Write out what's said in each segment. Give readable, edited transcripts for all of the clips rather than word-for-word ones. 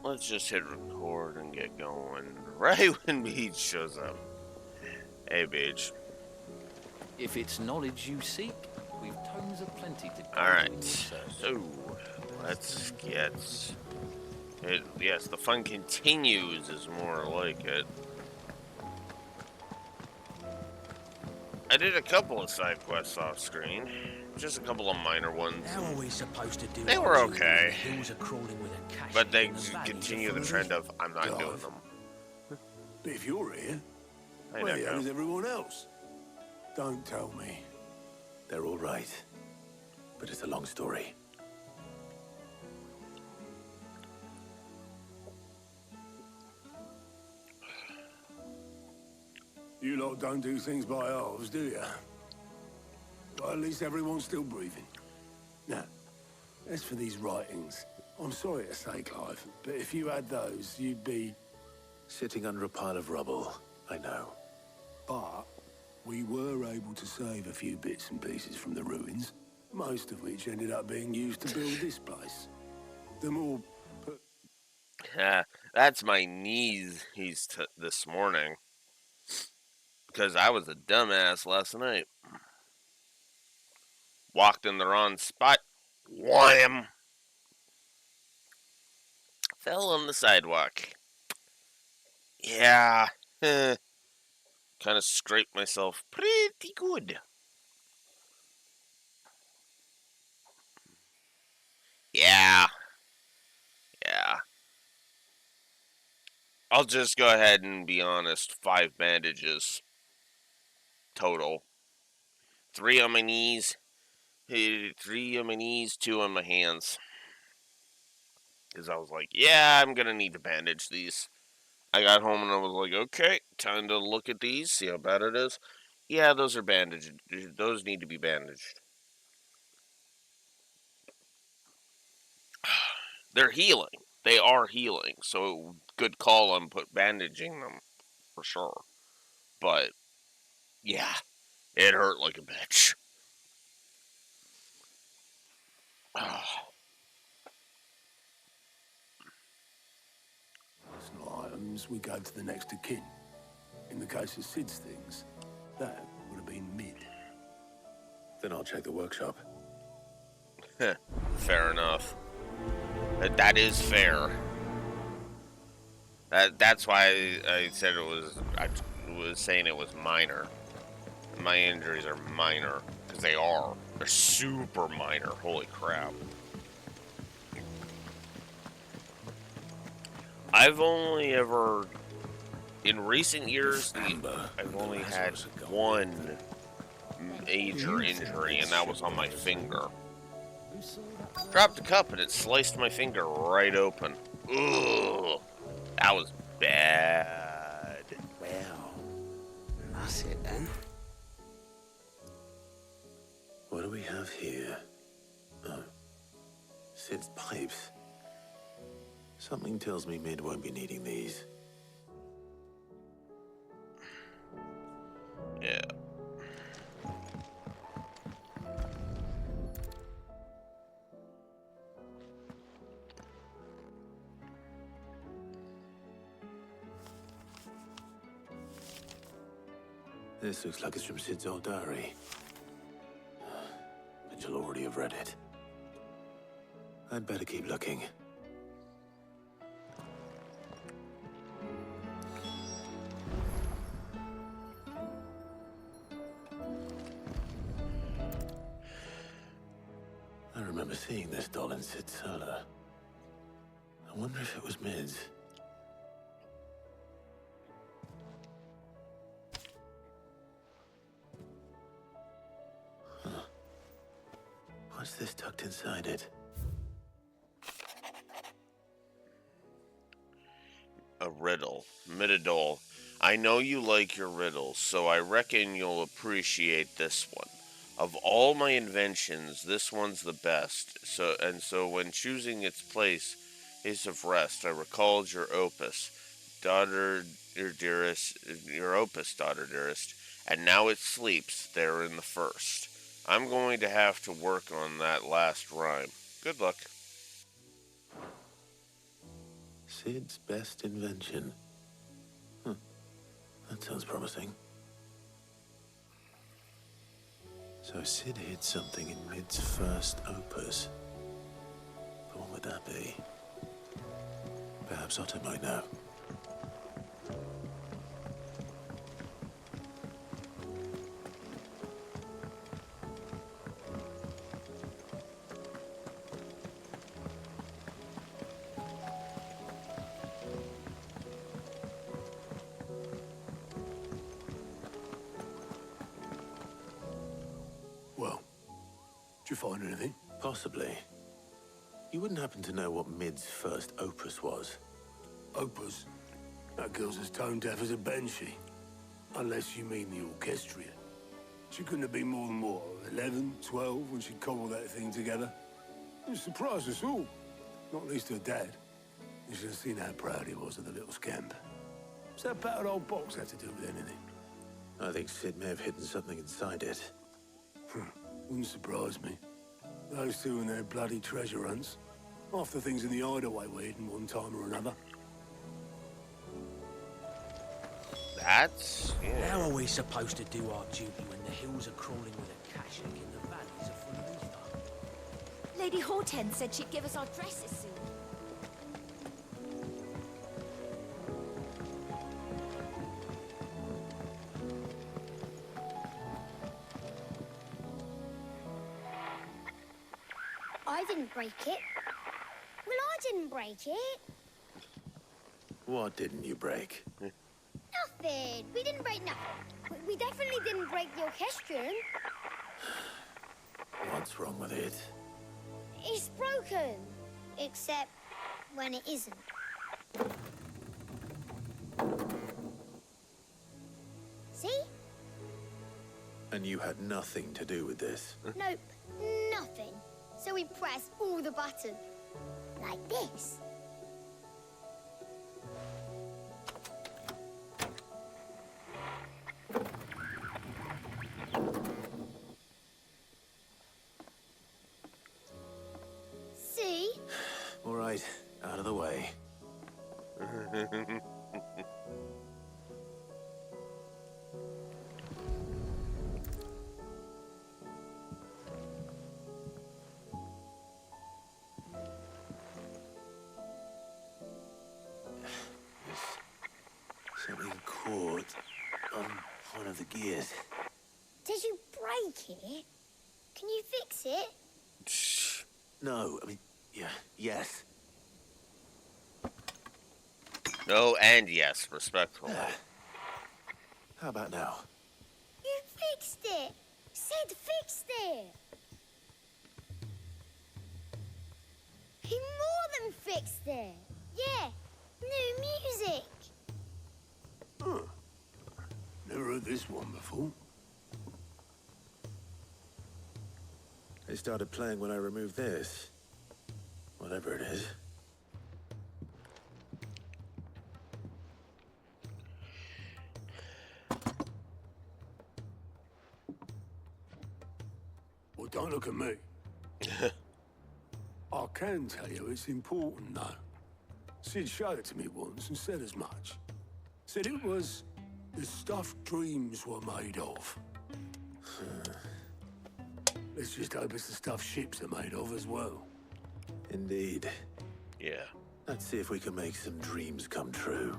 let's just hit record and get going right when Beach shows up. Hey, Beach. If it's knowledge you seek, we've tons of plenty to go Alright, in research. so let's get it. Yes, the fun continues is more like it. I did a couple of side quests off screen, just a couple of minor ones. How are we supposed to do They our were duty okay. when the hills are crawling with a cache But they and the valleys are continue full the of trend it? of I'm not doing them. But if you're here, I where know. is everyone else? Don't tell me. They're all right, but it's a long story. You lot don't do things by halves, do you? Well, at least everyone's still breathing. Now, as for these writings, I'm sorry to say, Clive, but if you had those, you'd be... Sitting under a pile of rubble, I know. But we were able to save a few bits and pieces from the ruins, most of which ended up being used to build this place. The more... That's my knees this morning. Because I was a dumbass last night. Walked in the wrong spot. Wham! Fell on the sidewalk. Yeah. Kind of scraped myself pretty good. Yeah. I'll just go ahead and be honest. 5 bandages. Total. 3 on my knees. 3 on my knees, 2 on my hands. Because I was like, yeah, I'm going to need to bandage these. I got home and I was like, okay, time to look at these, see how bad it is. Yeah, those are bandaged. Those need to be bandaged. They're healing. They are healing. So, good call on bandaging them. For sure. But, yeah, it hurt like a bitch. Personal items, we go to the next of kin. In the case of Sid's things, that would have been mid. Then I'll check the workshop. Fair enough. That is fair. That's why I said it was. I was saying it was minor. My injuries are minor because they are. They're super minor. Holy crap! I've only ever, in recent years, I've only had one major injury, and that was on my finger. Dropped a cup and it sliced my finger right open. Ugh. That was bad. Well, that's it then. What do we have here? Oh, Sid's pipes. Something tells me Mid won't be needing these. Yeah. This looks like it's from Sid's old diary. But you'll already have read it. I'd better keep looking. I remember seeing this doll in Sid's cellar. I wonder if it was Mid's. What's this tucked inside it? A riddle. Midadol. I know you like your riddles, so I reckon you'll appreciate this one. Of all my inventions, this one's the best. So when choosing its place of rest, I recalled your opus, your opus, daughter dearest, and now it sleeps there in the first. I'm going to have to work on that last rhyme. Good luck. Sid's best invention. That sounds promising. So Sid hid something in Mid's first opus. But what would that be? Perhaps Otto might know. Well, did you find anything? Possibly. You wouldn't happen to know what Mid's first opus was? Opus? That girl's as tone deaf as a banshee. Unless you mean the orchestrion. She couldn't have been more than, what, 11, 12 when she cobbled that thing together? It surprised us all. Not least her dad. You should have seen how proud he was of the little scamp. What's that battered old box have to do with anything? I think Sid may have hidden something inside it. Wouldn't surprise me. Those two and their bloody treasure hunts. Half the things in the hideaway were hidden one time or another. That's... yeah. How are we supposed to do our duty when the hills are crawling with a Kashak and the valleys are full of ether? Lady Hortense said she'd give us our dresses soon. I didn't break it. Well, I didn't break it. What didn't you break? Nothing. We didn't break nothing. We definitely didn't break the orchestrion. What's wrong with it? It's broken. Except when it isn't. See? And you had nothing to do with this? Nope. Nothing. So we press all the buttons. Like this. See? All right, out of the way. Something caught on one of the gears. Did you break it? Can you fix it? No, I mean, yeah, yes. No and yes, respectfully. How about now? You fixed it. Sid fixed it. He more than fixed it. Yeah, new music. Huh. Never heard this one before. They started playing when I removed this. Whatever it is. Well, don't look at me. I can tell you it's important, though. Sid showed it to me once and said as much. Said it was the stuff dreams were made of. Let's just hope it's the stuff ships are made of as well. Indeed. Yeah. Let's see if we can make some dreams come true.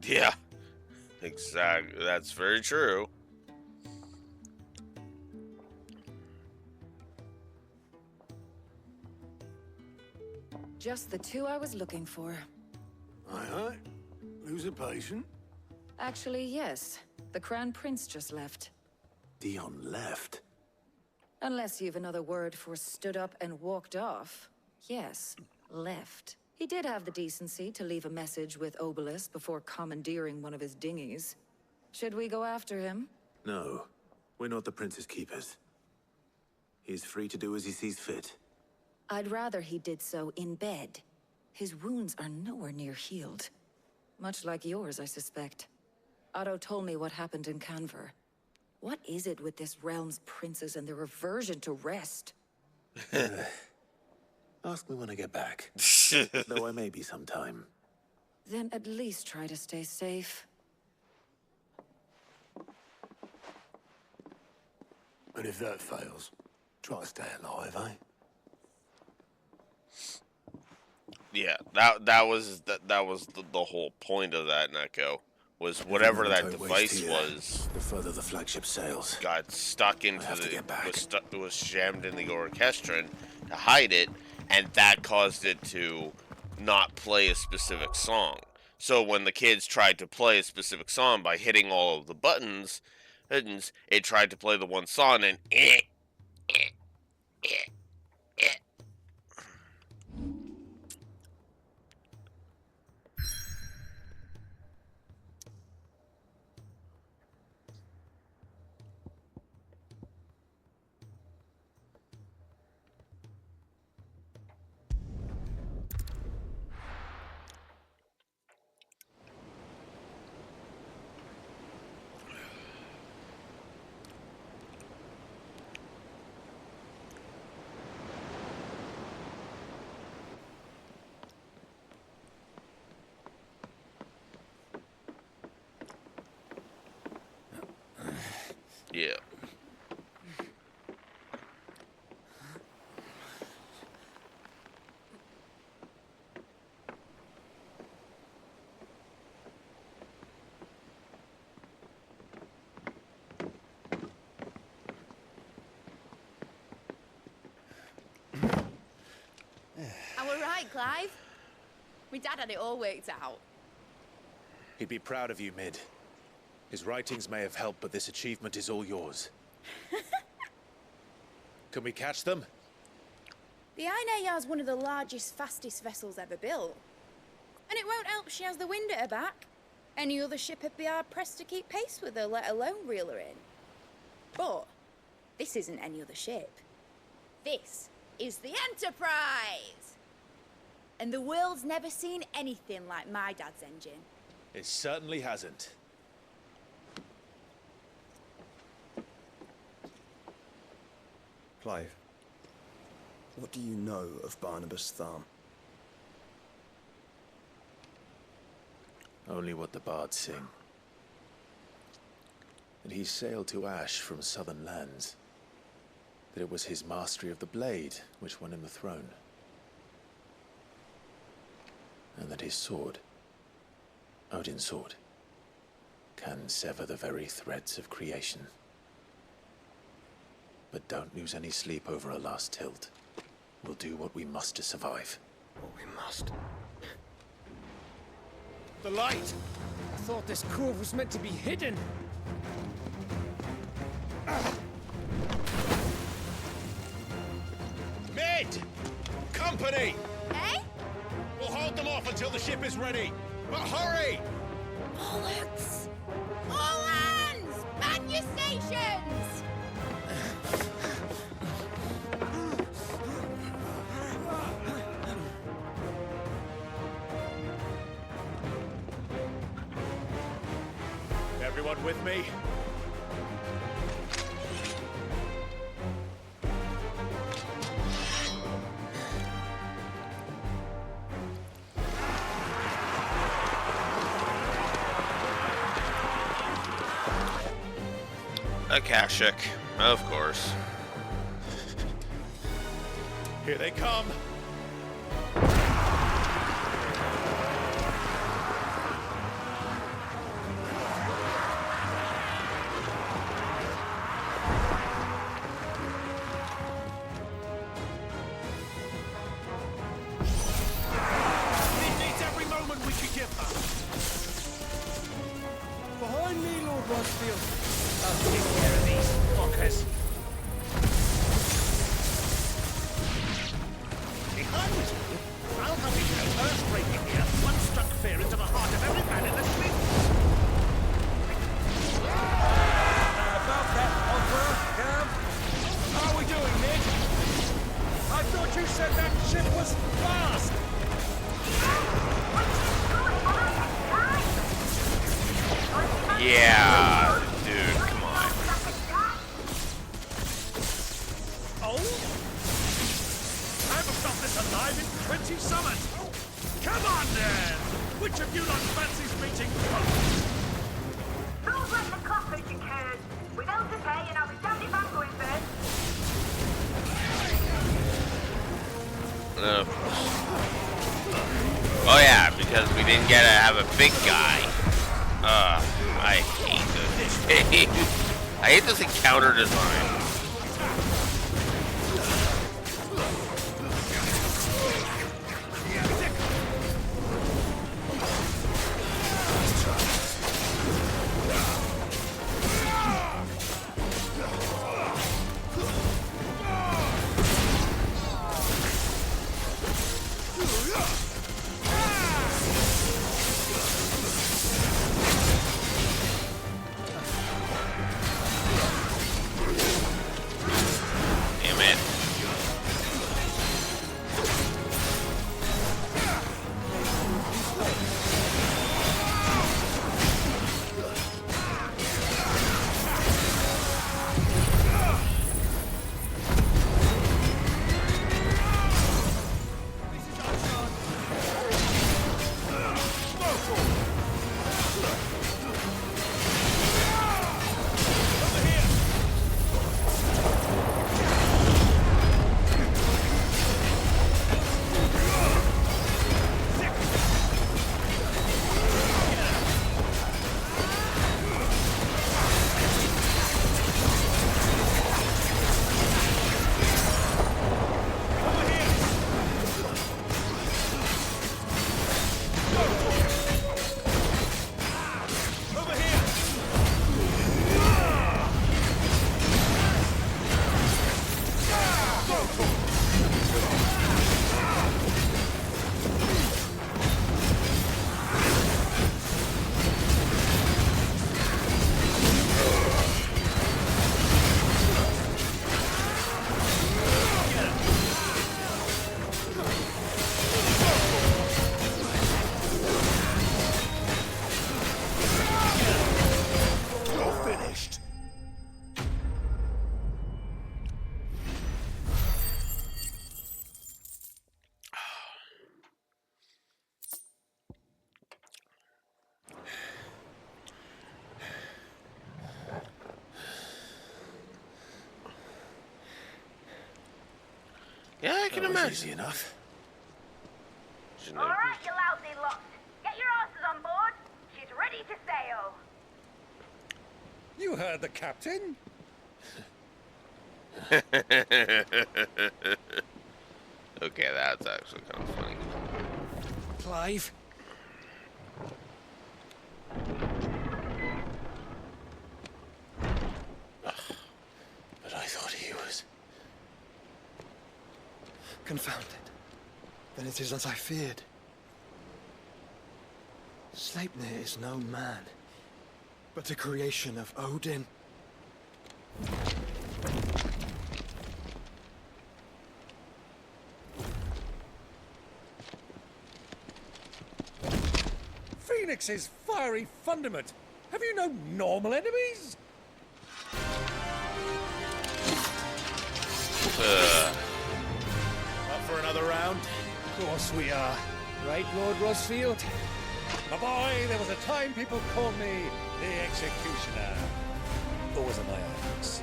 Yeah. Exactly. That's very true. Just the two I was looking for. Aye. Lose a patient? Actually, yes. The Crown Prince just left. Dion left. Unless you've another word for stood up and walked off. Yes, left. He did have the decency to leave a message with Obelisk before commandeering one of his dinghies. Should we go after him? No, we're not the Prince's keepers. He's free to do as he sees fit. I'd rather he did so in bed. His wounds are nowhere near healed. Much like yours, I suspect. Otto told me what happened in Canver. What is it with this realm's princes and their aversion to rest? Ask me when I get back. Though I may be sometime. Then at least try to stay safe. And if that fails, try to stay alive, eh? Yeah, that was the whole point of that, Neko. Was whatever that device was, the further the flagship sails, got stuck into was jammed in the orchestron to hide it, and that caused it to not play a specific song. So when the kids tried to play a specific song by hitting all of the buttons, it tried to play the one song and yeah. I were right, Clive. My dad had it all worked out. He'd be proud of you, Mid. His writings may have helped, but this achievement is all yours. Can we catch them? The Ainayar's one of the largest, fastest vessels ever built. And it won't help she has the wind at her back. Any other ship would be hard-pressed to keep pace with her, let alone reel her in. But this isn't any other ship. This is the Enterprise! And the world's never seen anything like my dad's engine. It certainly hasn't. Clive, what do you know of Barnabas Thumb? Only what the bards sing. That he sailed to Ash from southern lands. That it was his mastery of the blade which won him the throne. And that his sword, Odin's sword, can sever the very threads of creation. But don't lose any sleep over a last tilt. We'll do what we must to survive. What we must. The light! I thought this cove was meant to be hidden. Mid! Company! Eh? We'll hold them off until the ship is ready. But hurry! Bollocks! All hands! Man your stations! Everyone with me? Akashic, of course. Here they come. Behind me, Lord Rosfield. I'll take care of these fuckers. Behind me? Yeah, dude, come on. Oh? I haven't felt this alive in 20 summers. Come on, then. Which of you lot fancies meeting first? Don't let the clappers, you curs. We don't pay, and I'll be damned if I'm going first. Oh yeah, because we didn't get to have a big guy. I hate this. I hate this encounter design. Yeah, I can imagine. Easy enough. All right, you lousy lot. Get your asses on board. She's ready to sail. You heard the captain. Okay, that's actually kind of funny. Clive? But I thought he was... Confounded. Then it is as I feared. Sleipnir is no man, but a creation of Odin. Phoenix's fiery fundament. Have you no normal enemies? Up for another round? Of course we are. Right, Lord Rosfield? My boy, there was a time people called me the Executioner. Always on my hands.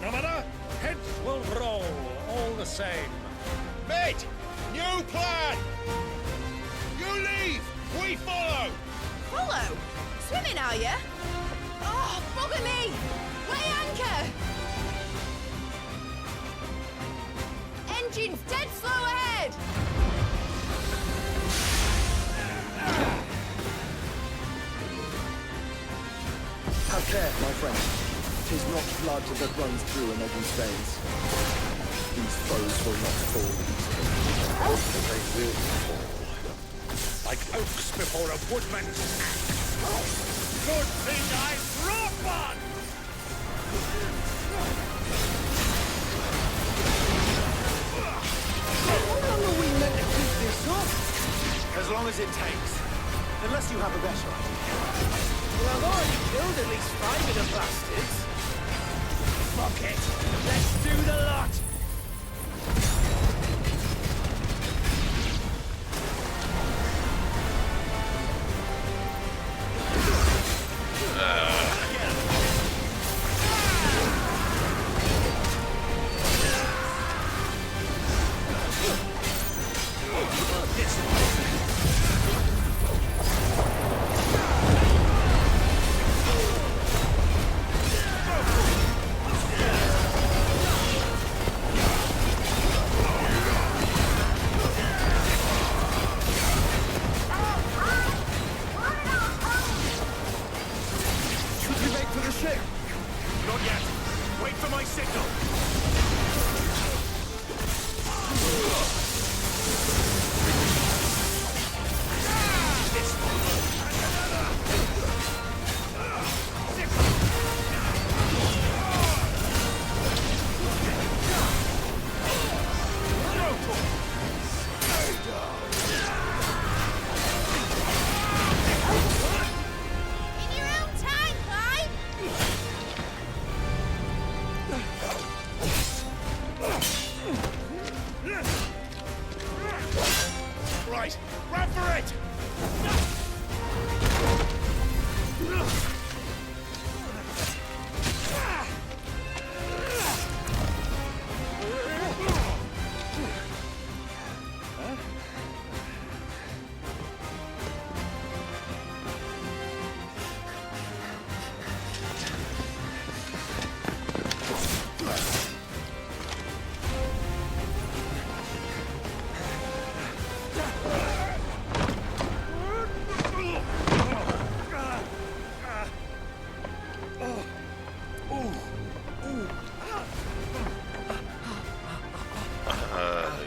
No matter, heads will roll all the same. Mate, new plan! You leave, we follow! Follow? Swimming, are you? Oh, bugger me! Weigh anchor! Engine's dead slow ahead! Have care, my friend. 'Tis not blood that runs through an Odin's veins. These foes will not fall easily. They will fall. Like oaks before a woodman's axe. Good thing I brought one! How long are we meant to keep this up? As long as it takes. Unless you have a better idea. Well, I've already killed at least 5 of the bastards. Fuck it. Let's do the lot. Not yet. Wait for my signal. In your own time, Clive! Right, run for it!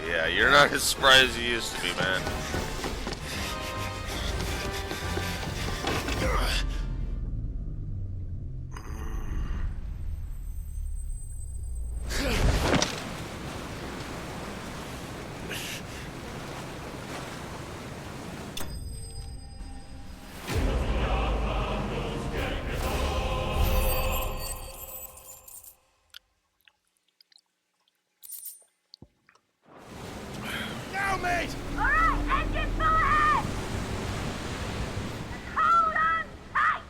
Yeah, you're not as spry as you used to be, man. Now, mate! Alright, engine full ahead! And hold on tight!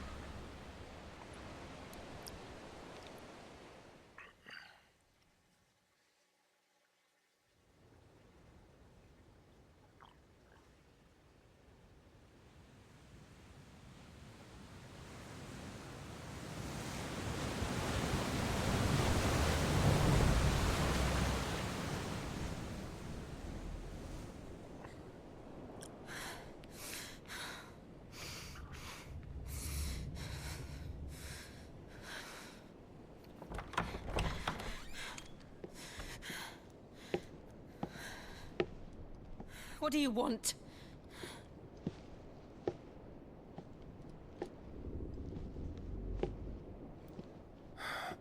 What do you want?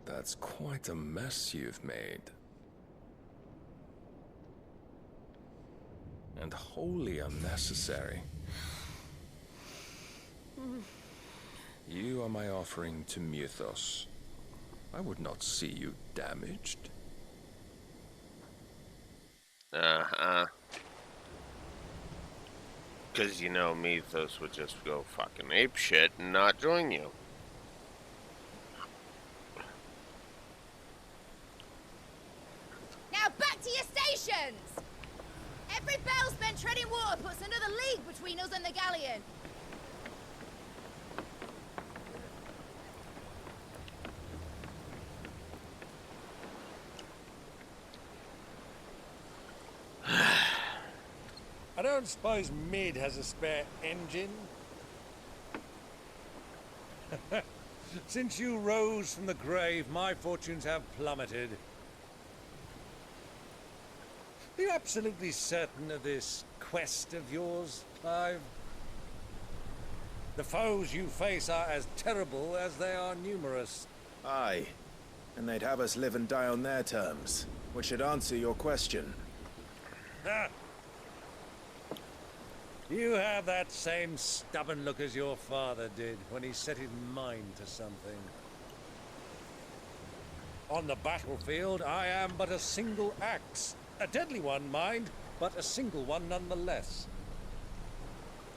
That's quite a mess you've made. And wholly unnecessary. You are my offering to Mythos. I would not see you damaged. Because you know Mythos would just go fucking apeshit and not join you. Now back to your stations! Every bell spent treading water puts another league between us and the galleon. I don't suppose Mid has a spare engine? Since you rose from the grave, my fortunes have plummeted. Are you absolutely certain of this quest of yours, Clive? The foes you face are as terrible as they are numerous. Aye. And they'd have us live and die on their terms, which should answer your question. Ah. You have that same stubborn look as your father did when he set his mind to something. On the battlefield, I am but a single axe. A deadly one, mind, but a single one nonetheless.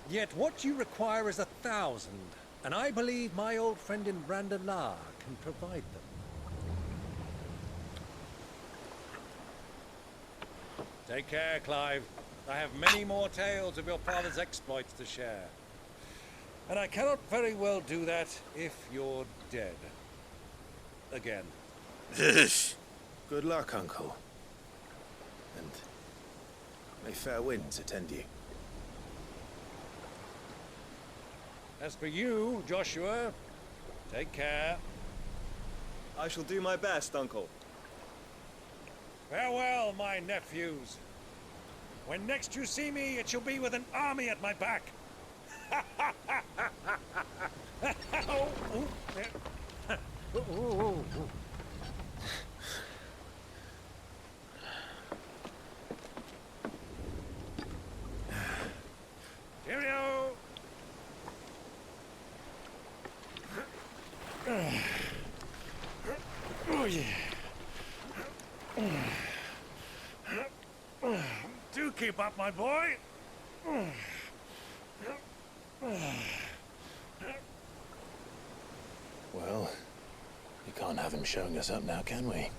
Yet what you require is 1,000, and I believe my old friend in Brandalar can provide them. Take care, Clive. I have many more tales of your father's exploits to share. And I cannot very well do that if you're dead. Again. Good luck, Uncle. And may fair winds attend you. As for you, Joshua, take care. I shall do my best, Uncle. Farewell, my nephews. When next you see me, it shall be with an army at my back. Cheerio! Oh, yeah. Do keep up, my boy. Well, you can't have him showing us up now, can we?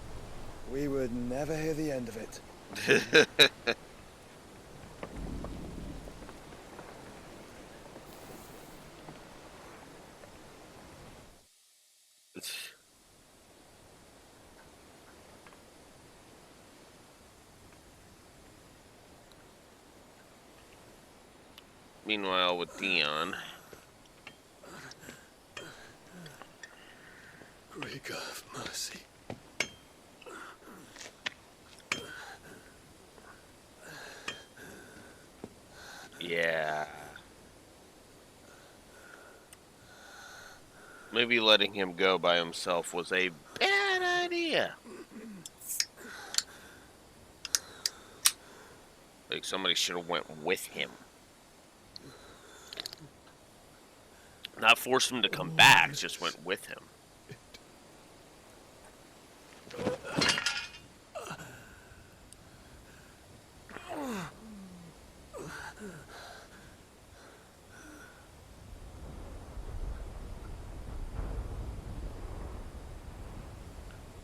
We would never hear the end of it. Meanwhile, with Dion. Great God of mercy. Yeah. Maybe letting him go by himself was a bad idea. Like somebody should have went with him. Not forced him to come back, just went with him.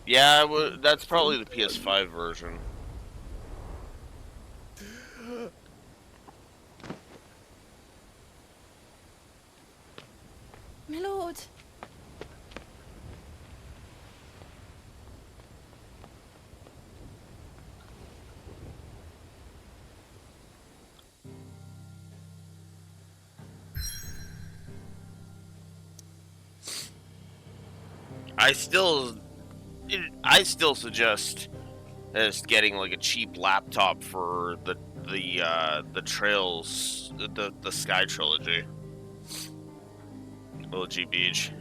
Yeah, that's probably the PS5 version. My lord. I still suggest as getting like a cheap laptop for the Trails, the Sky trilogy. OG Beach.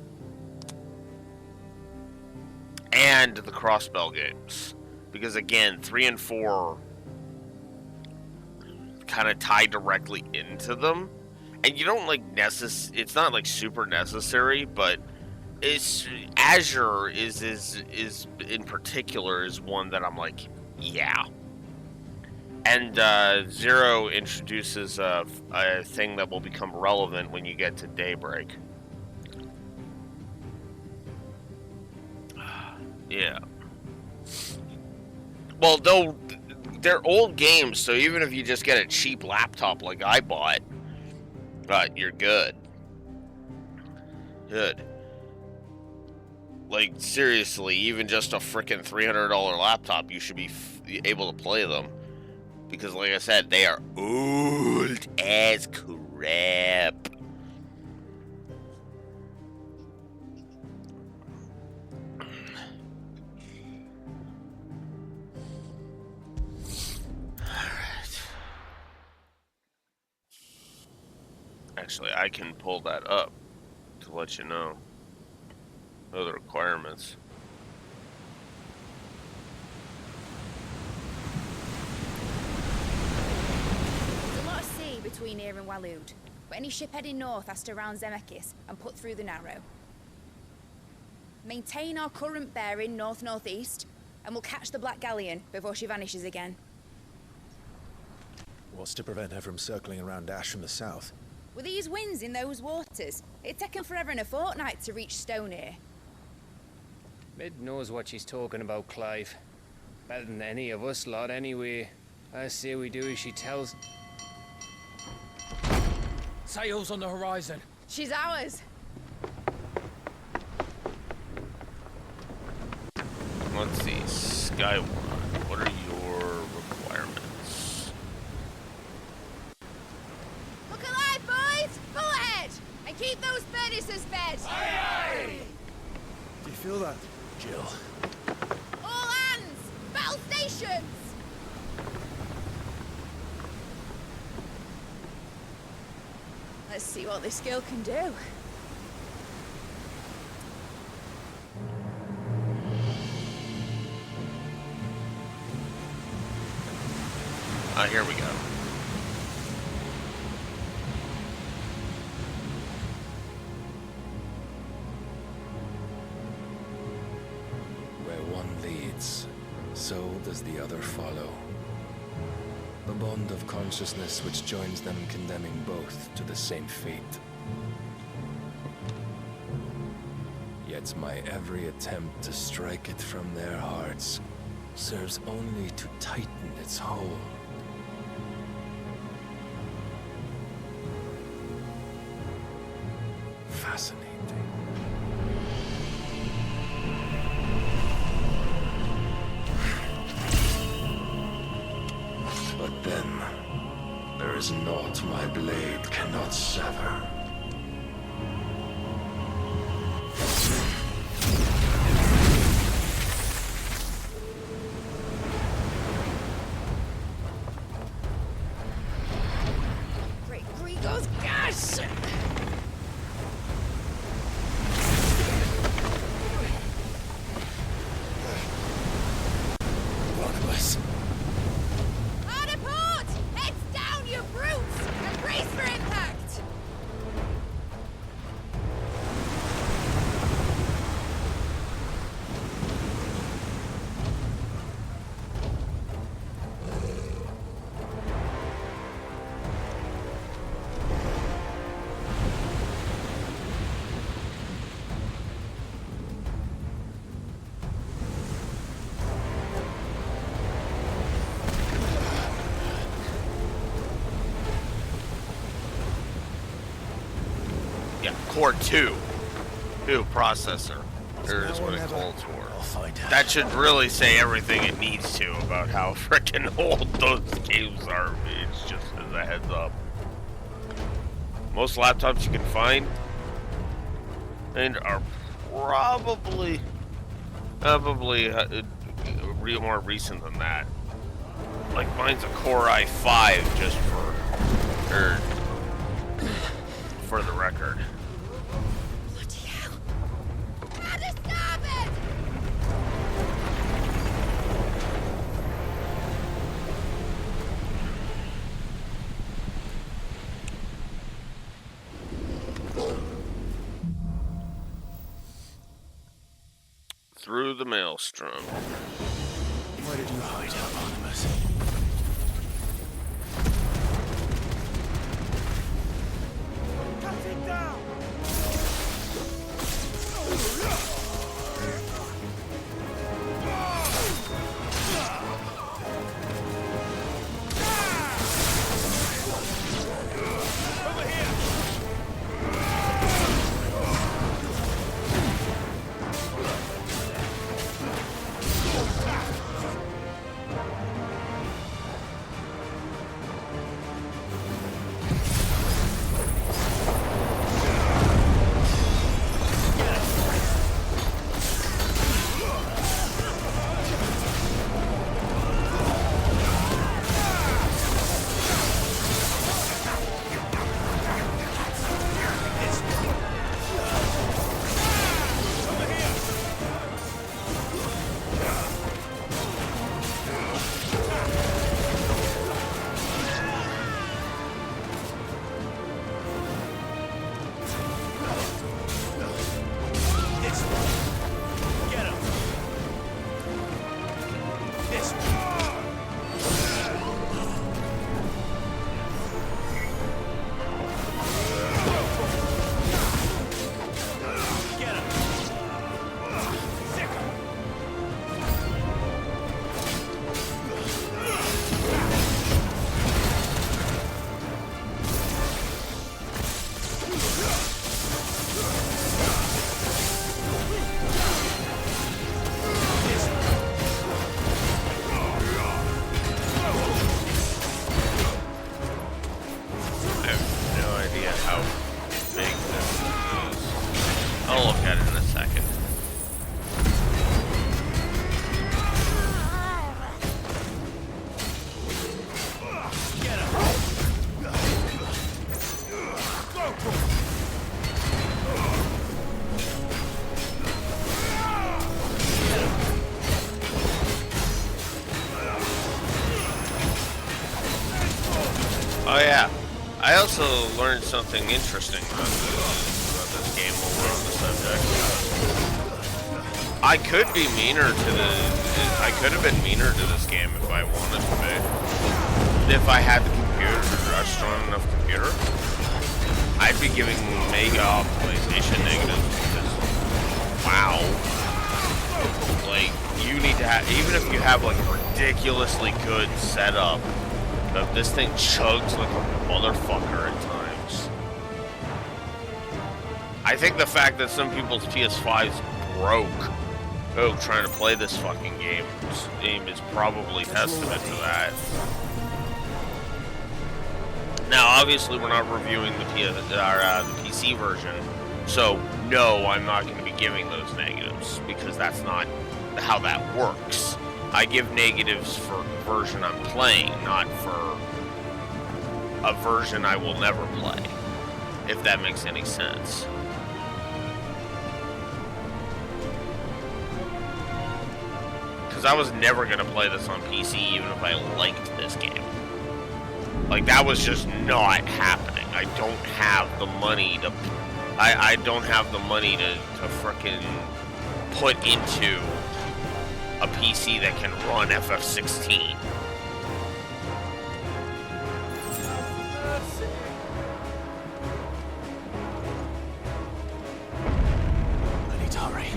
And the Crossbell games. Because again, 3 and 4 kind of tie directly into them. And you don't like it's not like super necessary, but it's Azure is in particular is one that I'm like, yeah. And Zero introduces a thing that will become relevant when you get to Daybreak. Yeah. Well, though they're old games, so even if you just get a cheap laptop like I bought, you're good. Good. Like, seriously, even just a frickin' $300 laptop, you should be able to play them. Because, like I said, they are old as crap. Alright. Actually, I can pull that up to let you know. The requirements. There's a lot of sea between here and Waloed, but any ship heading north has to round Zemeckis and put through the Narrow. Maintain our current bearing north-northeast, and we'll catch the Black Galleon before she vanishes again. What's to prevent her from circling around Ash from the south? With these winds in those waters, it'd take 'em forever and a fortnight to reach Stonehenge. Mid knows what she's talking about, Clive. Better than any of us lot, anyway. I say we do as she tells. Sails on the horizon. She's ours. Let's see, Skywalk. What are your requirements? Look alive, boys! Full ahead! And keep those furnaces fed! Aye, aye! Do you feel that, Jill? All hands! Battle stations! Let's see what this girl can do. Here we go. Where one leads, so does the other follow. The bond of consciousness which joins them condemning both to the same fate. Yet my every attempt to strike it from their hearts serves only to tighten its hold. Fascinating. But then, there is naught my blade cannot sever. Great Grigos, gosh! Barnabas. Hard port! Heads down, you brutes! And brace for impact! Yeah, Core 2. 2 processor. Here's what it calls for. That should really say everything it needs to about how freaking old those games are. It's just as a heads up. Most laptops you can find and are probably more recent than that. Like mine's a Core i5 just for the record. Bloody hell! How to stop it! Through the maelstrom. Where did you hide out, Barnabas? Cut it down! Over here! Oh yeah. I also learned something interesting about this game while we're on the subject. I could be meaner to I could have been meaner to this game if I wanted to be. If I had the computer, a strong enough computer, I'd be giving Mega PlayStation negatives because, wow. Like, you need to have, even if you have like a ridiculously good setup, but this thing chugs like a motherfucker at times. I think the fact that some people's PS5s broke trying to play this fucking game is probably testament to that. Now, obviously, we're not reviewing the PC version, so no, I'm not going to be giving those negatives because that's not how that works. I give negatives for the version I'm playing, not for a version I will never play, if that makes any sense. Because I was never going to play this on PC even if I liked this game. Like, that was just not happening. I don't have the money to... I don't have the money to frickin' put into a PC that can run FF16. I need to hurry.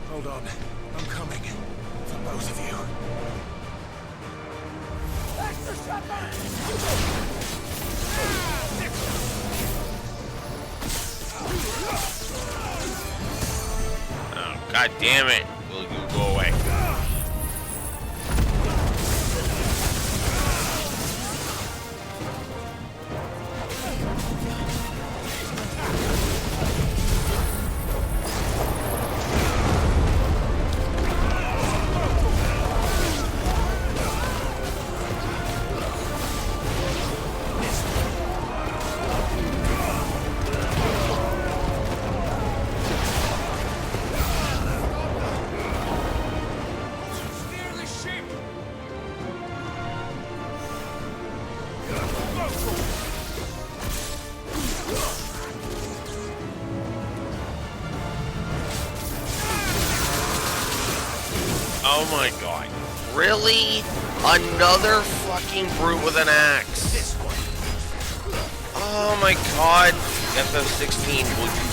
Hold on. I'm coming. For both of you. Oh, god damn it. Will you go away? Oh my god. Really? Another fucking brute with an axe. Oh my god. FF16, will you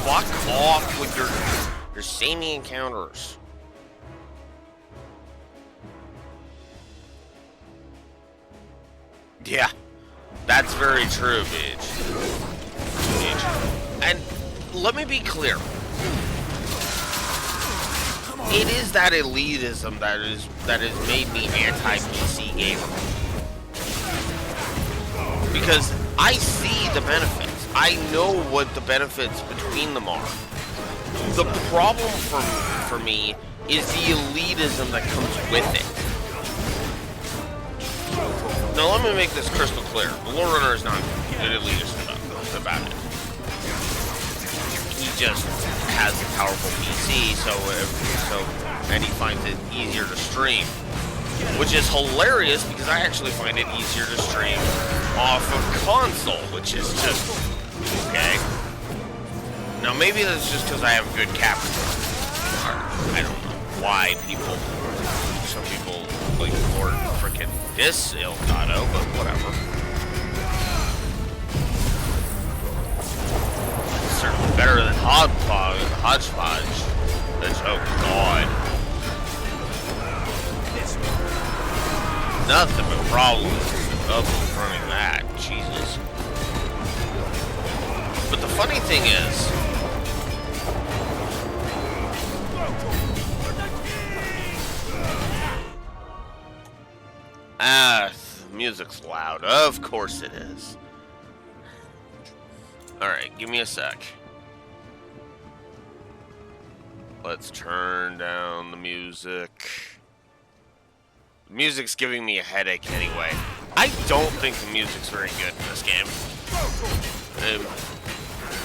fuck off with your samey encounters? Yeah. That's very true, bitch. And let me be clear. It is that elitism that has made me anti-PC gamer. Because I see the benefits. I know what the benefits between them are. The problem for me is the elitism that comes with it. Now let me make this crystal clear. The Lore Runner is not an elitist about it. He just has a powerful PC, and he finds it easier to stream, which is hilarious because I actually find it easier to stream off of console, which is just okay. Now maybe that's just because I have good capture. I don't know why some people like Lord frickin' this Elgato, but whatever. Certainly better than Hodgepodge. Oh god. Nothing but problems up running that. Jesus. funny thing is, the music's loud. Of course it is. Alright, give me a sec. Let's turn down the music. The music's giving me a headache anyway. I don't think the music's very good in this game.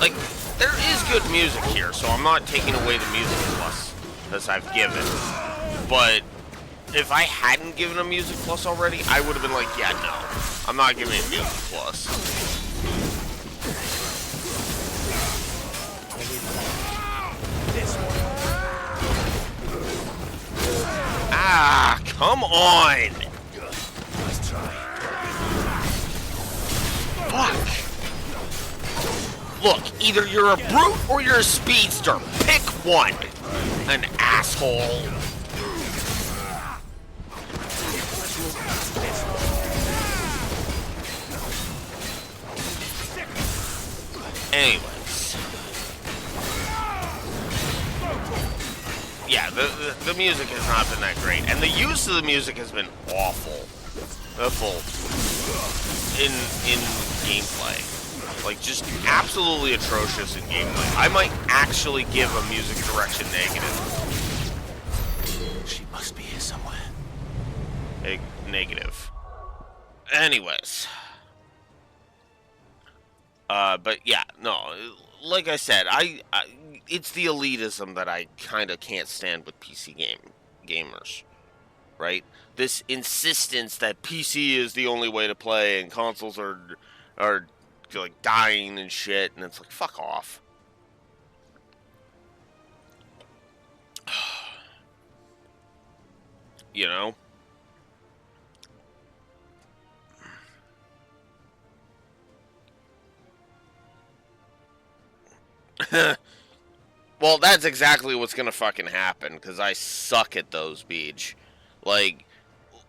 Like, there is good music here, so I'm not taking away the music plus as I've given. But if I hadn't given a music plus already, I would have been like, yeah, no, I'm not giving a music plus. Ah, come on! Nice try. Fuck! Look, either you're a brute or you're a speedster. Pick one! An asshole. Anyways. Yeah, the music has not been that great. And the use of the music has been awful. In gameplay. Like, just absolutely atrocious in gameplay. I might actually give a music direction negative. She must be here somewhere. Negative. Anyways. But yeah, no. Like I said, it's the elitism that I kind of can't stand with PC gamers. Right? This insistence that PC is the only way to play and consoles are like dying and shit, and it's like, fuck off. You know? Well, that's exactly what's gonna fucking happen, because I suck at those, Beach. Like,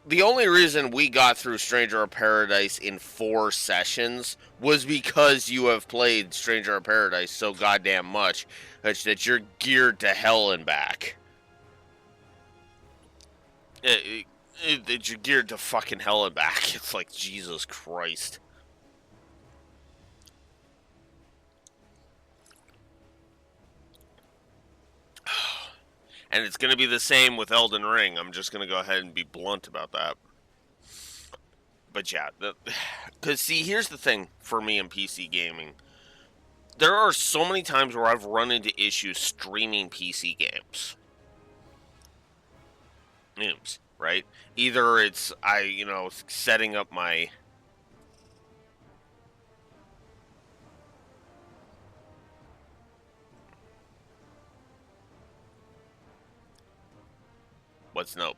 the only reason we got through Stranger of Paradise in 4 sessions was because you have played Stranger of Paradise so goddamn much that you're geared to hell and back. That you're geared to fucking hell and back. It's like, Jesus Christ. And it's going to be the same with Elden Ring. I'm just going to go ahead and be blunt about that. But yeah, because see, here's the thing for me in PC gaming. There are so many times where I've run into issues streaming PC games. Right? Either it's, setting up my... What's nope?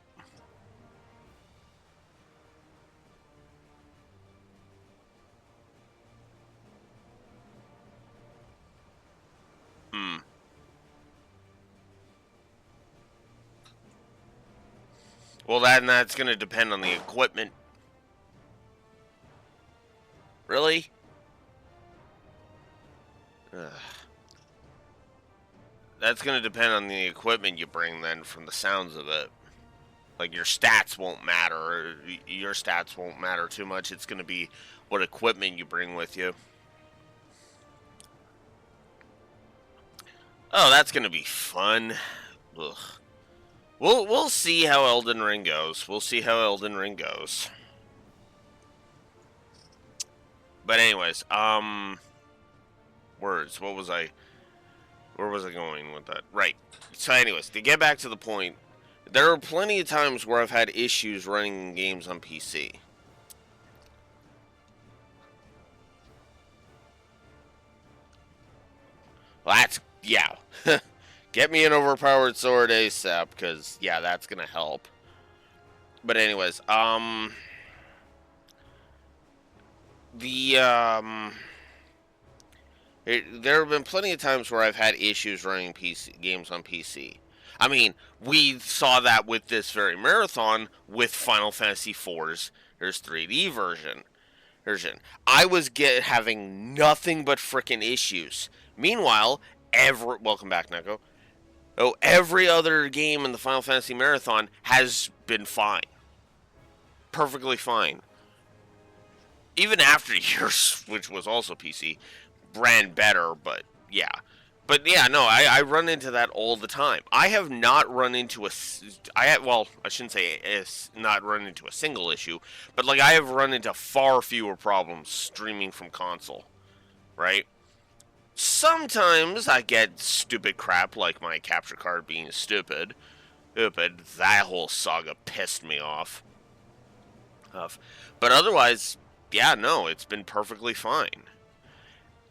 Well, that's going to depend on the equipment. Really? Ugh. That's going to depend on the equipment you bring, then, from the sounds of it. Like, your stats won't matter. Your stats won't matter too much. It's going to be what equipment you bring with you. Oh, that's going to be fun. Ugh. We'll see how Elden Ring goes. We'll see how Elden Ring goes. But anyways, words. Where was I going with that? Right. So anyways, to get back to the point, there are plenty of times where I've had issues running games on PC. Well, yeah. Get me an overpowered sword ASAP, because, yeah, that's gonna help. But anyways, there have been plenty of times where I've had issues running games on PC. I mean, we saw that with this very marathon with Final Fantasy IV's 3D version. version, I was having nothing but frickin' issues. Meanwhile, welcome back, Neko. Oh, every other game in the Final Fantasy Marathon has been fine. Perfectly fine. Even after yours, which was also PC, ran better, but yeah. But yeah, no, I run into that all the time. I have not run into well, I shouldn't say not run into a single issue, but like I have run into far fewer problems streaming from console, right? Sometimes I get stupid crap like my capture card being stupid. That whole saga pissed me off. But otherwise, yeah, no, it's been perfectly fine.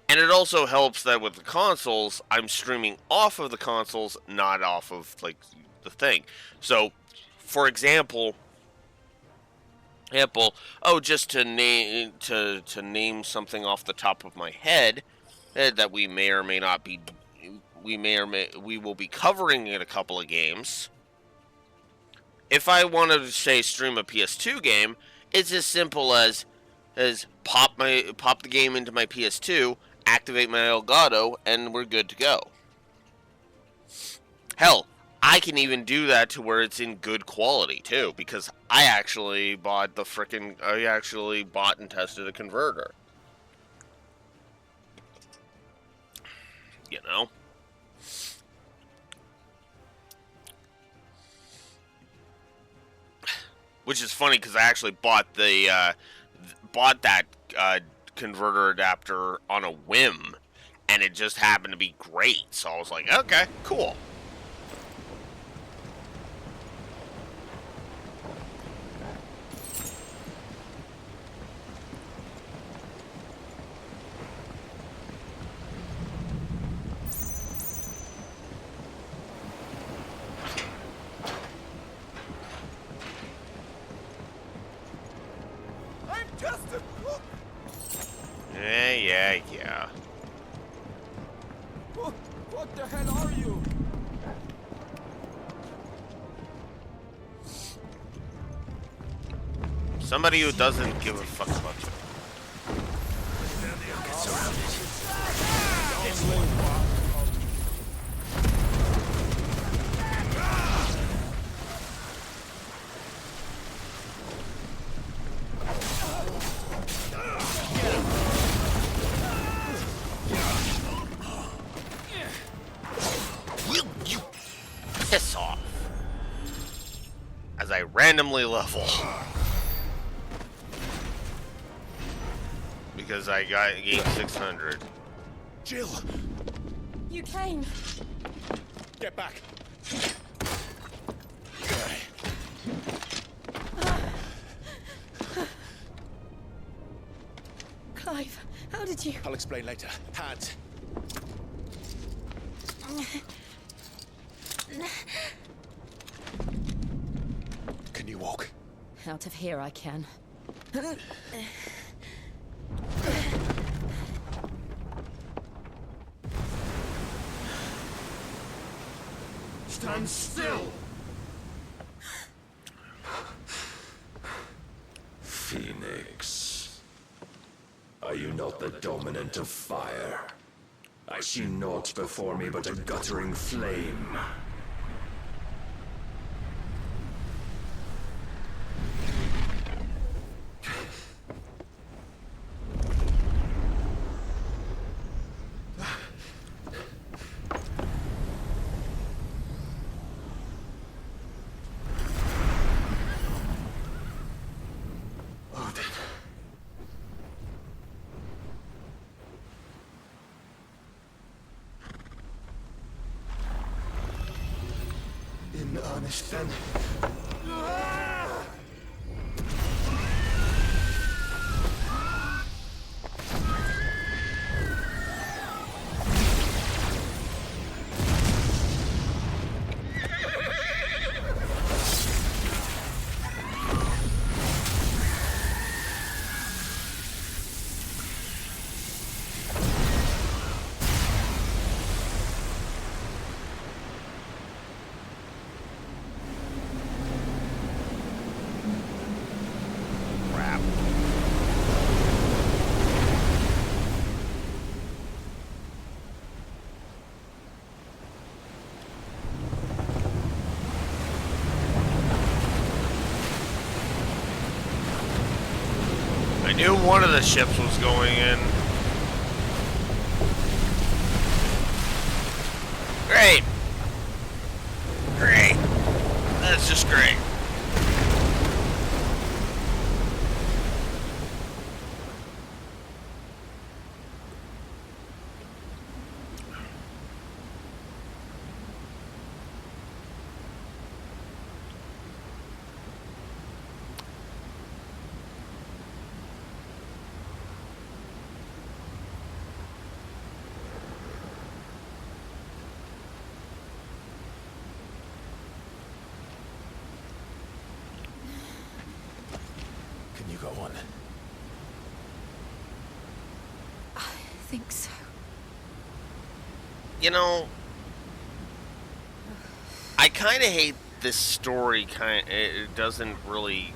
And it also helps that with the consoles, I'm streaming off of the consoles, not off of like the thing. So, for example, just to name something off the top of my head that we will be covering in a couple of games. If I wanted to say stream a PS2 game, it's as simple as pop the game into my PS2, activate my Elgato, and we're good to go. Hell, I can even do that to where it's in good quality too, because I actually bought and tested a converter. You know? Which is funny because I actually bought that converter adapter on a whim, and it just happened to be great. So I was like, okay, cool. I'm just a cook. Yeah. What the hell are you? Somebody who doesn't give a fuck about you. Get surrounded. Will you piss off as I randomly level because I gained 600. Jill, You came. get back. Clive, how did you... I'll explain later. Hands. Can you walk? Out of here I can. Stand still. Phoenix, are you not the dominant of fire? I see naught before me but a guttering flame. In earnest, then. I knew one of the ships was going in. Great. Great. That's just great. Can you go on? I think so. You know, I kind of hate this story. It doesn't really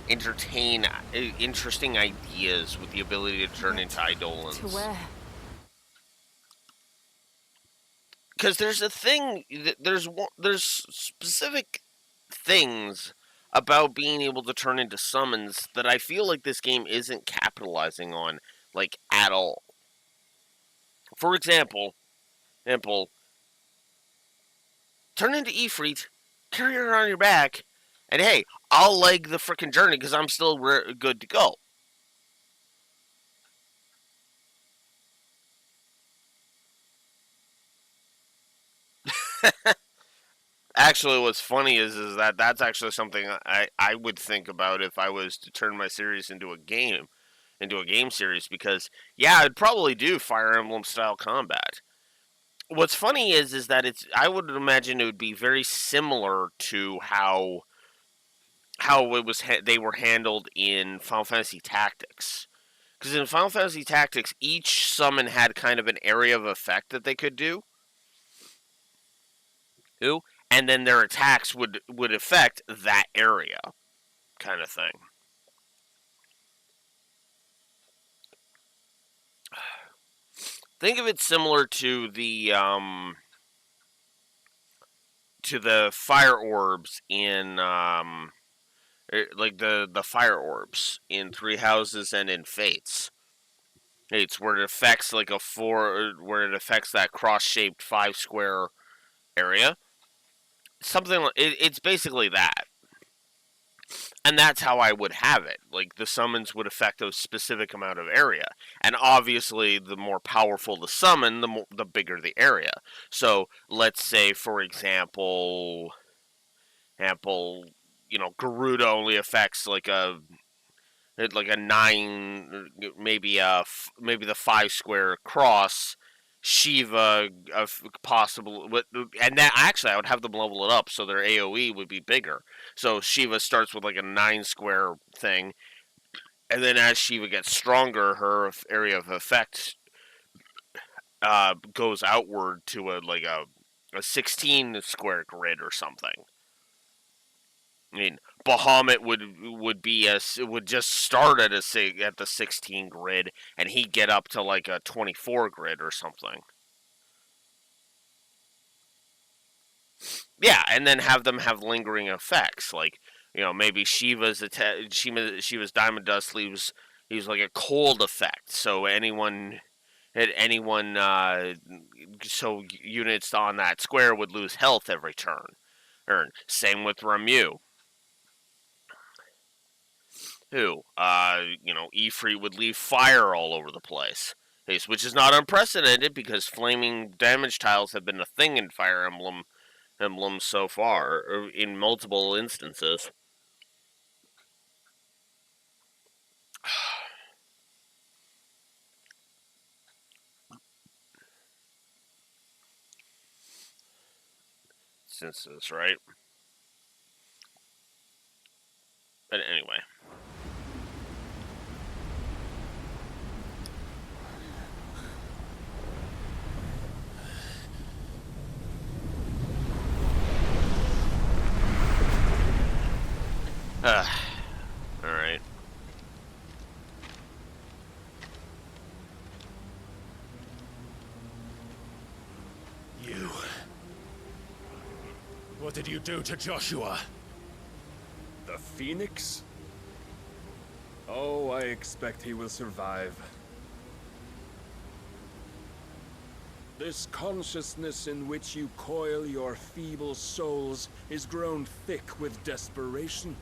entertain interesting ideas with the ability to turn into Eidolons. To where? Because there's a thing, there's specific things about being able to turn into summons that I feel like this game isn't capitalizing on, like, at all. For example, turn into Ifrit, carry her on your back, and hey, I'll leg the frickin' journey because I'm still good to go. Actually, what's funny is that that's actually something I would think about if I was to turn my series into a game series, because yeah, I'd probably do Fire Emblem style combat. What's funny is that I would imagine it would be very similar to how it was they were handled in Final Fantasy Tactics. Because in Final Fantasy Tactics, each summon had kind of an area of effect that they could do. And then their attacks would affect that area, kind of thing. Think of it similar to the fire orbs in like the fire orbs in Three Houses and in Fates. It's where it affects like where it affects that cross-shaped 5 square area. Something like it's basically that. And that's how I would have it. Like, the summons would affect a specific amount of area. And obviously, the more powerful the summon, the bigger the area. So, let's say, for example, Garuda only affects like a 9, maybe the 5 square cross. Shiva, possible, and that actually I would have them level it up so their AOE would be bigger. So Shiva starts with like a 9 square thing, and then as Shiva gets stronger, her area of effect goes outward to a 16 square grid or something. I mean, Bahamut would just start at the 16 grid, and he'd get up to like a 24 grid or something. Yeah, and then have them have lingering effects, like maybe Shiva's Diamond Dust leaves like a cold effect, so so units on that square would lose health every turn. Same with Ramu. Ifrit would leave fire all over the place. Which is not unprecedented because flaming damage tiles have been a thing in Fire emblems so far, or in multiple instances. Right? But anyway. Alright. You. What did you do to Joshua? The Phoenix? Oh, I expect he will survive. This consciousness in which you coil your feeble souls is grown thick with desperation,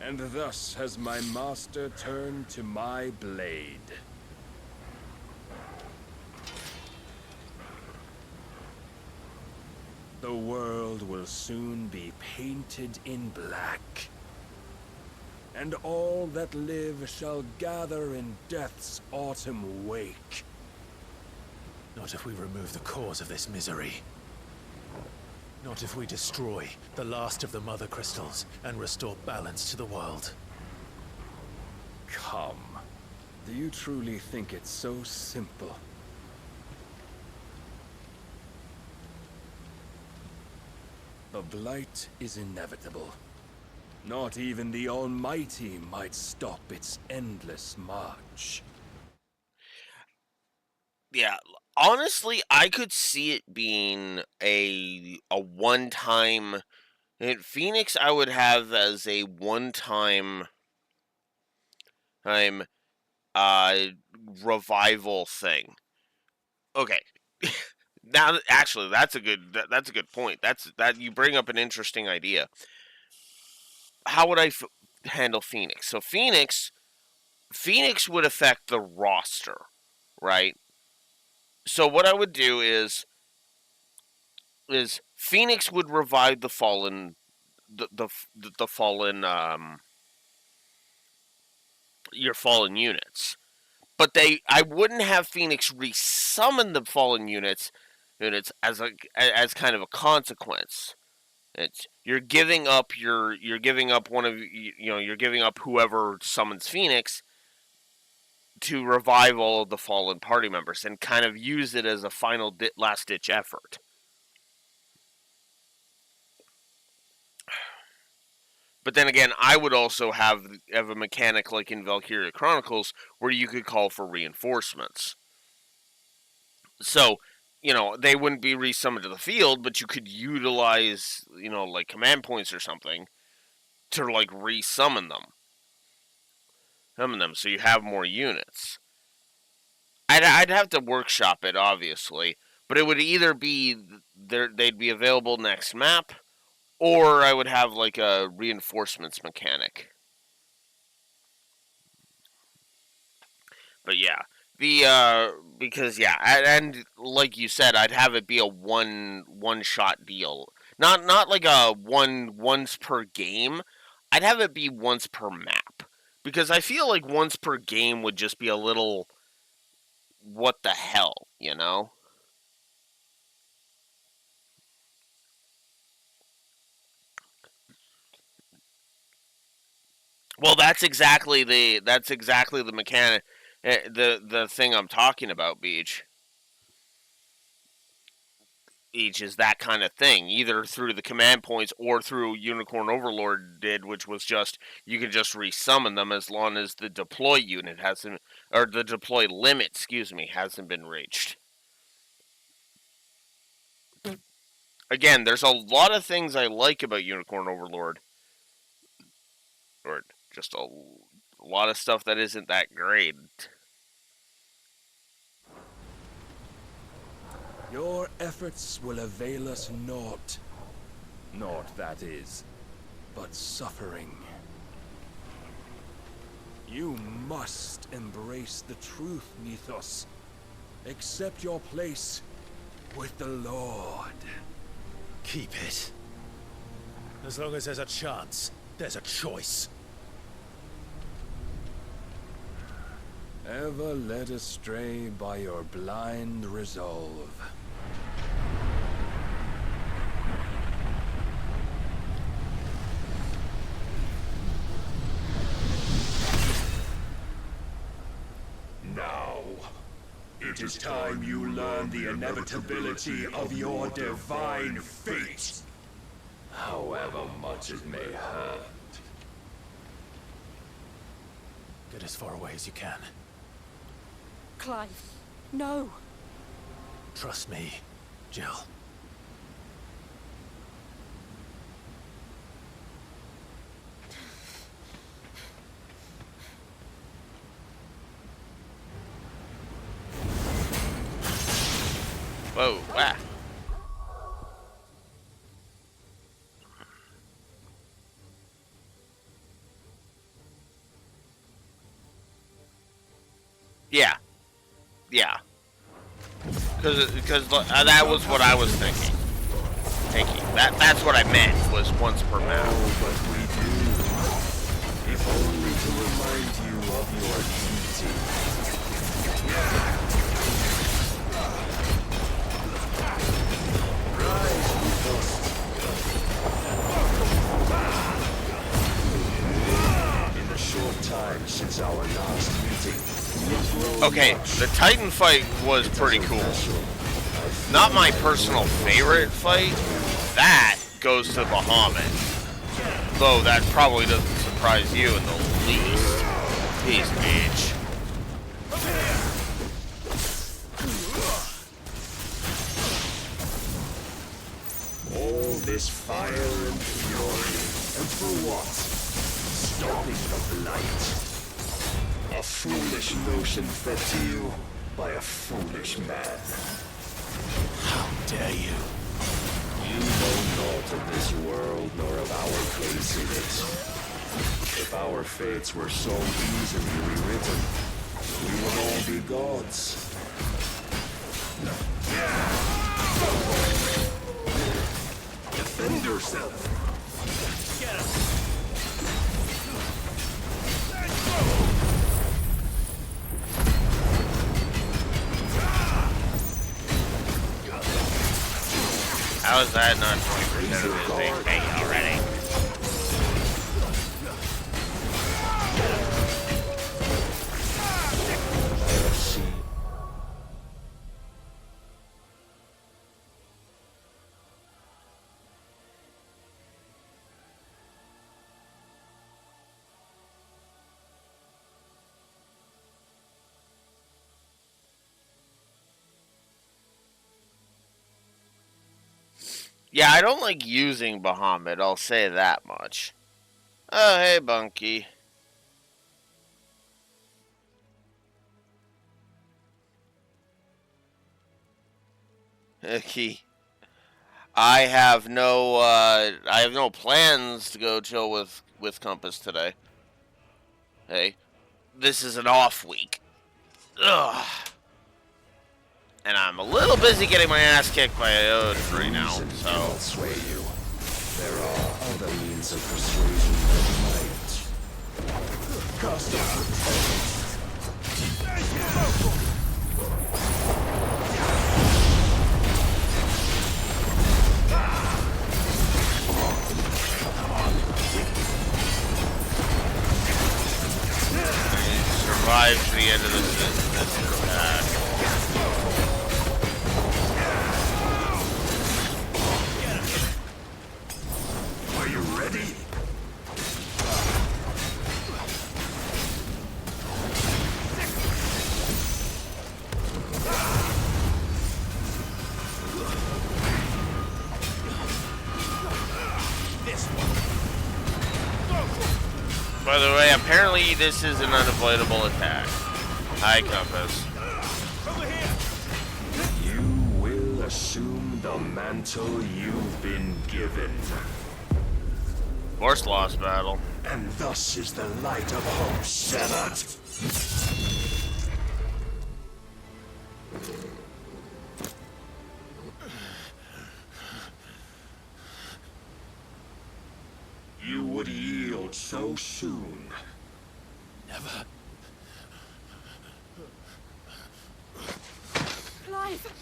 and thus has my master turned to my blade. The world will soon be painted in black, and all that live shall gather in death's autumn wake. Not if we remove the cause of this misery. Not if we destroy the last of the Mother Crystals and restore balance to the world. Come. Do you truly think it's so simple? The blight is inevitable. Not even the Almighty might stop its endless march. Yeah, honestly, I could see it being a one-time. Phoenix, I would have as a one-time time uh revival thing. Okay. Now, actually, that's a good point. That you bring up an interesting idea. How would I handle Phoenix? So Phoenix would affect the roster, right? So what I would do is Phoenix would revive the fallen the fallen your fallen units. But I wouldn't have Phoenix resummon the fallen units as kind of a consequence. It's you're giving up one of you're giving up whoever summons Phoenix to revive all of the fallen party members and kind of use it as a final last ditch effort. But then again, I would also have a mechanic like in Valkyria Chronicles where you could call for reinforcements. So, they wouldn't be resummoned to the field, but you could utilize, like command points or something to like resummon them. Summon them so you have more units. I'd have to workshop it, obviously, but it would either be they'd be available next map, or I would have like a reinforcements mechanic. But yeah, because yeah, and like you said, I'd have it be a one shot deal, not like a once per game. I'd have it be once per map, because I feel like once per game would just be a little what the hell, Well, that's exactly the mechanic, the thing I'm talking about, Beach. Each is that kind of thing, either through the command points or through Unicorn Overlord did, which was just you can just resummon them as long as the deploy unit hasn't, or the deploy limit, excuse me, hasn't been reached. Again, there's a lot of things I like about Unicorn Overlord, or just a lot of stuff that isn't that great. Your efforts will avail us naught. Naught, that is, but suffering. You must embrace the truth, Mythos. Accept your place with the Lord. Keep it. As long as there's a chance, there's a choice. Ever led astray by your blind resolve. Now, it is time you learn the inevitability of your divine fate, however much it may hurt. Get as far away as you can. Clive, no. Trust me, Jill. Whoa, ah. Yeah. Yeah. Because that was what I was thinking. That's what I meant, was once per map. Oh, but we do. If only to remind you of your duty. Rise, we must. In the short time since our last meeting, okay, the Titan fight was pretty cool. Not my personal favorite fight. That goes to Bahamut. Though that probably doesn't surprise you in the least. He's bitch. All this fire and fury, and for what? Stopping the blight. A foolish notion fed to you by a foolish man. How dare you? You know naught of this world nor of our place in it. If our fates were so easily rewritten, we would all be gods. Defend yourself! Get him! How is that not 20% of his HP already? Yeah, I don't like using Bahamut, I'll say that much. Oh, hey, Bunky. I have no plans to go chill with Compass today. Hey, this is an off week. Ugh. And I'm a little busy getting my ass kicked by Ode right now, so. I'll sway you. There are other means of persuasion that might. Cast Survive to the end of this attack. Are you ready? By the way, apparently this is an unavoidable attack. Hi, Compass. You will assume the mantle you've been given. Force loss battle. And thus is the light of hope severed. You would yield so soon. Never. Clive!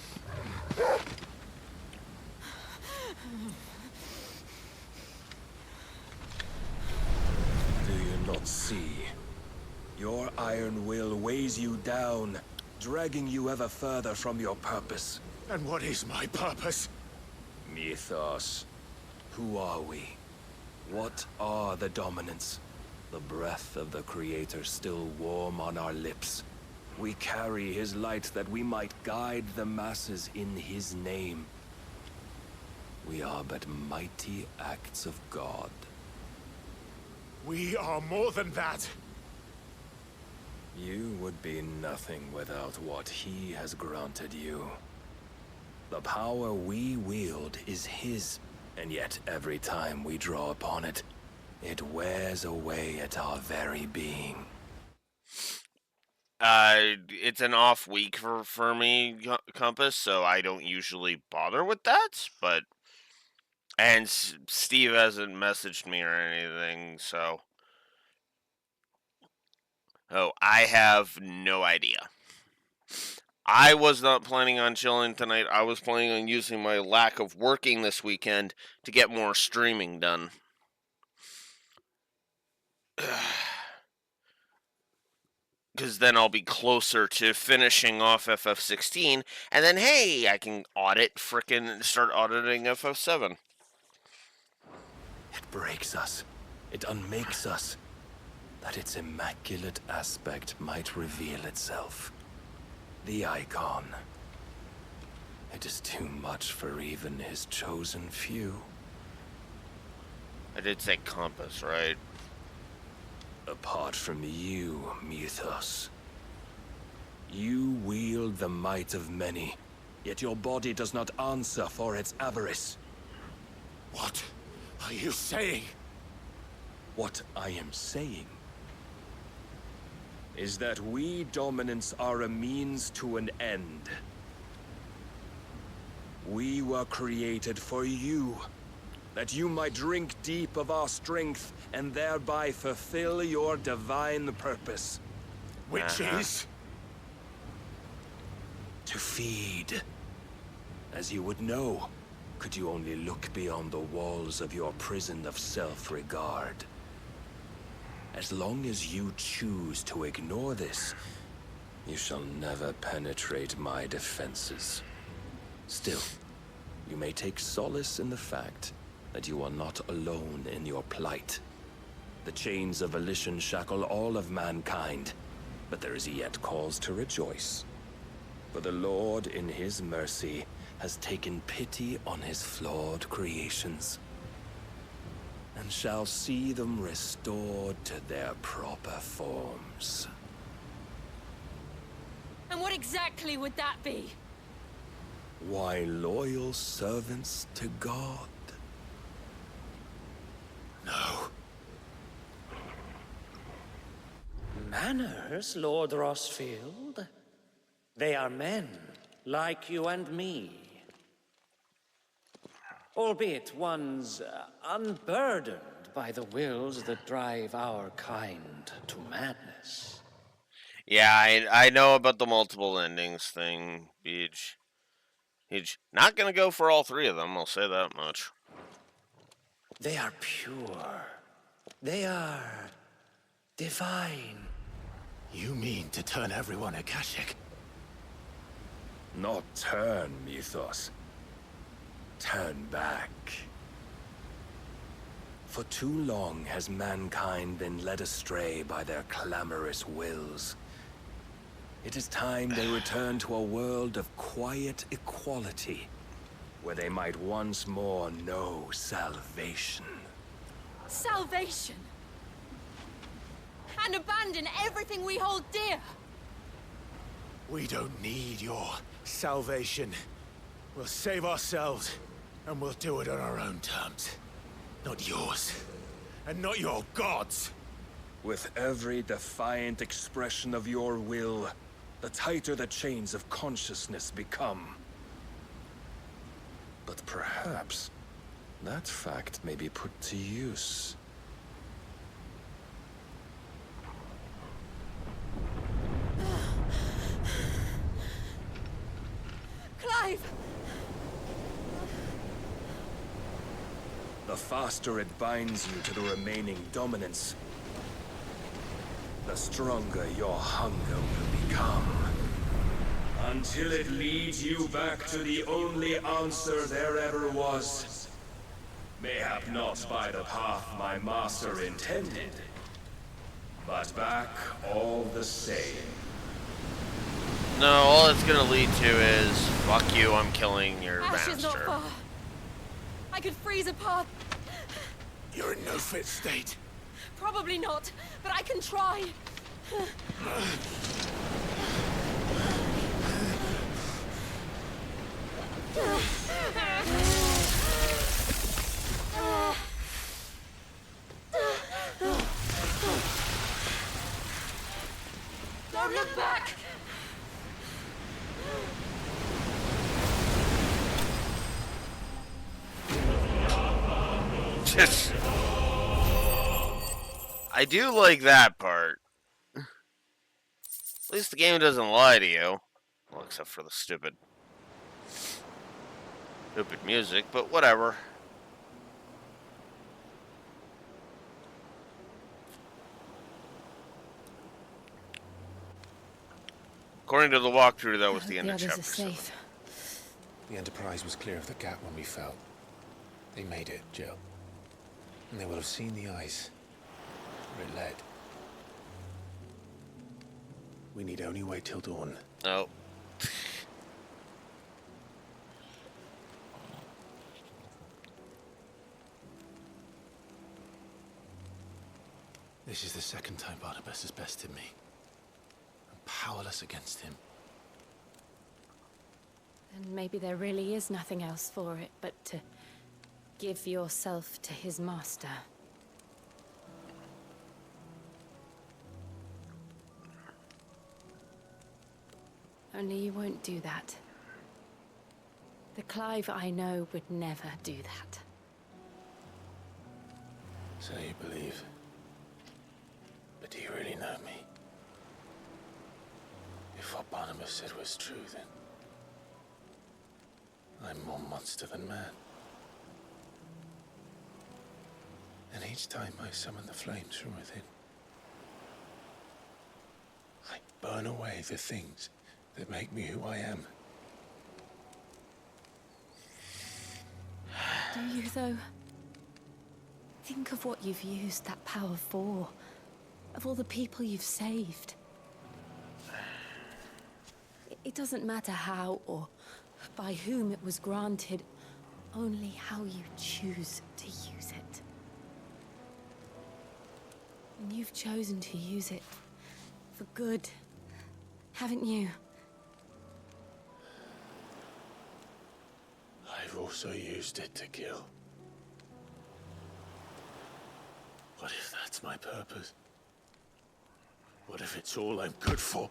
Do you not see? Your iron will weighs you down, dragging you ever further from your purpose. And what is my purpose? Mythos. Who are we? What are the dominants? The breath of the Creator still warm on our lips. We carry his light that we might guide the masses in his name. We are but mighty acts of God. We are more than that. You would be nothing without what he has granted you. The power we wield is his, and yet every time we draw upon it, it wears away at our very being. It's an off week for me, Compass, so I don't usually bother with that, but... And Steve hasn't messaged me or anything, so... Oh, I have no idea. I was not planning on chilling tonight. I was planning on using my lack of working this weekend to get more streaming done. Because then I'll be closer to finishing off FF16, and then, hey, I can start auditing FF7. It breaks us. It unmakes us. That its immaculate aspect might reveal itself. The icon. It is too much for even his chosen few. I did say Compass, right? Apart from you, Mythos. You wield the might of many, yet your body does not answer for its avarice. What are you saying? What I am saying is that we dominants are a means to an end. We were created for you, that you might drink deep of our strength and thereby fulfill your divine purpose. Which is? To feed. As you would know, could you only look beyond the walls of your prison of self-regard. As long as you choose to ignore this, you shall never penetrate my defenses. Still, you may take solace in the fact that you are not alone in your plight. The chains of volition shackle all of mankind, but there is yet cause to rejoice. For the Lord, in his mercy, has taken pity on his flawed creations, and shall see them restored to their proper forms. And what exactly would that be? Why, loyal servants to God. No. Manners, Lord Rossfield? They are men, like you and me. Albeit ones unburdened by the wills that drive our kind to madness. Yeah, I know about the multiple endings thing, Beach. He's not gonna go for all three of them, I'll say that much. They are pure. They are divine. You mean to turn everyone Akashic? Not turn, Mythos. Turn back. For too long has mankind been led astray by their clamorous wills. It is time they return to a world of quiet equality, where they might once more know salvation. Salvation? And abandon everything we hold dear? We don't need your salvation. We'll save ourselves, and we'll do it on our own terms. Not yours, and not your gods. With every defiant expression of your will, the tighter the chains of consciousness become. But perhaps that fact may be put to use. Clive! The faster it binds you to the remaining dominance, the stronger your hunger will become. Until it leads you back to the only answer there ever was. Mayhap not by the path my master intended, but back all the same. No, all it's gonna lead to is, fuck you, I'm killing your Ash is not master. far. I could freeze a path. You're in no fit state. Probably not, but I can try. I do like that part. At least the game doesn't lie to you. Well, except for the stupid music, but whatever. According to the walkthrough, that was the end of others are chapter 7. safe. The Enterprise was clear of the gap when we fell. They made it, Jill. And they will have seen the ice where it led. We need only wait till dawn. Oh. This is the second time Barnabas has bested me. I'm powerless against him. And maybe there really is nothing else for it but to give yourself to his master. Only you won't do that. The Clive I know would never do that. So you believe. But do you really know me? If what Barnabas said was true, then I'm more monster than man. And each time I summon the flames from within, I burn away the things that make me who I am. Do you, though? Think of what you've used that power for. Of all the people you've saved. It doesn't matter how or by whom it was granted, only how you choose to use it. And you've chosen to use it for good, haven't you? I've also used it to kill. What if that's my purpose? What if it's all I'm good for?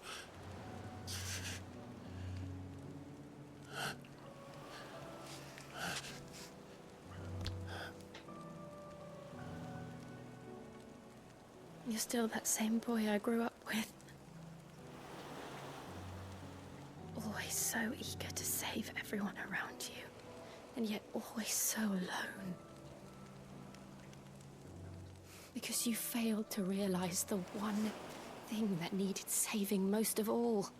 You're still that same boy I grew up with. Always so eager to save everyone around you, and yet always so alone. Because you failed to realize the one thing that needed saving most of all.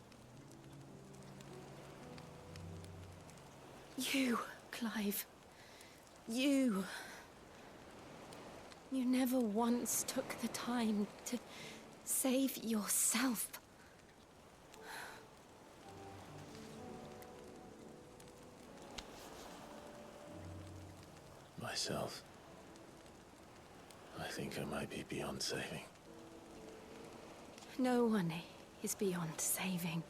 You, Clive. You. You never once took the time to save yourself. Myself. I think I might be beyond saving. No one is beyond saving.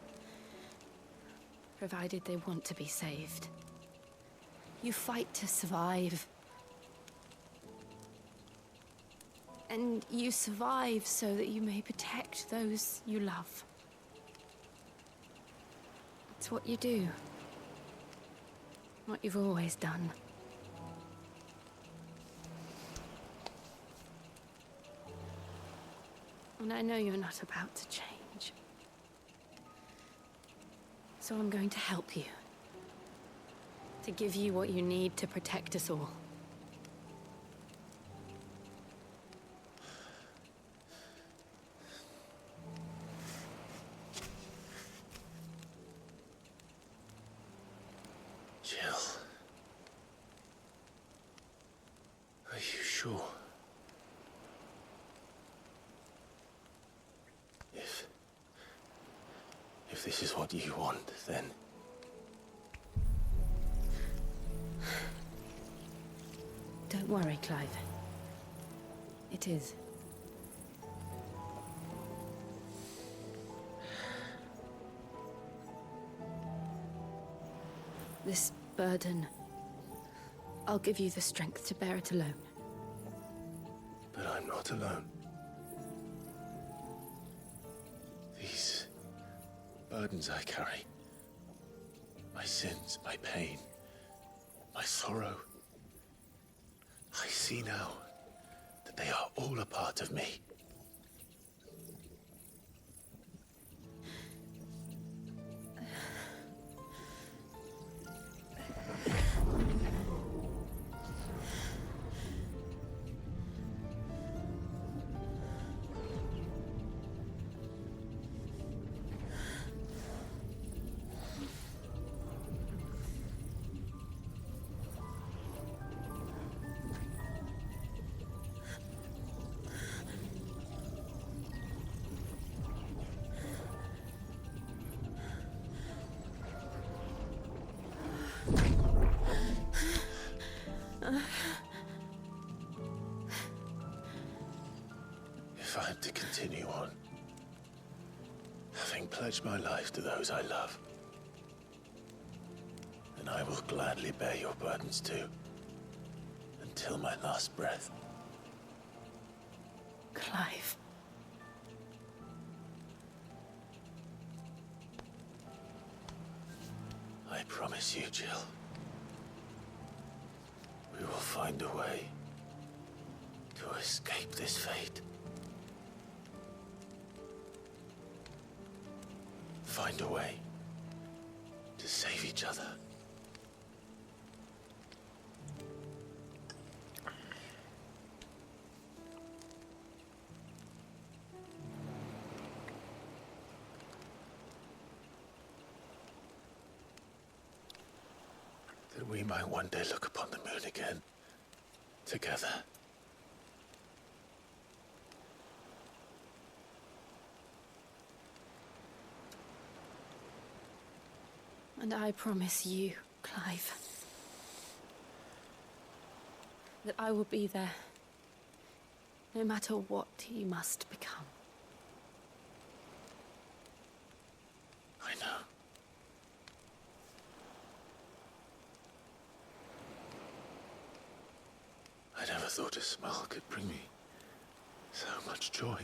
Provided they want to be saved. You fight to survive. And you survive so that you may protect those you love. It's what you do. What you've always done. And I know you're not about to change. So I'm going to help you. To give you what you need to protect us all. Jill. Are you sure? If this is what you want, then... Don't worry, Clive. It is. This burden, I'll give you the strength to bear it alone. But I'm not alone. These burdens I carry, my sins, my pain, my sorrow, I see now that they are all a part of me. If I am to continue on, having pledged my life to those I love, then I will gladly bear your burdens too, until my last breath. Clive. I promise you, Jill, we will find a way to escape this fate. Find a way to save each other. That we might one day look upon the moon again, together. And I promise you, Clive, that I will be there, no matter what you must become. I know. I never thought a smile could bring me so much joy.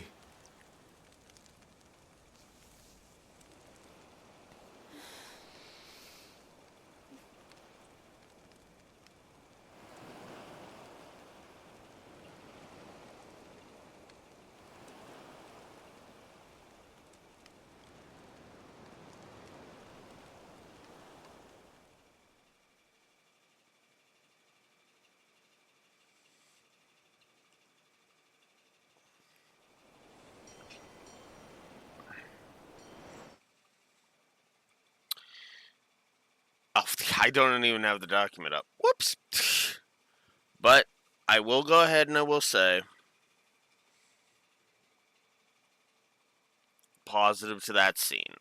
Oh, I don't even have the document up. Whoops. But I will go ahead and I will say positive to that scene.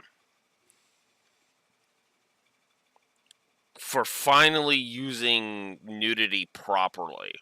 For finally using nudity properly.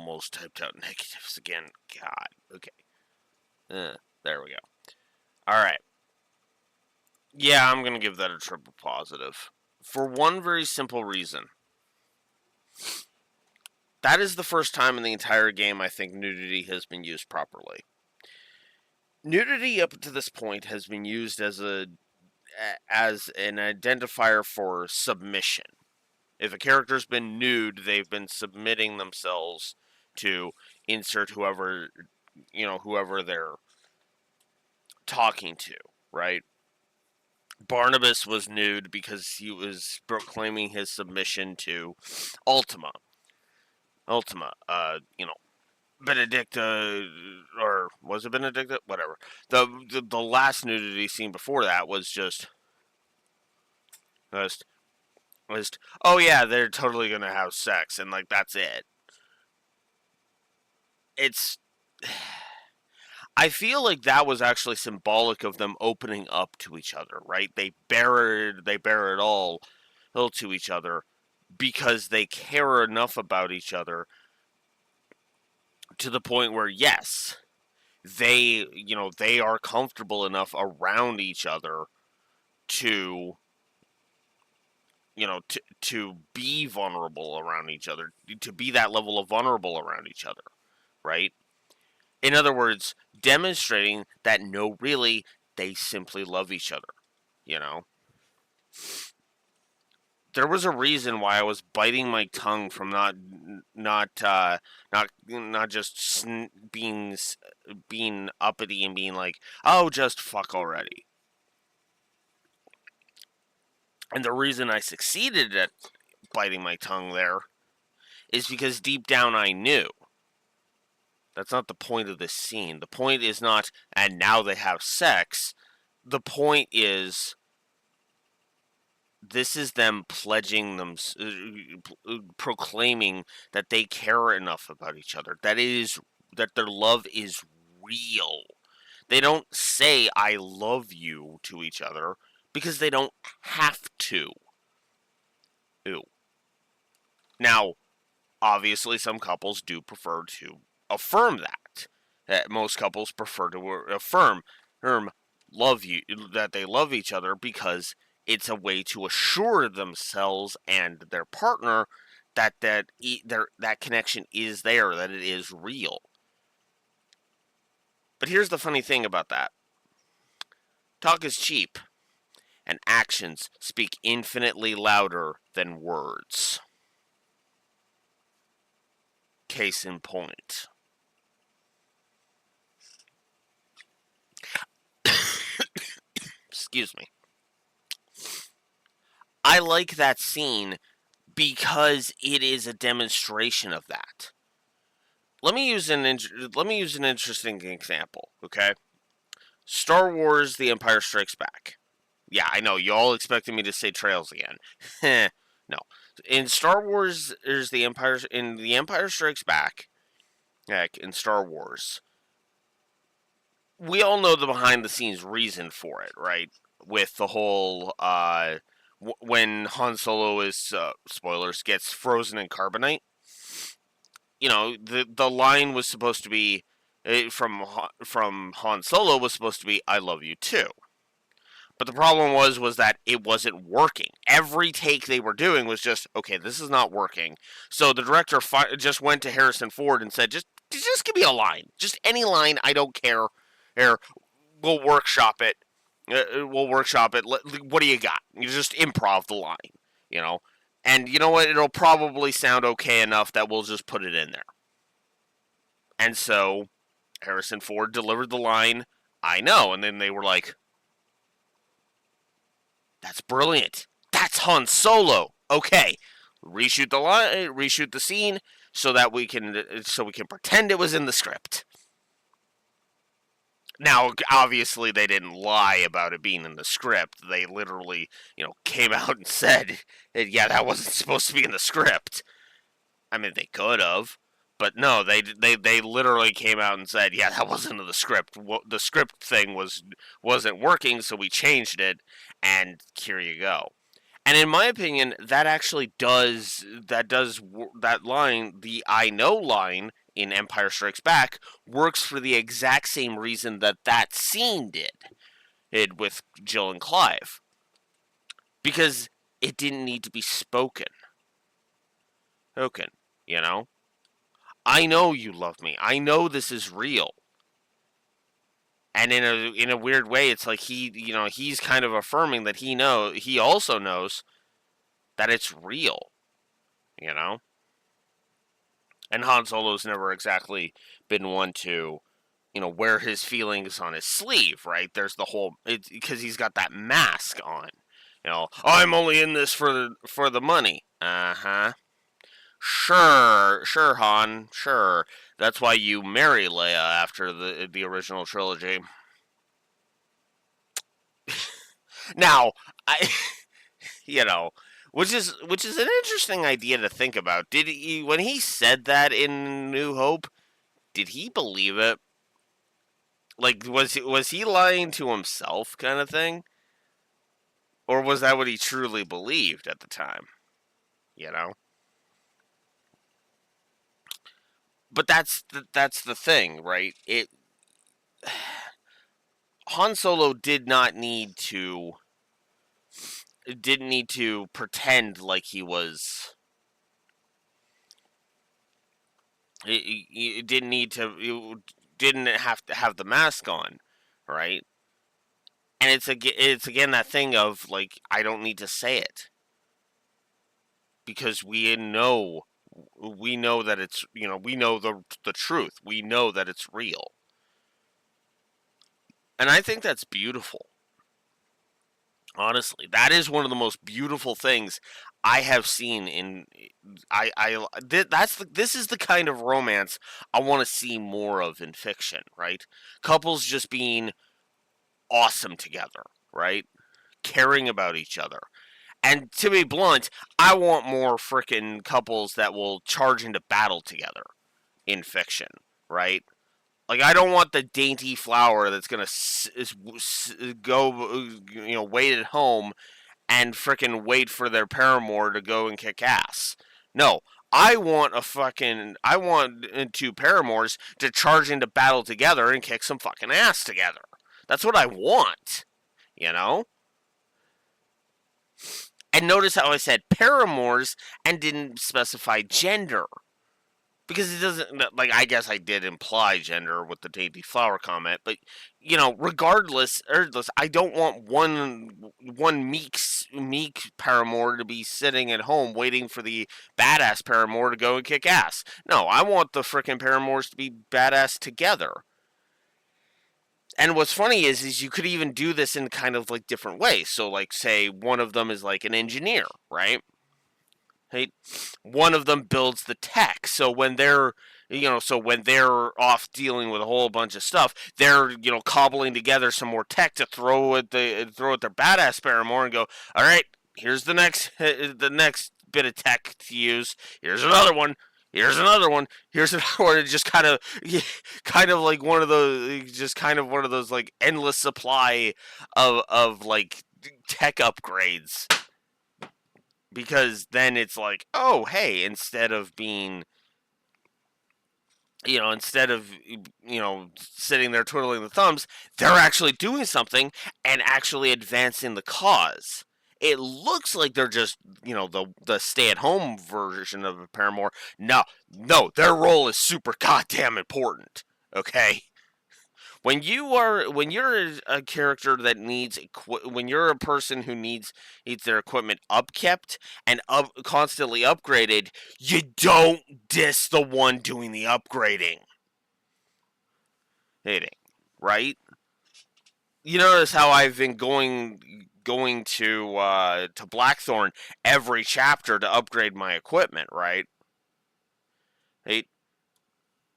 almost typed out negatives again. God. Okay. There we go. Alright. Yeah, I'm going to give that a triple positive. For one very simple reason. That is the first time in the entire game I think nudity has been used properly. Nudity up to this point has been used as an identifier for submission. If a character's been nude, they've been submitting themselves to insert whoever they're talking to, right? Barnabas was nude because he was proclaiming his submission to Ultima. Benedicta, or was it Benedicta? Whatever. The last nudity scene before that was just, oh yeah, they're totally gonna have sex, and like that's it. I feel like that was actually symbolic of them opening up to each other, right? They bear it all to each other because they care enough about each other to the point where, yes, they are comfortable enough around each other to to be vulnerable around each other, to be that level of vulnerable around each other, right? In other words, demonstrating that no, really, they simply love each other, you know? There was a reason why I was biting my tongue from not just being uppity and being like, oh, just fuck already. And the reason I succeeded at biting my tongue there is because deep down I knew. That's not the point of this scene. The point is not, and now they have sex. The point is, this is them pledging them, proclaiming that they care enough about each other. That their love is real. They don't say "I love you" to each other because they don't have to. Ew. Now, obviously, some couples do prefer to affirm that. Most couples prefer to affirm love you, that they love each other, because it's a way to assure themselves and their partner that that connection is there, that it is real. But here's the funny thing about that. Talk is cheap, and actions speak infinitely louder than words. Case in point. Excuse me. I like that scene because it is a demonstration of that. Let me use an interesting example, okay? Star Wars: The Empire Strikes Back. Yeah, I know you all expected me to say Trails again. No, in Star Wars, there's The Empire Strikes Back. Heck, in Star Wars, we all know the behind the scenes reason for it, right? With the whole when Han Solo is spoilers, gets frozen in carbonite. You know, the line was supposed to be from Han Solo was supposed to be "I love you too." But the problem was that it wasn't working. Every take they were doing was just, okay, this is not working. So the director just went to Harrison Ford and said, just give me a line, just any line. I don't care. Here, we'll workshop it. What do you got? You just improv the line, you know. And you know what? It'll probably sound okay enough that we'll just put it in there. And so Harrison Ford delivered the line, "I know," and then they were like, "That's brilliant. That's Han Solo. Okay, reshoot the line, reshoot the scene, so we can pretend it was in the script." Now, obviously, they didn't lie about it being in the script. They literally, came out and said, "Yeah, that wasn't supposed to be in the script." I mean, they could have, but no, they literally came out and said, "Yeah, that wasn't in the script. The script thing wasn't working, so we changed it, and here you go." And in my opinion, that actually that line, the "I know" line in Empire Strikes Back, works for the exact same reason that scene did. It with Jill and Clive, because it didn't need to be spoken. You know, I know you love me. I know this is real. And in a weird way, it's like he's kind of affirming that he also knows that it's real. You know, and Han Solo's never exactly been one to wear his feelings on his sleeve, right? There's the whole because he's got that mask on. I'm only in this for the money. Uh huh. Sure, Han. Sure. That's why you marry Leia after the original trilogy. Now, I, you know, which is an interesting idea to think about. Did he when he said that in New Hope? Did he believe it? Like, was he lying to himself, kind of thing, or was that what he truly believed at the time? You know. But that's the thing, right? Han Solo didn't need to pretend like he was. He didn't need to. You didn't have to have the mask on, right? And it's again that thing of like I don't need to say it because we know that it's we know the truth. We know that it's real, and I think that's beautiful. Honestly, that is one of the most beautiful things I have seen in this is the kind of romance I want to see more of in fiction, right? Couples just being awesome together, right? Caring about each other. And to be blunt, I want more freaking couples that will charge into battle together in fiction, right? Like I don't want the dainty flower that's gonna go, wait at home and frickin' wait for their paramour to go and kick ass. No, I want two paramours to charge into battle together and kick some fucking ass together. That's what I want, you know? And notice how I said paramours and didn't specify gender. Because it doesn't, like, I guess I did imply gender with the dainty flower comment, but regardless, I don't want one meek paramour to be sitting at home waiting for the badass paramour to go and kick ass. No, I want the frickin' paramours to be badass together. And what's funny is you could even do this in kind of like different ways. So, like, say one of them is like an engineer, right? Right? One of them builds the tech. So when they're off dealing with a whole bunch of stuff, they're cobbling together some more tech to throw at their badass paramour and go, all right, here's the next bit of tech to use. Here's another one. Here's another one. Here's another one. It just kind of like one of those like endless supply of like tech upgrades, because then it's like, oh, hey, instead of sitting there twiddling the thumbs, they're actually doing something and actually advancing the cause. It looks like they're just the stay-at-home version of a paramour. No, their role is super goddamn important. Okay. When you're a character that when you're a person who needs their equipment upkept and constantly upgraded, you don't diss the one doing the upgrading. Hitting, right? You notice how I've been going to Blackthorn every chapter to upgrade my equipment, right? Hey,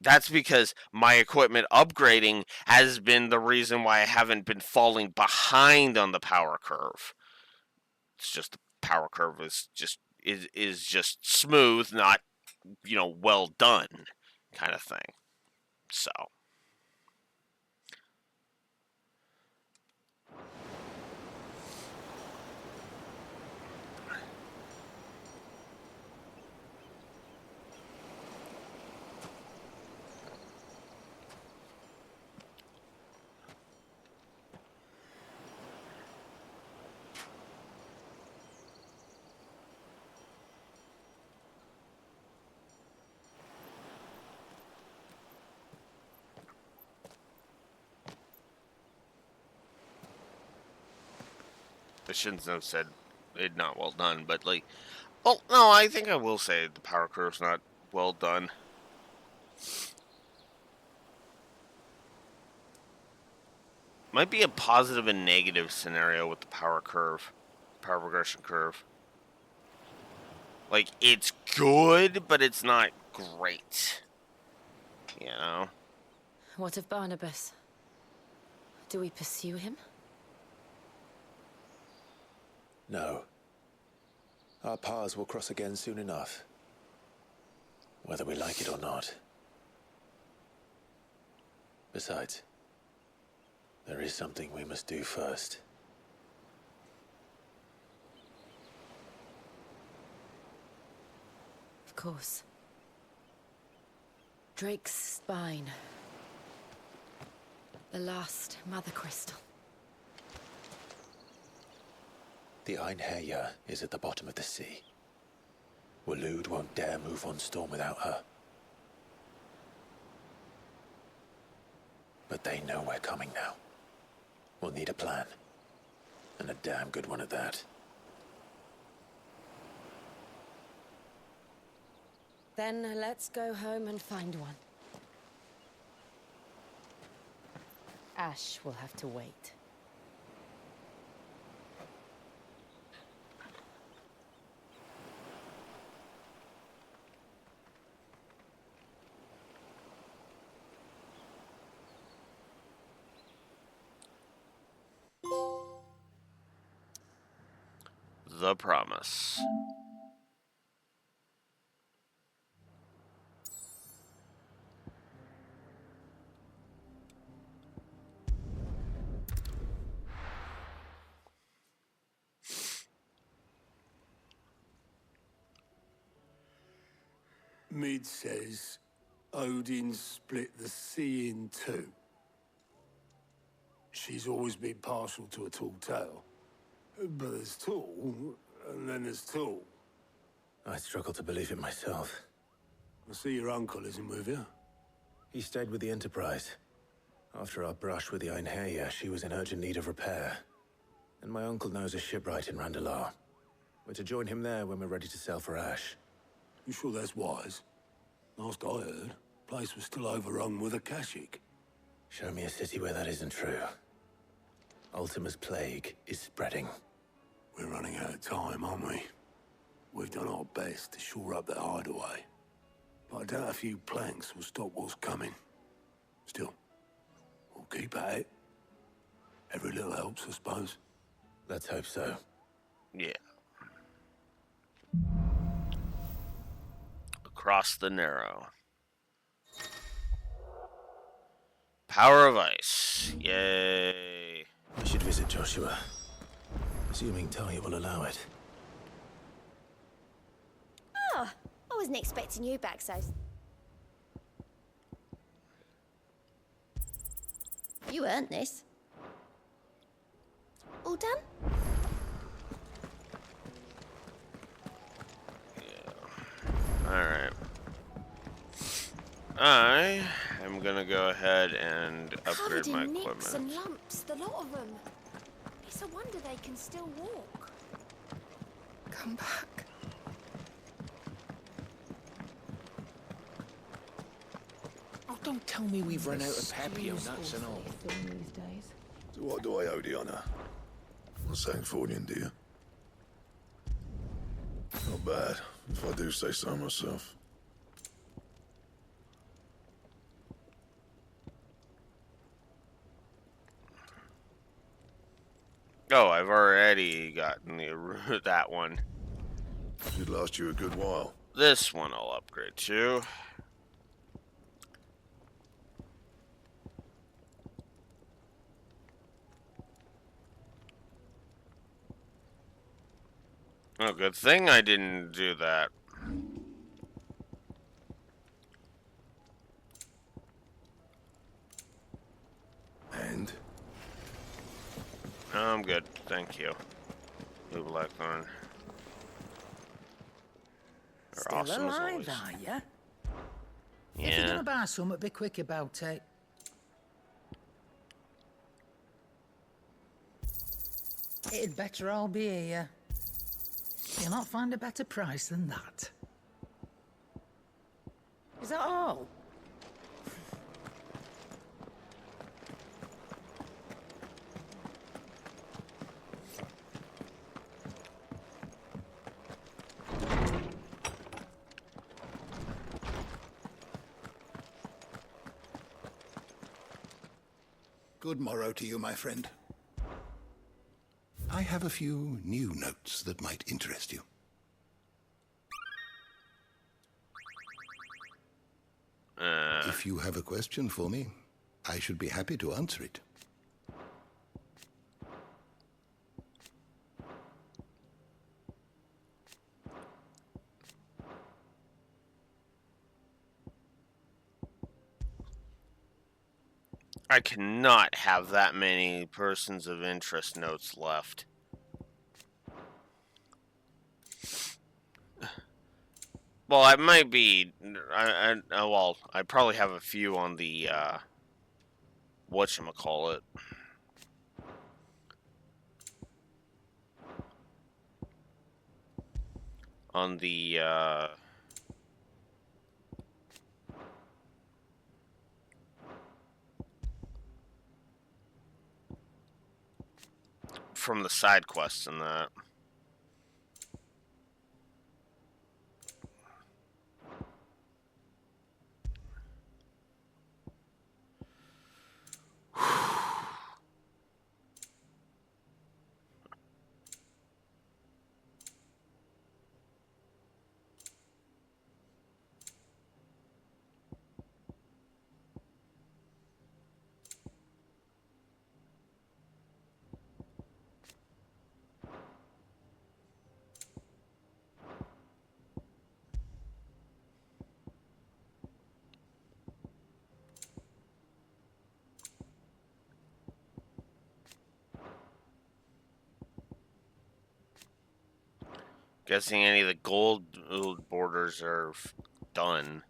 that's because my equipment upgrading has been the reason why I haven't been falling behind on the power curve. It's just the power curve is just smooth, not well done, kind of thing. So. I shouldn't have said it not well done, but like, well, no, I think I will say the power curve's not well done. Might be a positive and negative scenario with the power progression curve. Like, it's good, but it's not great. You know? What of Barnabas? Do we pursue him? No. Our paths will cross again soon enough. Whether we like it or not. Besides, there is something we must do first. Of course. Drake's spine. The last Mother Crystal. The Einherja is at the bottom of the sea. Waloed won't dare move on Storm without her. But they know we're coming now. We'll need a plan. And a damn good one at that. Then let's go home and find one. Ash will have to wait. The Promise. Mid says Odin split the sea in two. She's always been partial to a tall tale. But there's tall, and then there's tall. I struggle to believe it myself. I see your uncle isn't with you. He stayed with the Enterprise. After our brush with the Einherja, she was in urgent need of repair. And my uncle knows a shipwright in Randalar. We're to join him there when we're ready to sail for Ash. You sure that's wise? Last I heard, the place was still overrun with Akashic. Show me a city where that isn't true. Ultima's plague is spreading. We're running out of time, aren't we? We've done our best to shore up that hideaway. But I doubt a few planks will stop what's coming. Still, we'll keep at it. Every little helps, I suppose. Let's hope so. Yeah. Across the Narrow. Power of Ice. Yay. We should visit Joshua. Assuming Talia will allow it. Oh, I wasn't expecting you back so... You earned this. All done? Alright. I am gonna go ahead and upgrade my nicks equipment. and lumps, the lot of them. It's a wonder they can still walk. Come back. Oh, don't tell me we've run out of Papio nuts and all. So what do I owe the honor? Not saying Fordian, do you? Not bad, if I do say so myself. Oh, I've already gotten the that one. Should last you a good while. This one I'll upgrade to. Oh, good thing I didn't do that. And? I'm good, thank you. Blue Blackthorn. Still Awesome as alive, always. are ya? Yeah. If you're gonna buy something, be quick about it. It'd better all be here. You'll not find a better price than that. Is that all? Good morrow to you, my friend. I have a few new notes that might interest you. If you have a question for me, I should be happy to answer it. I cannot have that many persons of interest notes left. Well, I might be. Well, I probably have a few on the whatchamacallit. On the from the side quests and that. Guessing any of the gold borders are done.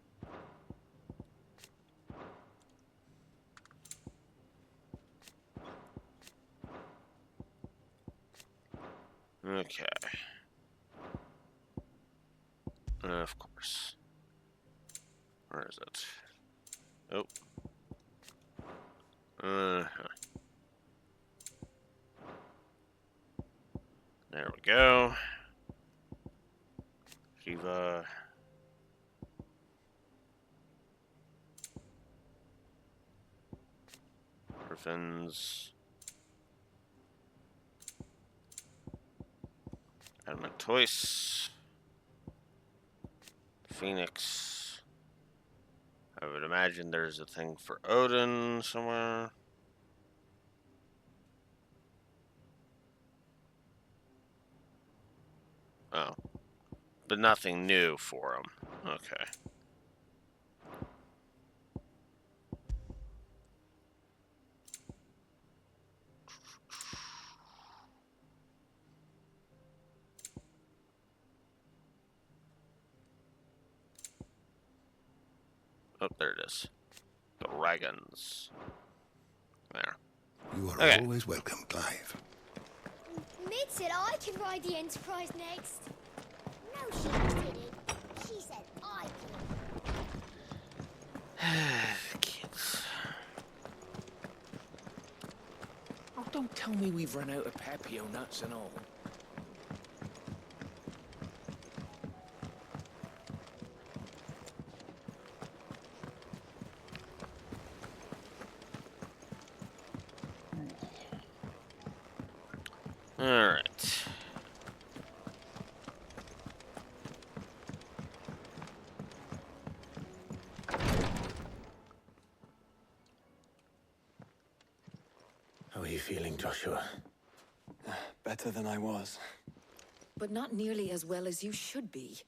Okay. Of course. Where is it? Oh. There we go. Shiva. Griffins. Adamatoise. Phoenix. I would imagine there's a thing for Odin somewhere. Oh. But nothing new for him. Okay. Oh, there it is. Dragons. There. You are Okay. always welcome, Clive. Mid said I could ride the Enterprise next. No, she didn't. She said I could. Kids. Oh, don't tell me we've run out of Papio nuts and all. Alright. How are you feeling, Joshua? Better than I was. But not nearly as well as you should be.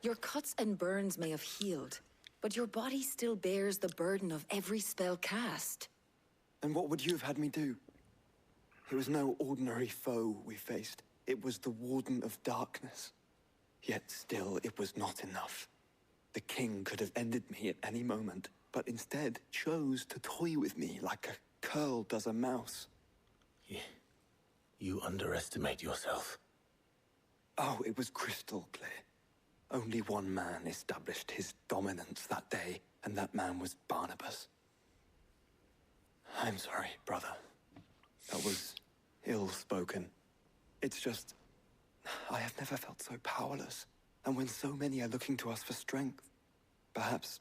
Your cuts and burns may have healed, but your body still bears the burden of every spell cast. And what would you have had me do? It was no ordinary foe we faced. It was the Warden of Darkness. Yet still, it was not enough. The king could have ended me at any moment, but instead chose to toy with me like a curl does a mouse. You underestimate yourself. Oh, it was crystal clear. Only one man established his dominance that day, and that man was Barnabas. I'm sorry, brother. That was ill-spoken. It's just, I have never felt so powerless. And when so many are looking to us for strength, perhaps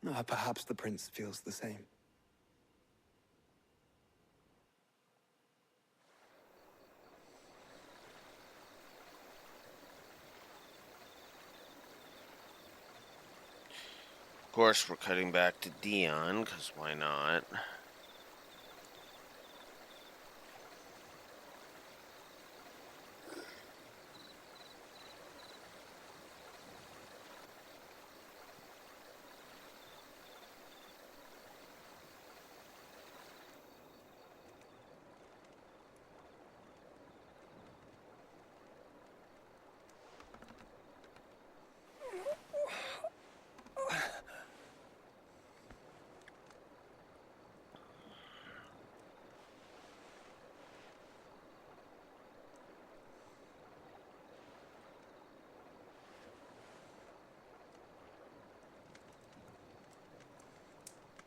the prince feels the same. Of course, we're cutting back to Dion, because why not?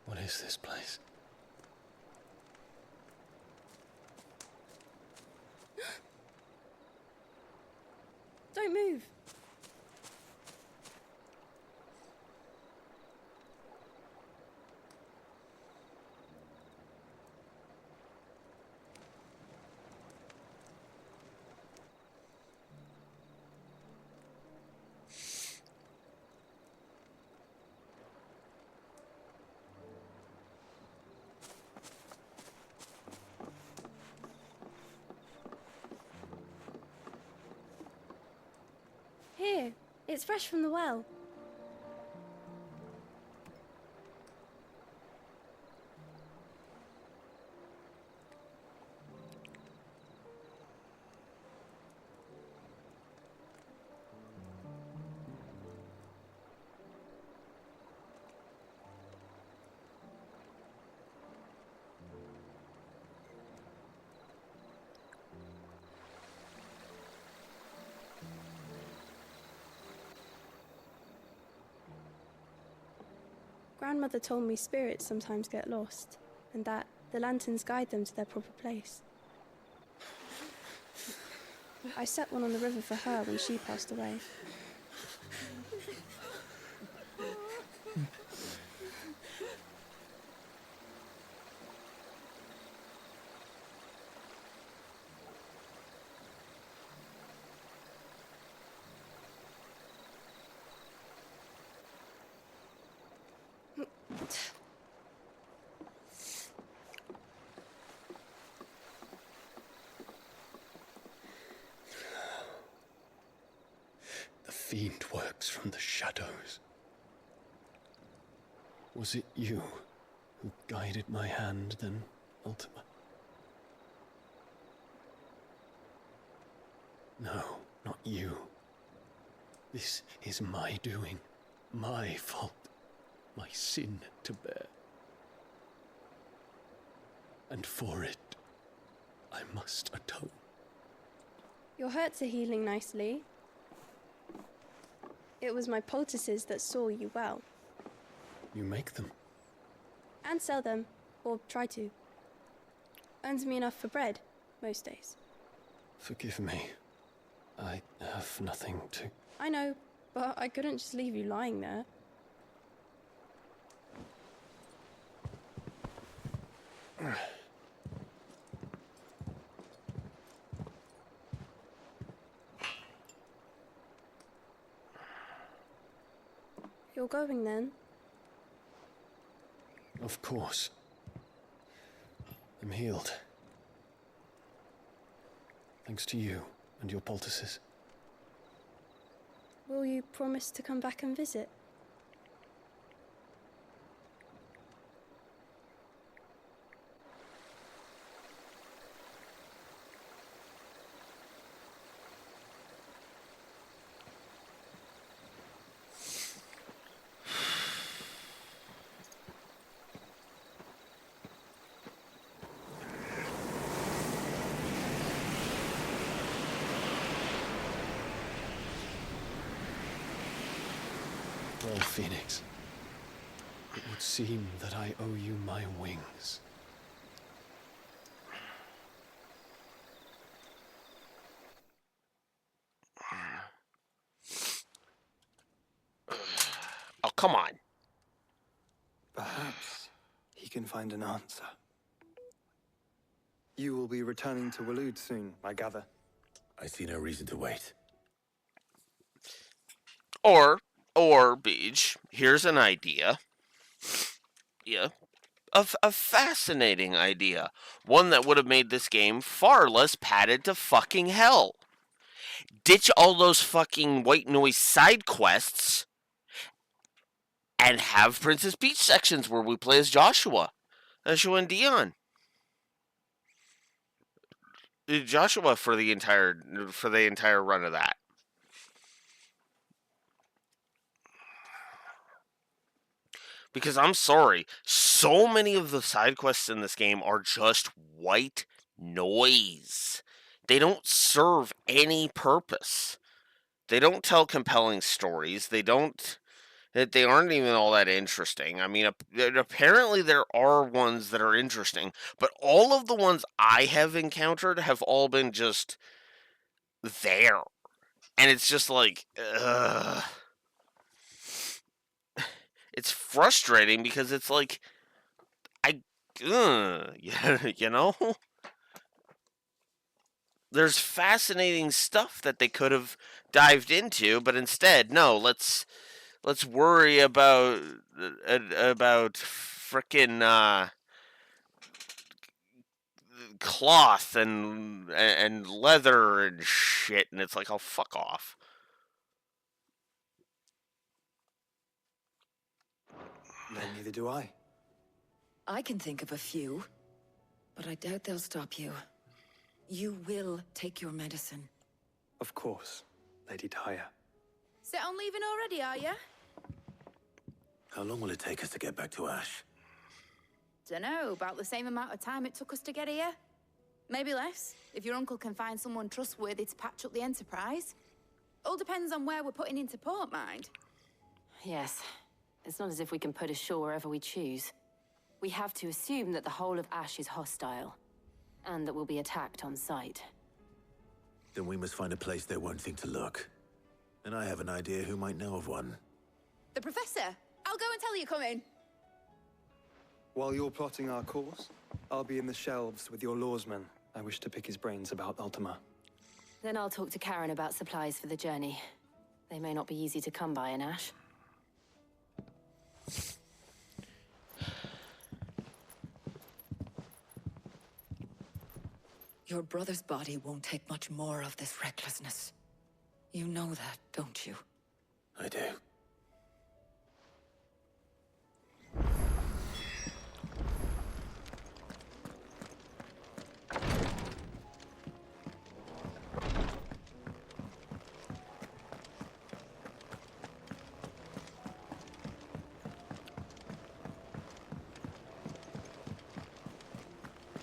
What is this place? Don't move. Here, it's fresh from the well. Grandmother told me spirits sometimes get lost, and that the lanterns guide them to their proper place. I set one on the river for her when she passed away. The fiend works from the shadows. Was it you who guided my hand, then, Ultima? No, not you. This is my doing, my fault, my sin to bear. And for it, I must atone. Your hurts are healing nicely. It was my poultices that saw you well. You make them? And sell them, or try to. Earns me enough for bread, most days. Forgive me. I have nothing to... I know, but I couldn't just leave you lying there. You're going then? Of course. I'm healed. Thanks to you and your poultices. Will you promise to come back and visit? Phoenix. It would seem that I owe you my wings. Oh, come on. Perhaps he can find an answer. You will be returning to Waloed soon, I gather. I see no reason to wait. Or, Beach, here's an idea. Yeah. A fascinating idea. One that would have made this game far less padded to fucking hell. Ditch all those fucking white noise side quests and have Princess Peach sections where we play as Joshua and Dion. Joshua for the entire run of that. Because I'm sorry, so many of the side quests in this game are just white noise. They don't serve any purpose. They don't tell compelling stories. They aren't even all that interesting. I mean, apparently there are ones that are interesting, but all of the ones I have encountered have all been just there. And it's just like, ugh. It's frustrating because it's like, you know? There's fascinating stuff that they could have dived into, but instead, no, let's worry about frickin' cloth and leather and shit, and it's like, oh, fuck off. Then neither do I. I can think of a few, but I doubt they'll stop you. You will take your medicine. Of course, Lady Daya. Set on leaving already, are you? How long will it take us to get back to Ash? Dunno, about the same amount of time it took us to get here. Maybe less, if your uncle can find someone trustworthy to patch up the Enterprise. All depends on where we're putting into port, mind. Yes. It's not as if we can put ashore wherever we choose. We have to assume that the whole of Ash is hostile, and that we'll be attacked on sight. Then we must find a place they won't think to look. And I have an idea who might know of one. The Professor! I'll go and tell you coming. While you're plotting our course, I'll be in the shelves with your lawsman. I wish to pick his brains about Ultima. Then I'll talk to Karen about supplies for the journey. They may not be easy to come by in Ash. Your brother's body won't take much more of this recklessness. You know that, don't you? I do.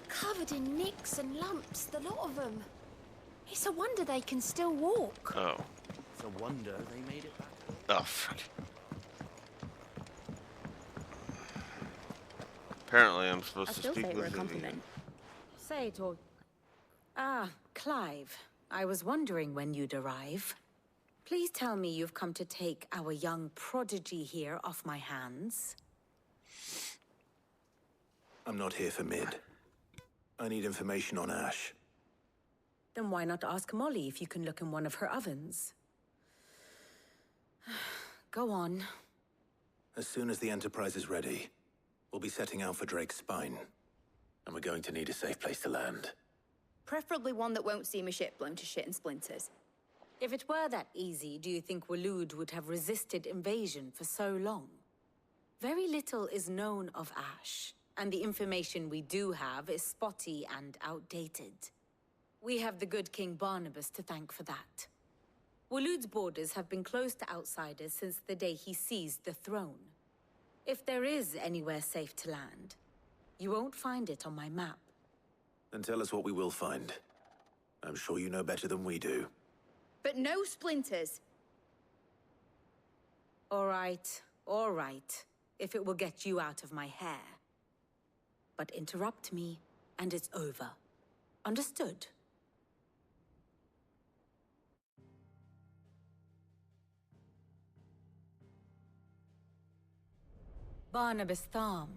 Covered in nicks and lumps, the lot of them. It's a wonder they can still walk. Oh. It's a wonder they made it back. Oh, fuck. Apparently I'm supposed to speak with Vivian. Say it all. Ah, Clive. I was wondering when you'd arrive. Please tell me you've come to take our young prodigy here off my hands. I'm not here for Mid. I need information on Ash. Then why not ask Molly if you can look in one of her ovens? Go on. As soon as the Enterprise is ready, we'll be setting out for Drake's Spine. And we're going to need a safe place to land. Preferably one that won't see my ship blown to shit and splinters. If it were that easy, do you think Waloed would have resisted invasion for so long? Very little is known of Ash, and the information we do have is spotty and outdated. We have the good King Barnabas to thank for that. Waloed's borders have been closed to outsiders since the day he seized the throne. If there is anywhere safe to land, you won't find it on my map. Then tell us what we will find. I'm sure you know better than we do. But no splinters. All right. All right, if it will get you out of my hair. But interrupt me, and it's over. Understood? Barnabas Tharm,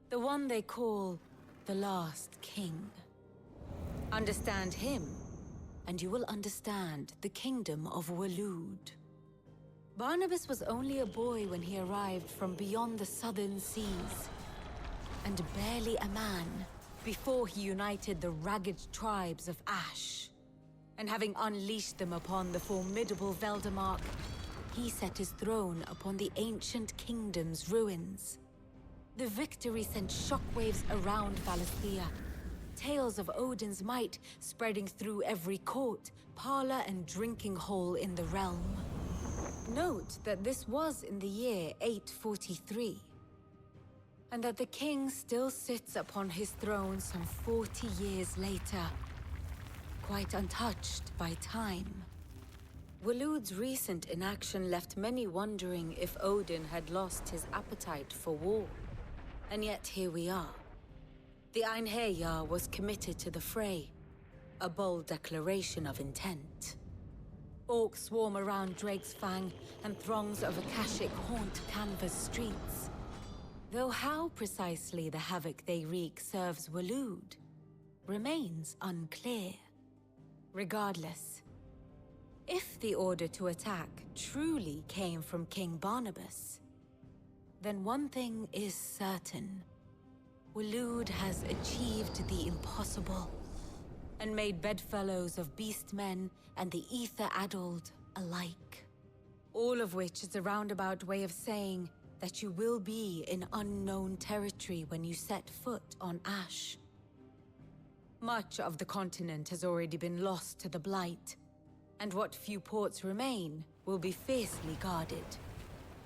the one they call the Last King. Understand him, and you will understand the kingdom of Waloed. Barnabas was only a boy when he arrived from beyond the southern seas, and barely a man before he united the ragged tribes of Ash. And having unleashed them upon the formidable Veldamark, he set his throne upon the ancient kingdom's ruins. The victory sent shockwaves around Valisthea, tales of Odin's might spreading through every court, parlor, and drinking hole in the realm. Note that this was in the year 843, and that the king still sits upon his throne some 40 years later, quite untouched by time. Waloed's recent inaction left many wondering if Odin had lost his appetite for war. And yet here we are. The Einherjar was committed to the fray, a bold declaration of intent. Orcs swarm around Drake's Fang, and throngs of Akashic haunt Canva's streets. Though how precisely the havoc they wreak serves Waloed remains unclear. Regardless, if the order to attack truly came from King Barnabas, then one thing is certain. Waloed has achieved the impossible, and made bedfellows of beastmen and the ether-addled alike. All of which is a roundabout way of saying that you will be in unknown territory when you set foot on Ash. Much of the continent has already been lost to the Blight, and what few ports remain will be fiercely guarded.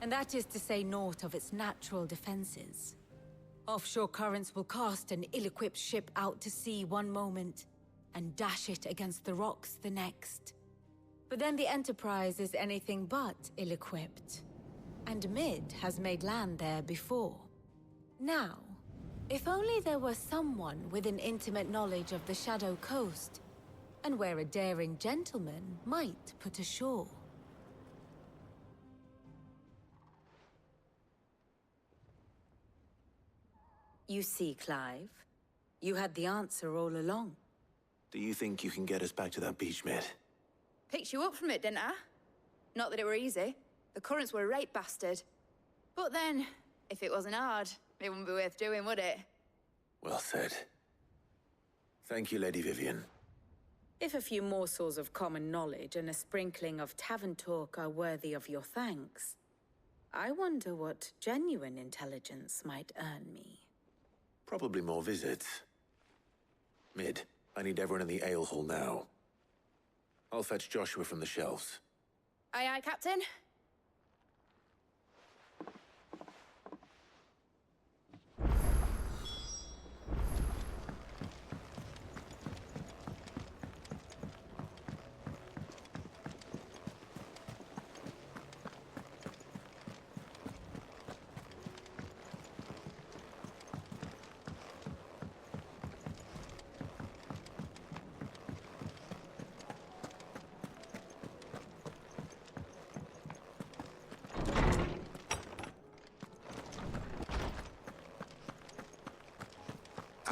And that is to say naught of its natural defenses. Offshore currents will cast an ill-equipped ship out to sea one moment, and dash it against the rocks the next. But then the Enterprise is anything but ill-equipped, and Mid has made land there before. Now, if only there were someone with an intimate knowledge of the Shadow Coast, and where a daring gentleman might put ashore. You see, Clive, you had the answer all along. Do you think you can get us back to that beach, Mid? Picked you up from it, didn't I? Not that it were easy. The currents were a right bastard. But then, if it wasn't hard, it wouldn't be worth doing, would it? Well said. Thank you, Lady Vivian. If a few morsels of common knowledge and a sprinkling of tavern talk are worthy of your thanks, I wonder what genuine intelligence might earn me. Probably more visits. Mid, I need everyone in the ale hall now. I'll fetch Joshua from the shelves. Aye, aye, Captain.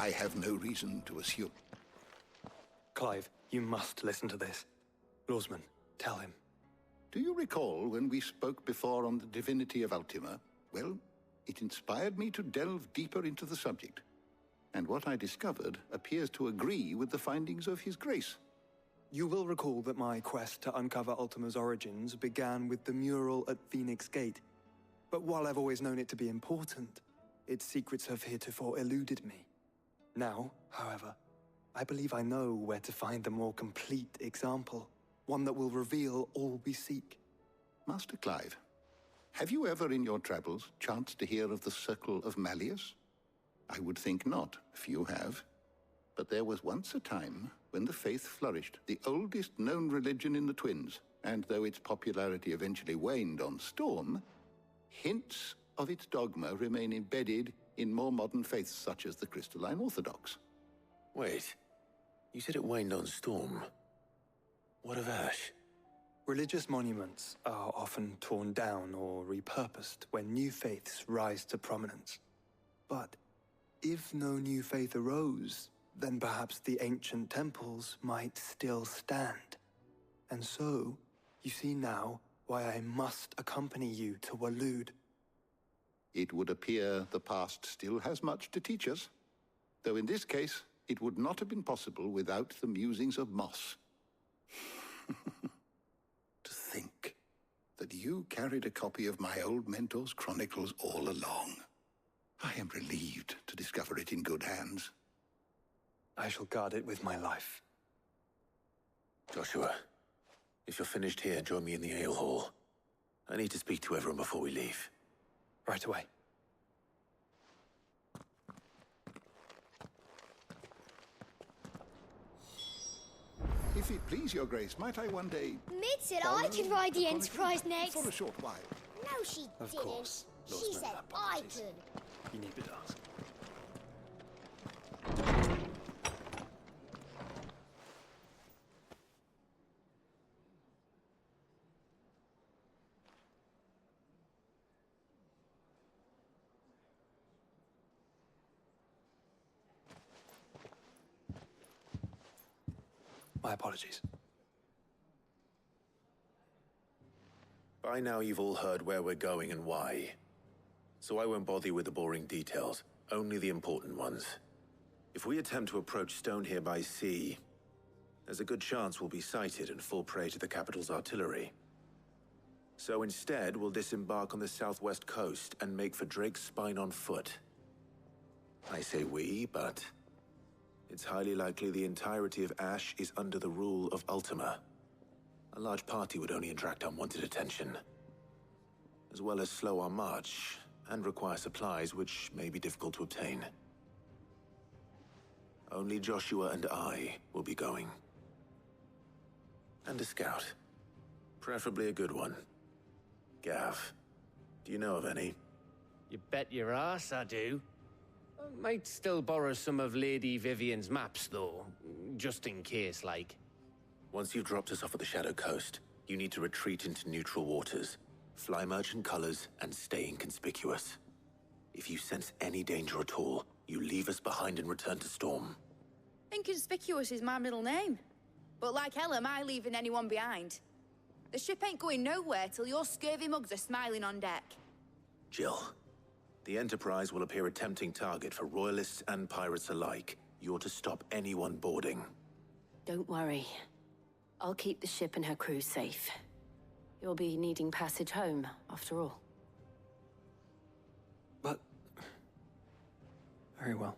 I have no reason to assume. Clive, you must listen to this. Lawsman, tell him. Do you recall when we spoke before on the divinity of Ultima? Well, it inspired me to delve deeper into the subject. And what I discovered appears to agree with the findings of His Grace. You will recall that my quest to uncover Ultima's origins began with the mural at Phoenix Gate. But while I've always known it to be important, its secrets have heretofore eluded me. Now, however, I believe I know where to find the more complete example, one that will reveal all we seek. Master Clive, have you ever in your travels chanced to hear of the Circle of Malleus? I would think not, few have. But there was once a time when the faith flourished, the oldest known religion in the Twins, and though its popularity eventually waned on Storm, Hints of its dogma remain embedded in more modern faiths such as the Crystalline Orthodox. Wait. You said it waned on Storm. What of Ash? Religious monuments are often torn down or repurposed when new faiths rise to prominence. But if no new faith arose, then perhaps the ancient temples might still stand. And so, you see now why I must accompany you to Waloed. It would appear the past still has much to teach us, though in this case, it would not have been possible without the musings of Moss. To think that you carried a copy of my old mentor's chronicles all along. I am relieved to discover it in good hands. I shall guard it with my life. Joshua, if you're finished here, join me in the ale hall. I need to speak to everyone before we leave. Right away. If it please your grace, might I one day... Mid said I could ride the Enterprise next. For a short while. No, she Of didn't. course. She said I could. You need to ask. My apologies. By now you've all heard where we're going and why. So I won't bother you with the boring details, only the important ones. If we attempt to approach Stone here by sea, there's a good chance we'll be sighted and fall prey to the capital's artillery. So instead, we'll disembark on the southwest coast and make for Drake's Spine on foot. I say we, but it's highly likely the entirety of Ash is under the rule of Ultima. A large party would only attract unwanted attention, as well as slow our march and require supplies which may be difficult to obtain. Only Joshua and I will be going. And a scout. Preferably a good one. Gav, do you know of any? You bet your ass I do. I might still borrow some of Lady Vivian's maps, though, just in case, like. Once you've dropped us off at the Shadow Coast, you need to retreat into neutral waters, fly merchant colors, and stay inconspicuous. If you sense any danger at all, you leave us behind and return to Storm. Inconspicuous is my middle name. But like hell am I leaving anyone behind. The ship ain't going nowhere till your scurvy mugs are smiling on deck. Jill, the Enterprise will appear a tempting target for royalists and pirates alike. You're to stop anyone boarding. Don't worry. I'll keep the ship and her crew safe. You'll be needing passage home, after all. But... very well.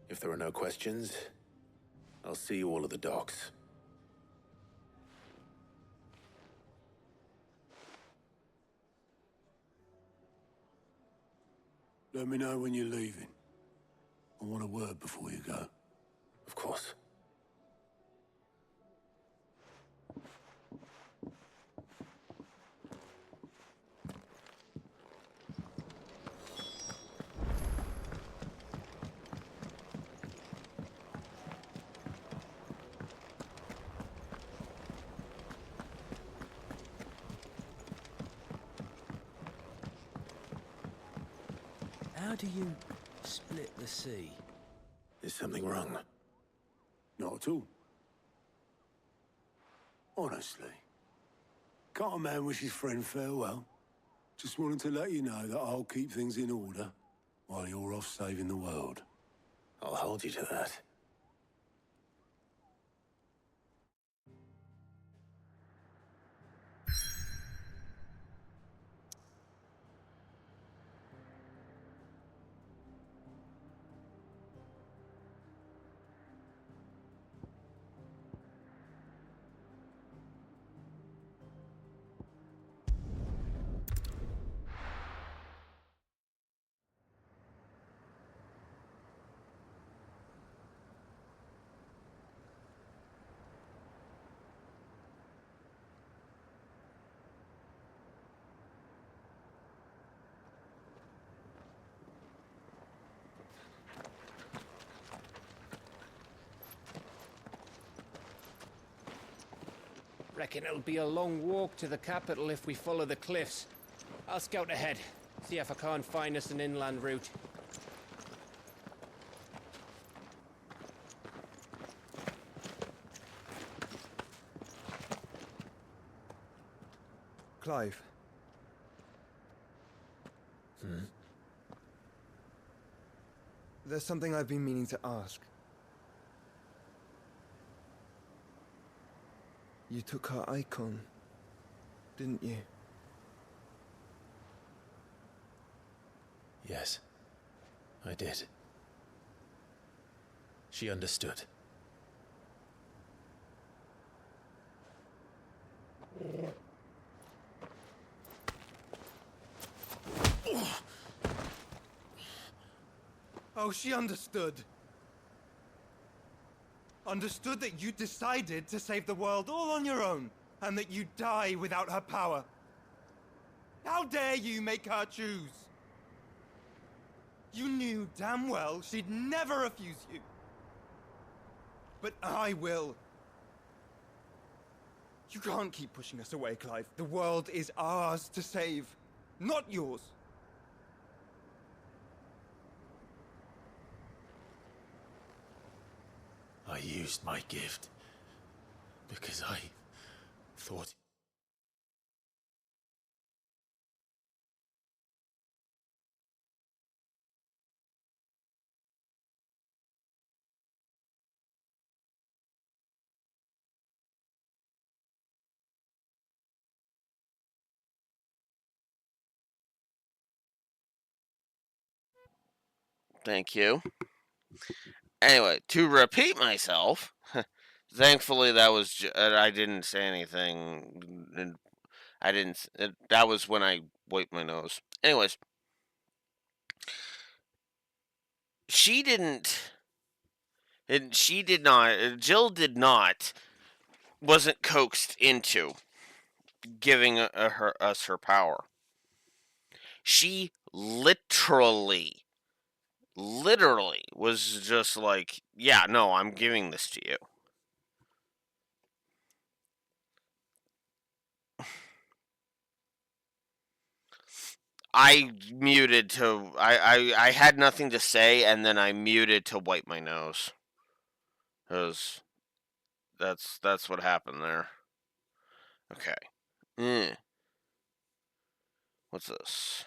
If there are no questions, I'll see you all at the docks. Let me know when you're leaving. I want a word before you go. Of course. How do you split the sea? Is something wrong? Not at all. Honestly. Can't a man wish his friend farewell? Just wanted to let you know that I'll keep things in order while you're off saving the world. I'll hold you to that. Reckon it'll be a long walk to the capital if we follow the cliffs. I'll scout ahead, see if I can't find us an inland route. Clive. There's something I've been meaning to ask. You took her icon, didn't you? Yes, I did. She understood. Oh, she understood. Understood that you decided to save the world all on your own, and that you'd die without her power. How dare you make her choose? You knew damn well she'd never refuse you. But I will. You can't keep pushing us away, Clive. The world is ours to save, not yours. I used my gift because I thought... Thank you. Anyway, to repeat myself, thankfully that was I didn't say anything. And I didn't. That was when I wiped my nose. Anyways, she didn't. And she did not. Jill did not. Wasn't coaxed into giving us her power. She literally was just like, yeah, no, I'm giving this to you. I muted to I had nothing to say, and then I muted to wipe my nose. Cause that's what happened there. Okay. What's this?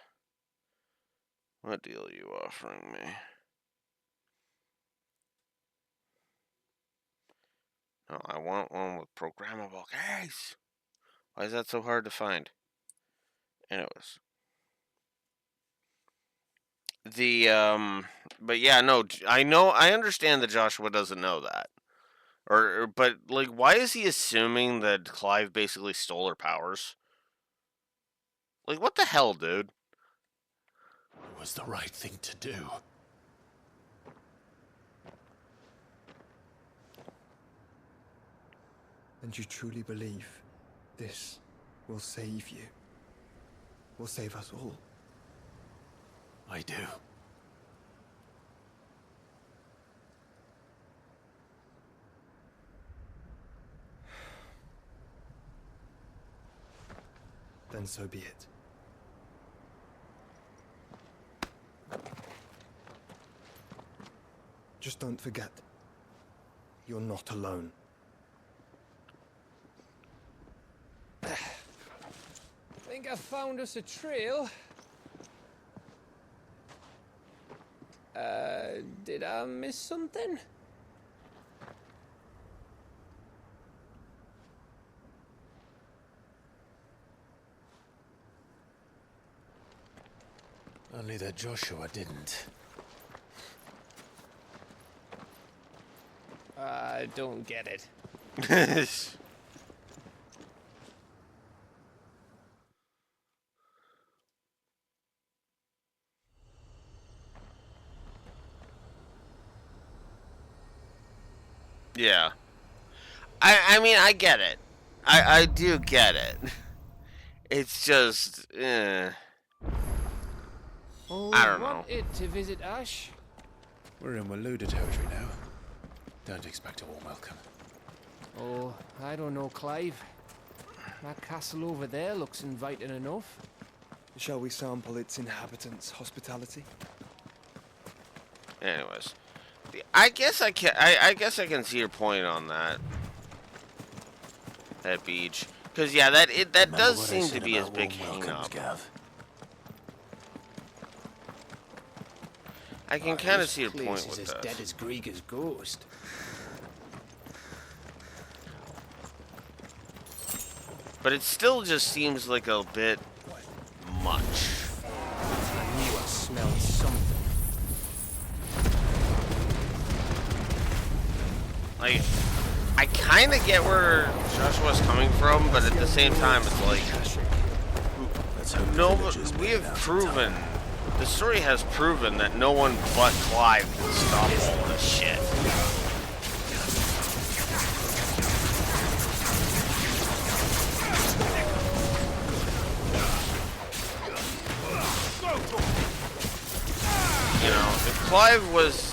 What deal are you offering me? No, I want one with programmable case. Why is that so hard to find? Anyways. But yeah, no, I understand that Joshua doesn't know that. But, like, why is he assuming that Clive basically stole her powers? Like, what the hell, dude? It was the right thing to do. And you truly believe this will save you? Will save us all? I do. Then so be it. Just don't forget, you're not alone. Think I found us a trail. Did I miss something? Only that Joshua didn't. I don't get it. Yeah. I mean, I get it. I do get it. It's just, I don't know. Want it to visit Ash? We're in Waluda territory now. Don't expect a warm welcome. Oh, I don't know, Clive. That castle over there looks inviting enough. Shall we sample its inhabitants' hospitality? Anyways, I guess I can. I guess I can see your point on that. That beach, because yeah, that does seem to be his big hang up. I can kind of see your point with as dead as Grieger's ghost. But it still just seems like a bit much. I knew I smelled something. Like, I kind of get where Joshua's coming from, but at the same time, it's like, no, we have proven, the story has proven that no one but Clive can stop all this shit. You know, if Clive was,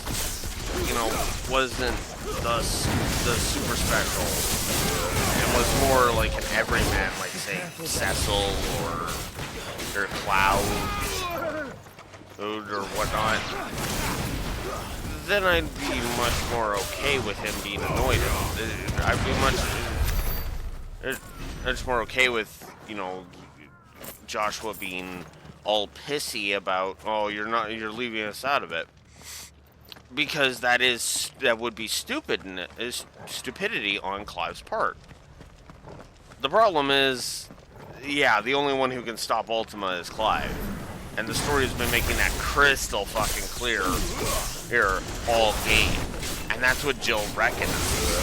you know, wasn't the super special, and was more like an everyman, like say Cecil or Cloud or whatnot, then I'd be much more okay with him being annoyed. I'd be much more okay with, you know, Joshua being all pissy about, oh, you're leaving us out of it, because that would be stupid and is stupidity on Clive's part. The problem is, yeah, the only one who can stop Ultima is Clive, and the story has been making that crystal fucking clear here all game, and that's what Jill recognizes.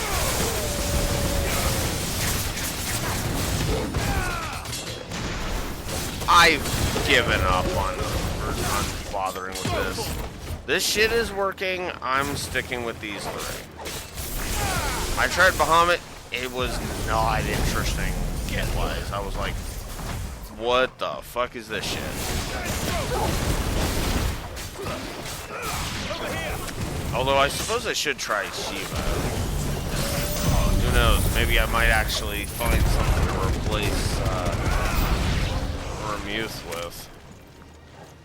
I've given up on bothering with this. This shit is working. I'm sticking with these three. I tried Bahamut. It was not interesting get-wise. I was like, what the fuck is this shit? Although I suppose I should try Shiva. Who knows? Maybe I might actually find something to replace Vermouth with.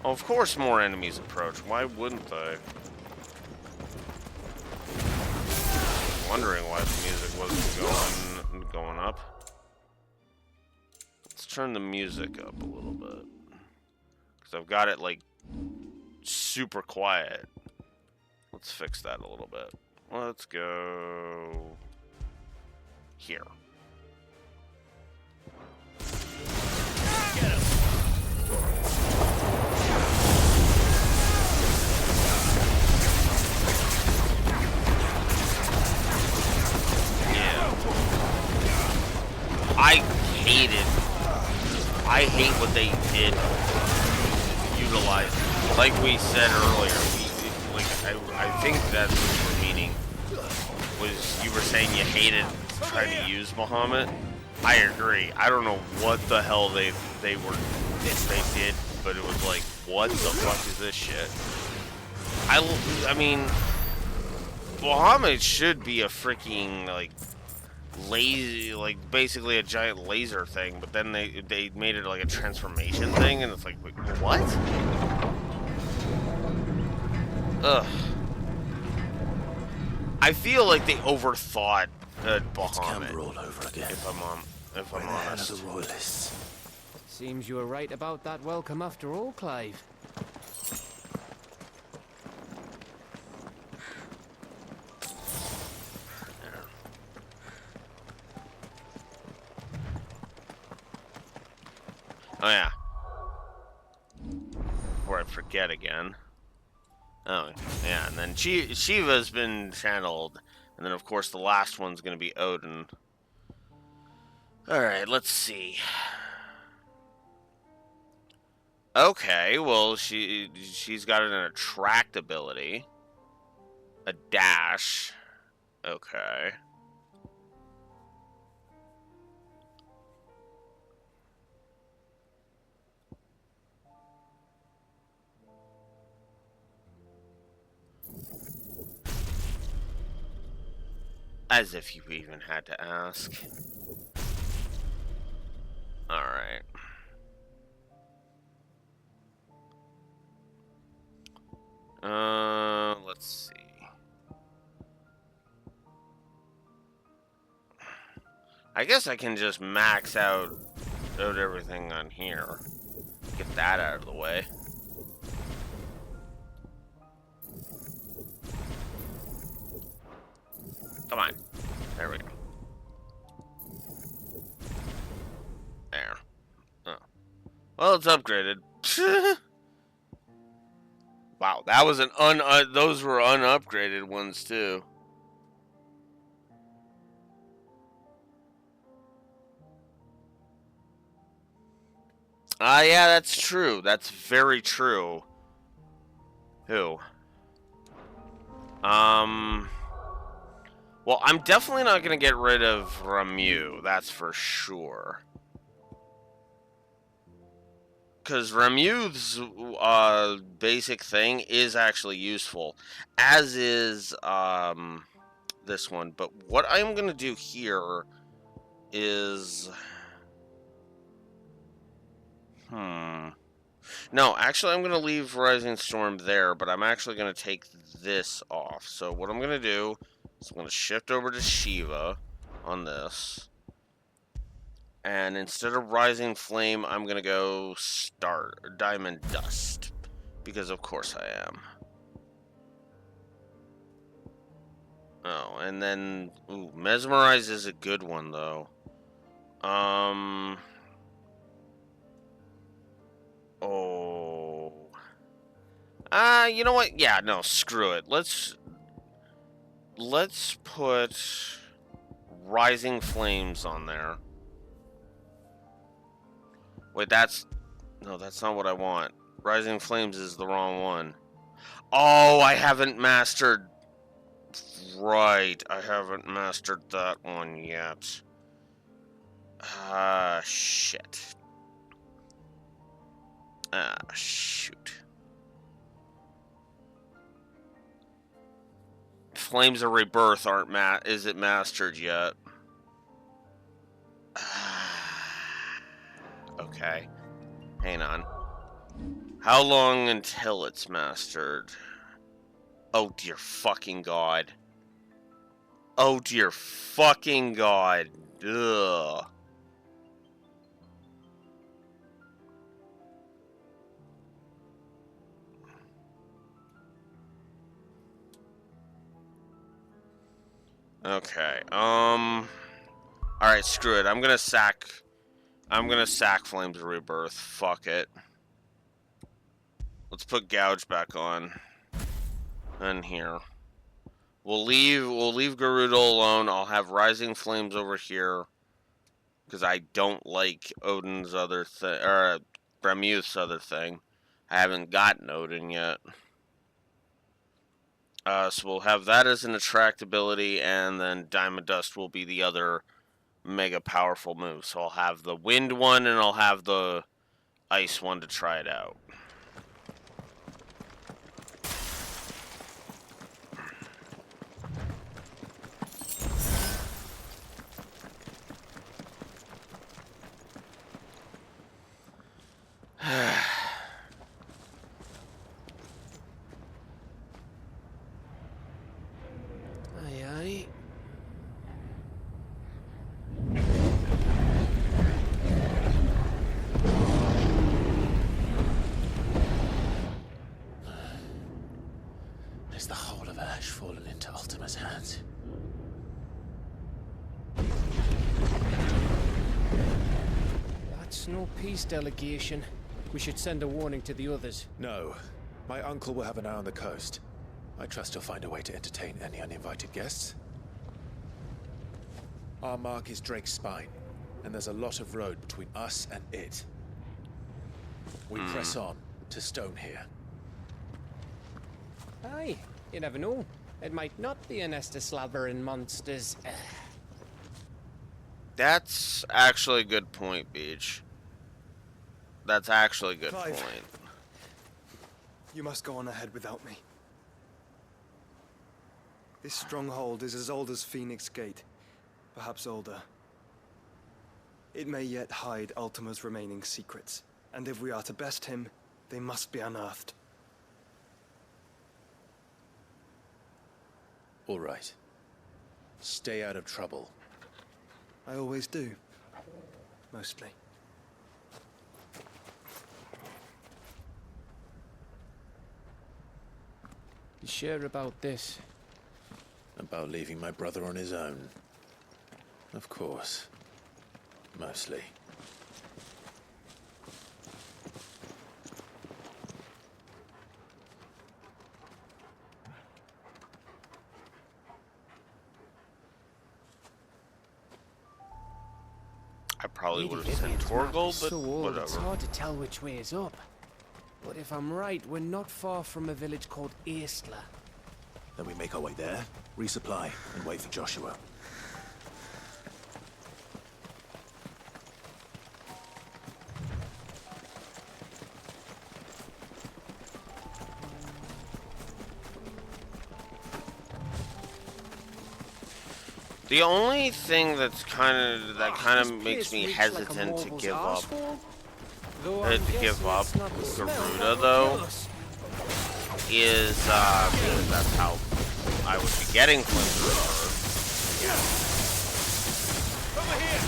Oh, of course more enemies approach. Why wouldn't they? Wondering why the music wasn't going up. Let's turn the music up a little bit, because I've got it like super quiet. Let's fix that a little bit. Let's go here. Get him. I hate what they did utilize. Like we said earlier, I think that's what you were meaning. Was you were saying you hated trying to use Bahamut? I agree. I don't know what the hell they did, but it was like, what the fuck is this shit? I mean, Bahamut should be a freaking like lazy, like basically a giant laser thing, but then they made it like a transformation thing, and it's like, wait, what? Ugh. I feel like they overthought Bahamut. All over again. If I'm honest. The royalists. Seems you were right about that welcome after all, Clive. Oh yeah. Before I forget again. Oh yeah, and then Shiva's been channeled, and then of course the last one's gonna be Odin. All right, let's see. Okay, well she's got an attract ability, a dash. Okay. As if you even had to ask. Alright. Let's see. I guess I can just max out everything on here. Get that out of the way. Come on. There we go. There. Oh. Well, it's upgraded. Wow, that was an those were unupgraded ones too. Yeah, that's true. That's very true. Who? Well, I'm definitely not gonna get rid of Ramu, that's for sure. Because Ramu's basic thing is actually useful, as is this one. But what I'm gonna do here is, no, actually I'm gonna leave Rising Storm there, but I'm actually gonna take this off. So what I'm gonna do is I'm gonna shift over to Shiva on this. And instead of Rising Flame, I'm going to go Diamond Dust. Because of course I am. Oh, and then... Ooh, Mesmerize is a good one, though. Oh... you know what? Yeah, no, screw it. Let's put Rising Flames on there. Wait, no, that's not what I want. Rising Flames is the wrong one. Oh, I haven't mastered... Right, I haven't mastered that one yet. Shit. Shoot. Flames of Rebirth isn't mastered yet. Okay. Hang on. How long until it's mastered? Oh dear fucking god. Oh dear fucking god. Ugh. Okay. Alright, screw it. I'm gonna sack Flames of Rebirth. Fuck it. Let's put Gouge back on. And here. We'll leave Gerudo alone. I'll have Rising Flames over here. Because I don't like Odin's other thing, or Bramuth's other thing. I haven't gotten Odin yet. So we'll have that as an attractability, and then Diamond Dust will be the other mega powerful move. So I'll have the Wind one, and I'll have the Ice one to try it out. Aye, aye. Is the whole of Ash fallen into Ultima's hands? That's no peace delegation. We should send a warning to the others. No. My uncle will have an eye on the coast. I trust he'll find a way to entertain any uninvited guests. Our mark is Drake's Spine, and there's a lot of road between us and it. We press on to Stone here. Aye, you never know. It might not be a nest of slabbering monsters. That's actually a good point, Beach. That's actually a good Clive. point. You must go on ahead without me. This stronghold is as old as Phoenix Gate. Perhaps older. It may yet hide Ultima's remaining secrets, and if we are to best him, they must be unearthed. All right. Stay out of trouble. I always do. Mostly. You sure about this? About leaving my brother on his own? Of course. Mostly. I probably Lady would have sent Vivian's map Torgal, is but so old, it's whatever. hard to tell which way is up. But if I'm right, we're not far from a village called Aistla. Then we make our way there, resupply, and wait for Joshua. The only thing that's kind of makes me hesitant to give up, Garuda though, is because that's how I would be getting Flamethrower. Over here!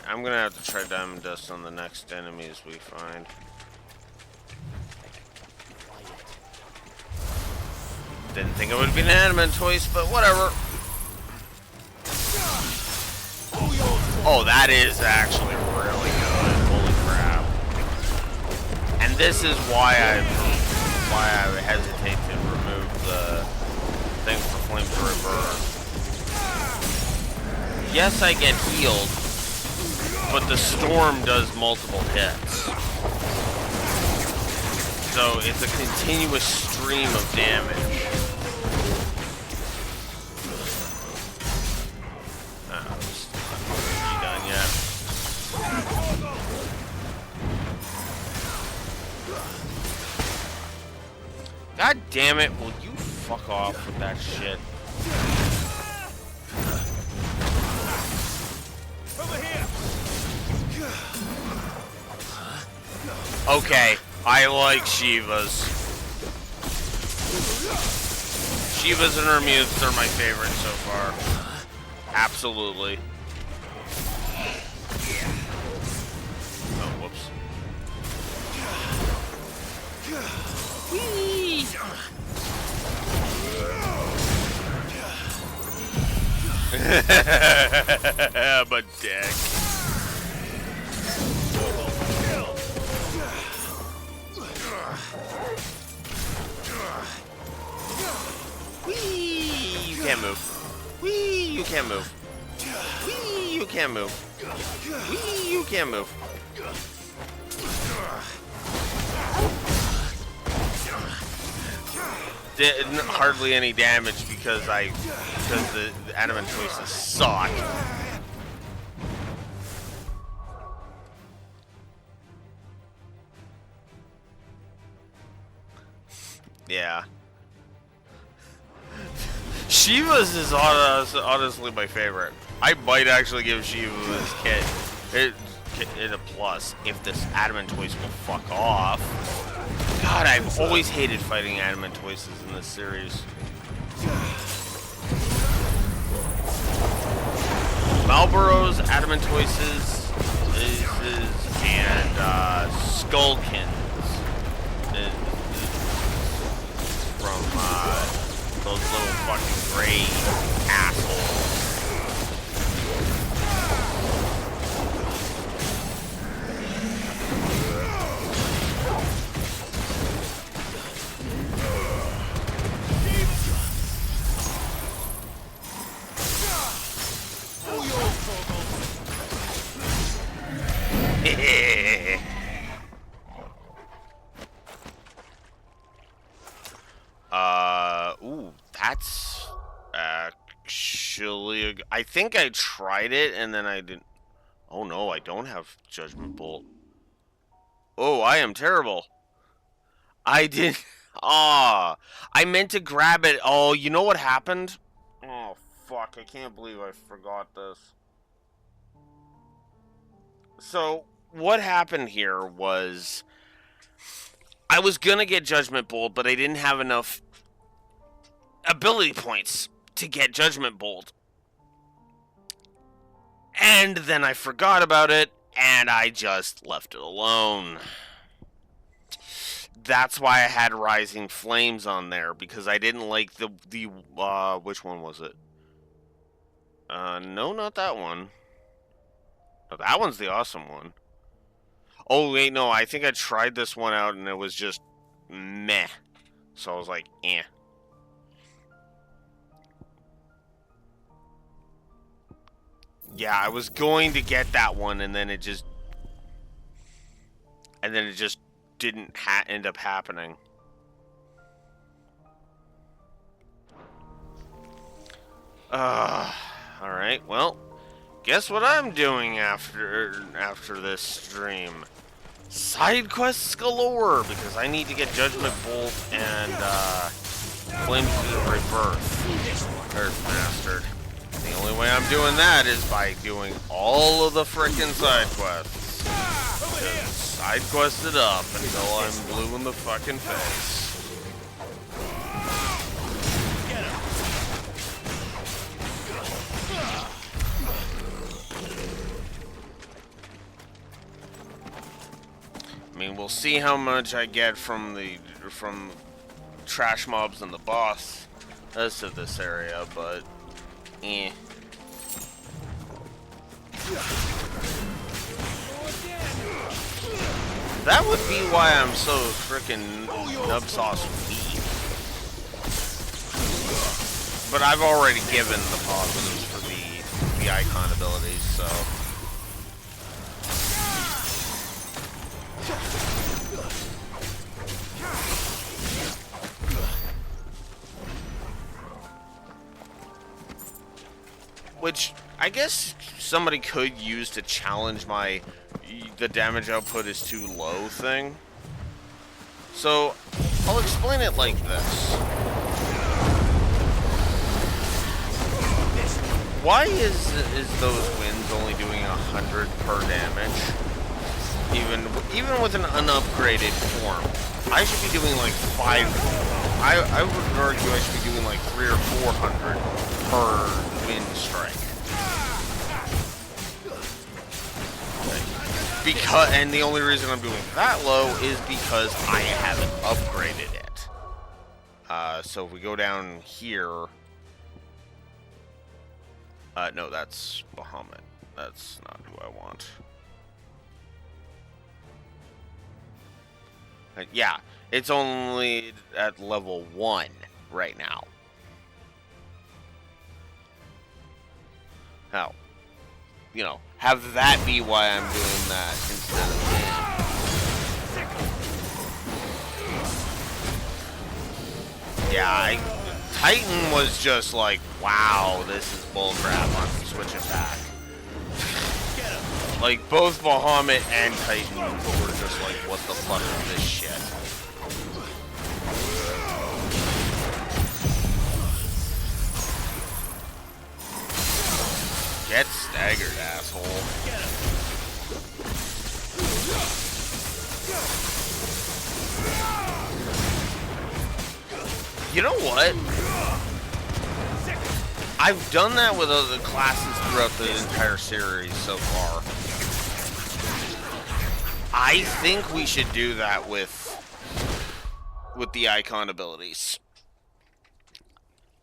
I'm gonna have to try Diamond Dust on the next enemies we find. Didn't think it would be an adamant choice, but whatever. Oh, that is actually really good. Holy crap. And this is why I hesitate to remove the thing for Flamethrower. Yes, I get healed, but the storm does multiple hits. So it's a continuous stream of damage. God damn it, will you fuck off with that shit? Over here! Okay, I like Shivas. Shivas and Hermutes are my favorite so far. Absolutely. Oh, whoops. Whee! I'm a dick. Whee! You can't move. Whee! You can't move. Whee! You can't move. Whee! You can't move. Did hardly any damage because the adamant choices suck. Yeah. Shiva's is honestly my favorite. I might actually give Shiva this kit it a plus if this adamant choice will fuck off. God, I've always hated fighting adamant choices in this series. Malboro's adamant choices and Skullkins is from those little fucking gray assholes. I think I tried it and then I didn't. Oh no, I don't have Judgment Bolt. Oh, I am terrible. I did. Ah, I meant to grab it. Oh, you know what happened? Oh, fuck. I can't believe I forgot this. So, what happened here was I was gonna get Judgment Bolt, but I didn't have enough ability points to get Judgment Bolt. And then I forgot about it, and I just left it alone. That's why I had Rising Flames on there, because I didn't like the which one was it? No, not that one. No, that one's the awesome one. Oh, wait, no, I think I tried this one out, and it was just meh. So I was like, eh. Yeah, I was going to get that one, and then it just... didn't end up happening. Alright, well, guess what I'm doing after this stream? Side quests galore, because I need to get Judgment Bolt and Flames of Rebirth. Earth Bastard. The only way I'm doing that is by doing all of the frickin' side quests. Just side quest it up until I'm blue in the fucking face. I mean, we'll see how much I get from trash mobs and the boss as of this area, but eh. That would be why I'm so frickin' nub sauce weak. But I've already given the positives for the icon abilities, so. Which I guess somebody could use to challenge the damage output is too low thing. So I'll explain it like this. Why is those winds only doing 100 per damage? Even with an unupgraded form, I should be doing like 5. I would argue I should be doing like 300 or 400 per wind strike. And the only reason I'm doing that low is because I haven't upgraded it. So if we go down here, no, that's Bahamut. That's not who I want. Yeah, it's only at level 1 right now. How? You know, have that be why I'm doing that instead of him. Yeah, Titan was just like, wow, this is bullcrap. I'm switching back. Like, both Bahamut and Titan were just like, what the fuck is this shit? Get staggered, asshole. You know what? I've done that with other classes throughout the entire series so far. I think we should do that with the icon abilities.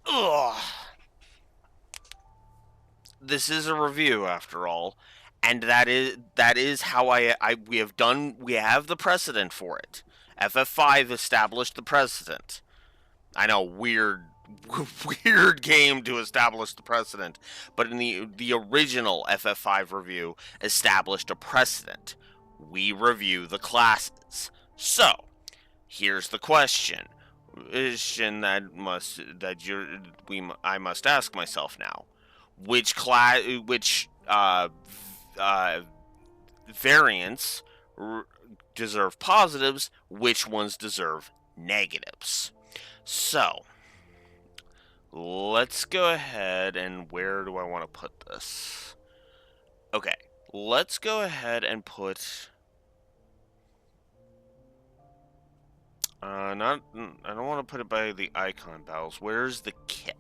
Ugh. This is a review after all, and that is how we have the precedent for it. FF5 established the precedent. I know, weird game to establish the precedent, but in the original FF5 review established a precedent. We review the classes. So, here's the question that I must ask myself now. which variants deserve positives, which ones deserve negatives. So, let's go ahead and where do I want to put this? Okay, let's go ahead and put... I don't want to put it by the icon battles. Where's the kit?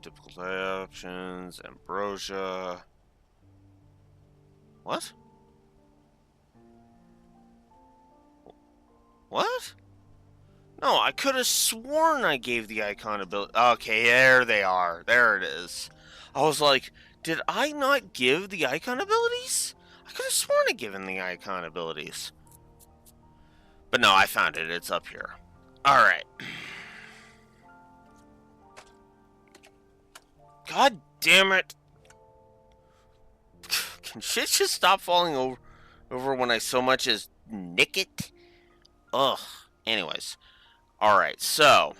Difficult options, ambrosia. What? What? No, I could have sworn I gave the icon ability. Okay, there they are. There it is. I was like, did I not give the icon abilities? I could have sworn I'd given the icon abilities. But no, I found it. It's up here. Alright. God damn it. Can shit just stop falling over when I so much as nick it? Ugh. Anyways. Alright, so...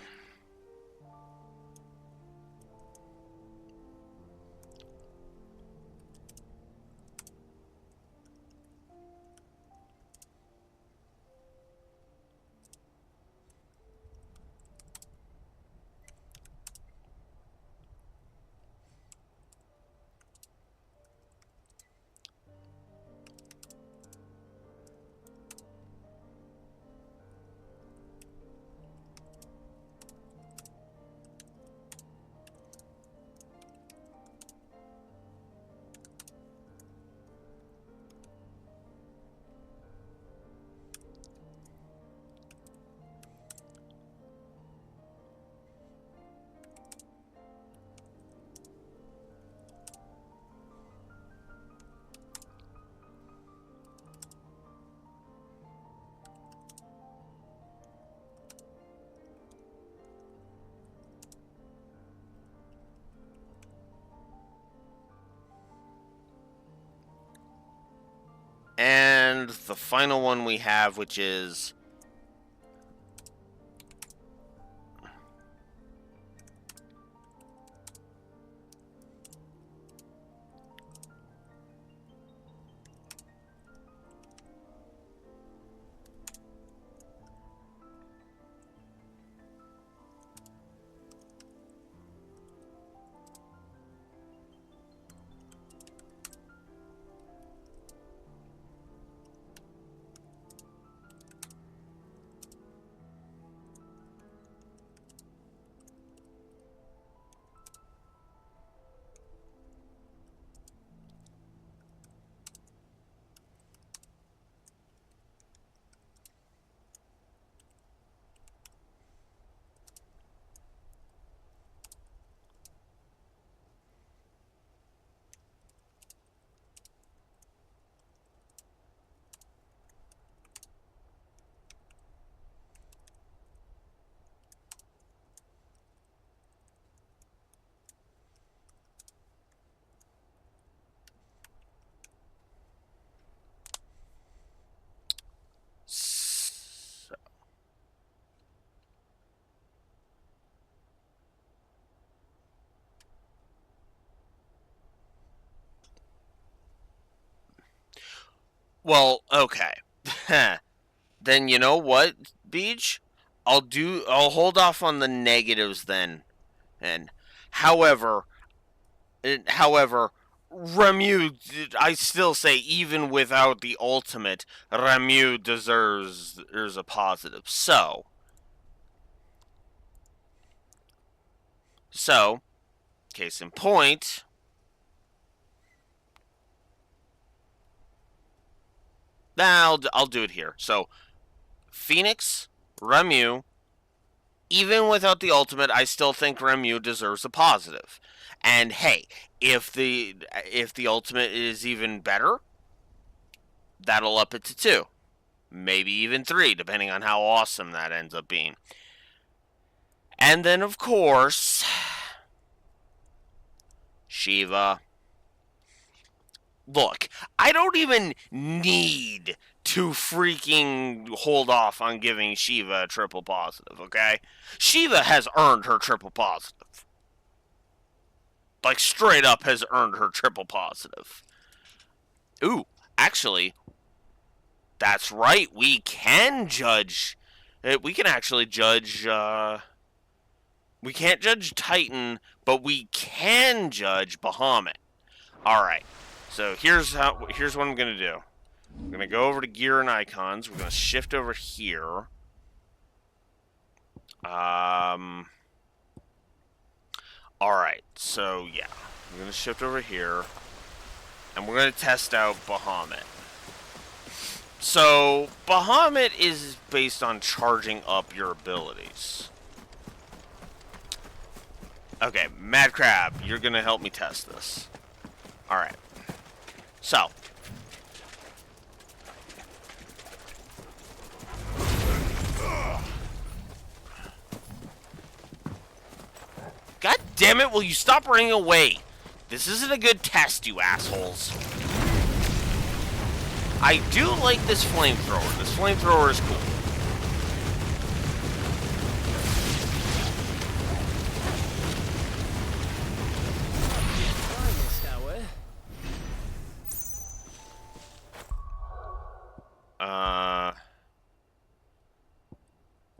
And the final one we have, which is... Well, okay. Then you know what, Beach? I'll hold off on the negatives then. And however, Ramu, I still say even without the ultimate, Ramu deserves a positive. So, case in point, I'll do it here. So, Phoenix, Ramu, even without the ultimate, I still think Ramu deserves a positive. And hey, if the ultimate is even better, that'll up it to 2. Maybe even 3, depending on how awesome that ends up being. And then, of course, Shiva. Look, I don't even need to freaking hold off on giving Shiva a triple positive, okay? Shiva has earned her triple positive. Like, straight up has earned her triple positive. Ooh, actually, that's right. We can judge. We can actually judge. We can't judge Titan, but we can judge Bahamut. All right. So here's what I'm gonna do. I'm gonna go over to gear and icons. We're gonna shift over here. All right. So yeah, I'm gonna shift over here, and we're gonna test out Bahamut. So Bahamut is based on charging up your abilities. Okay, Mad Crab, you're gonna help me test this. All right. So. God damn it, will you stop running away? This isn't a good test, you assholes. I do like this flamethrower. This flamethrower is cool.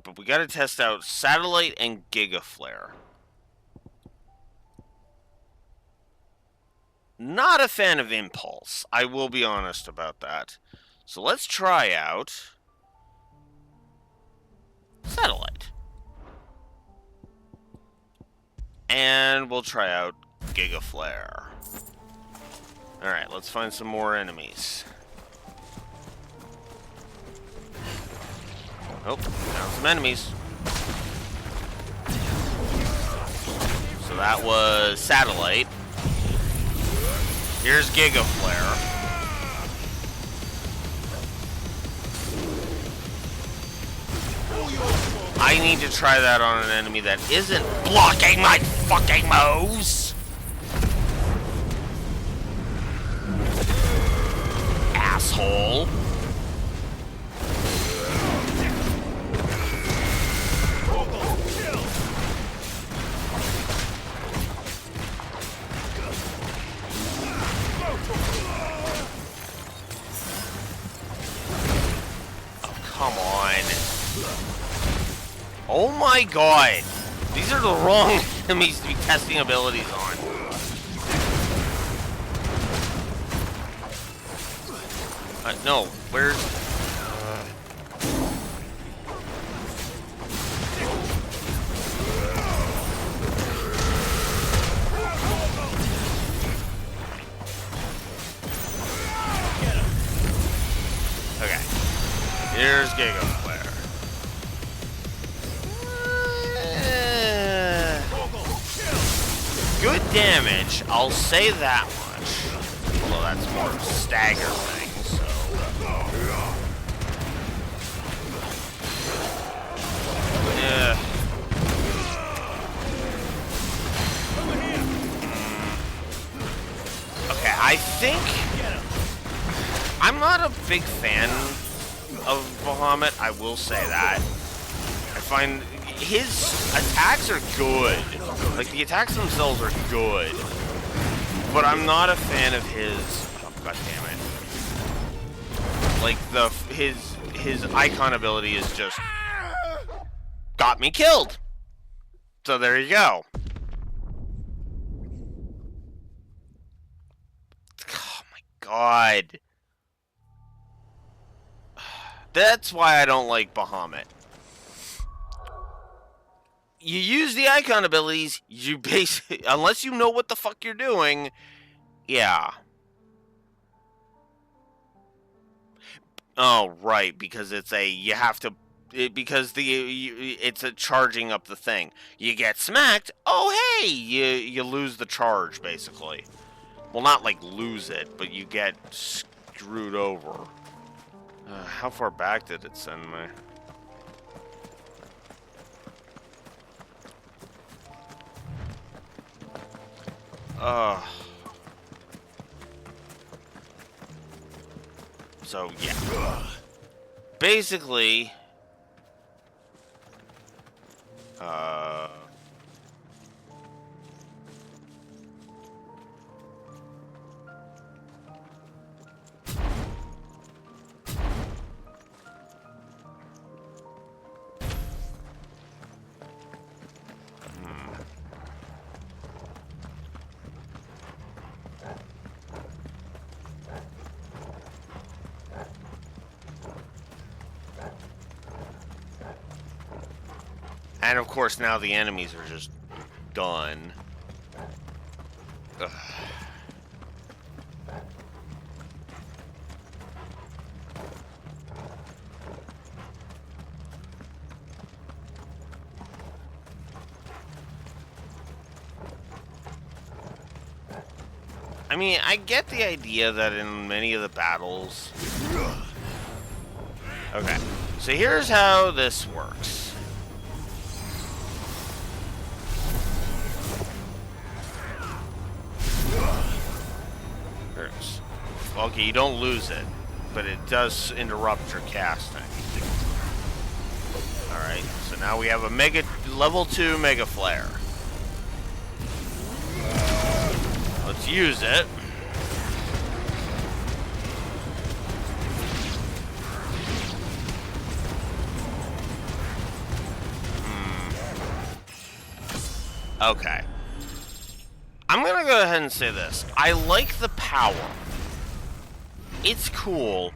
But we gotta test out Satellite and Giga Flare. Not a fan of Impulse. I will be honest about that. So let's try out Satellite. And we'll try out Giga Flare. Alright, let's find some more enemies. Oh, found some enemies. So that was Satellite. Here's Giga Flare. I need to try that on an enemy that isn't blocking my fucking moves. Asshole. Come on. Oh my god. These are the wrong enemies to be testing abilities on. No, where's... Okay. Here's Giga Flare. Good damage, I'll say that much. Although that's more of a stagger thing, so... Yeah. Okay, I think... I'm not a big fan of Bahamut, I will say that. I find his attacks are good. Like, the attacks themselves are good. But I'm not a fan of his... Oh, god damn it. Like, his icon ability is just... got me killed! So there you go. Oh my god. That's why I don't like Bahamut. You use the icon abilities, you basically, unless you know what the fuck you're doing, yeah. Oh, right, because it's a, you have to, it's a charging up the thing. You get smacked, oh hey, you lose the charge, basically. Well, not like lose it, but you get screwed over. How far back did it send me? So, yeah. Basically, and of course now the enemies are just done. Ugh. I mean, I get the idea that in many of the battles... Okay, so here's how this works. Okay, you don't lose it, but it does interrupt your casting. Alright, so now we have a level 2 Mega Flare. Let's use it. Okay. I'm gonna go ahead and say this. I like the power. It's cool,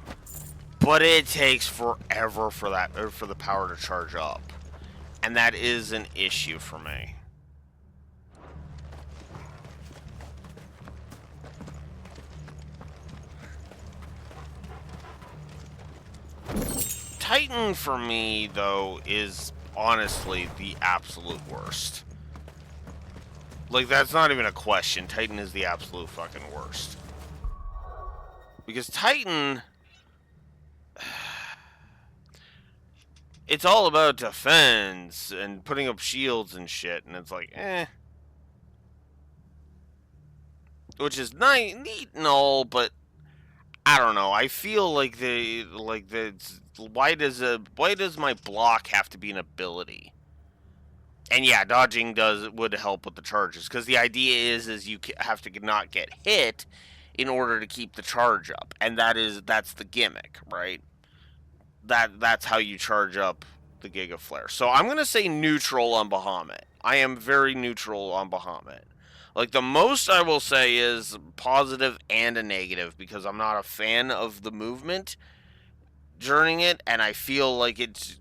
but it takes forever for the power to charge up. And that is an issue for me. Titan for me, though, is honestly the absolute worst. Like, that's not even a question. Titan is the absolute fucking worst. Because Titan... It's all about defense and putting up shields and shit, and it's like, eh. Which is neat and all, but I don't know. I feel like why does my block have to be an ability? And yeah, dodging would help with the charges, because the idea is you have to not get hit in order to keep the charge up, and that's the gimmick, right? That's how you charge up the Giga Flare. So I'm gonna say neutral on Bahamut. I am very neutral on Bahamut. Like, the most I will say is positive and a negative, because I'm not a fan of the movement during it, and I feel like it's...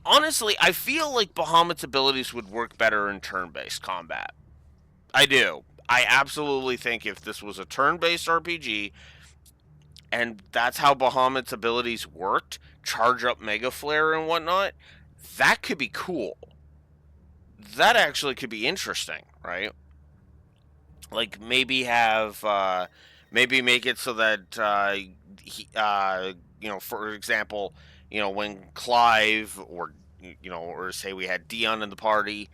Honestly, I feel like Bahamut's abilities would work better in turn-based combat. I do. I absolutely think if this was a turn-based RPG, and that's how Bahamut's abilities worked, charge up Mega Flare and whatnot, that could be cool. That actually could be interesting, right? Like, maybe maybe make it so that, for example, when Clive, or say we had Dion in the party,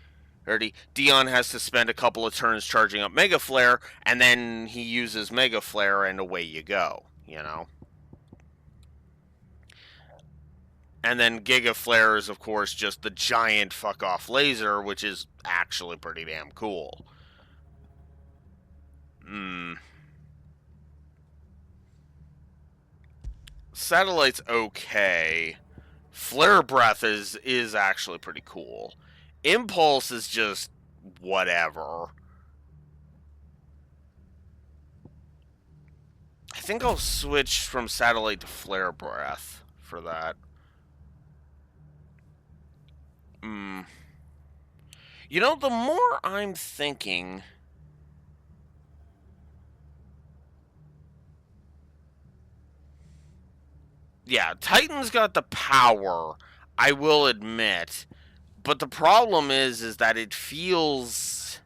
Dion has to spend a couple of turns charging up Mega Flare, and then he uses Mega Flare, and away you go, And then Giga Flare is, of course, just the giant fuck-off laser, which is actually pretty damn cool. Satellite's okay. Flare Breath is actually pretty cool. Impulse is just whatever. I think I'll switch from Satellite to Flare Breath for that. The more I'm thinking... Yeah, Titan's got the power, I will admit. But the problem is that it feels...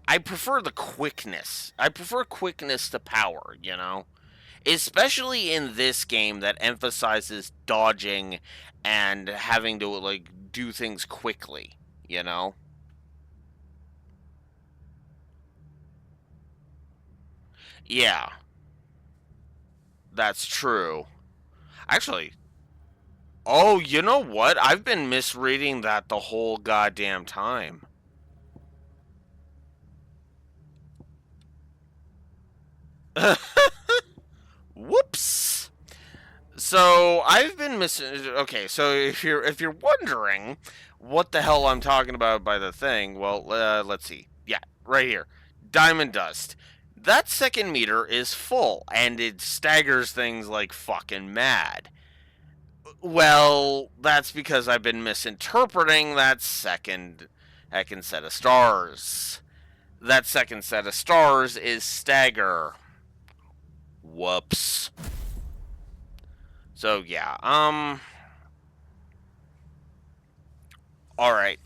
I prefer the quickness. I prefer quickness to power, Especially in this game that emphasizes dodging and having to, do things quickly, Yeah, that's true. Actually, oh, you know what? I've been misreading that the whole goddamn time. Whoops. So I've been missing. Okay, so if you're wondering what the hell I'm talking about by the thing, well, let's see. Yeah, right here, diamond dust. That second meter is full, and it staggers things like fucking mad. Well, that's because I've been misinterpreting that second heckin' set of stars. That second set of stars is stagger. Whoops. So yeah, all right,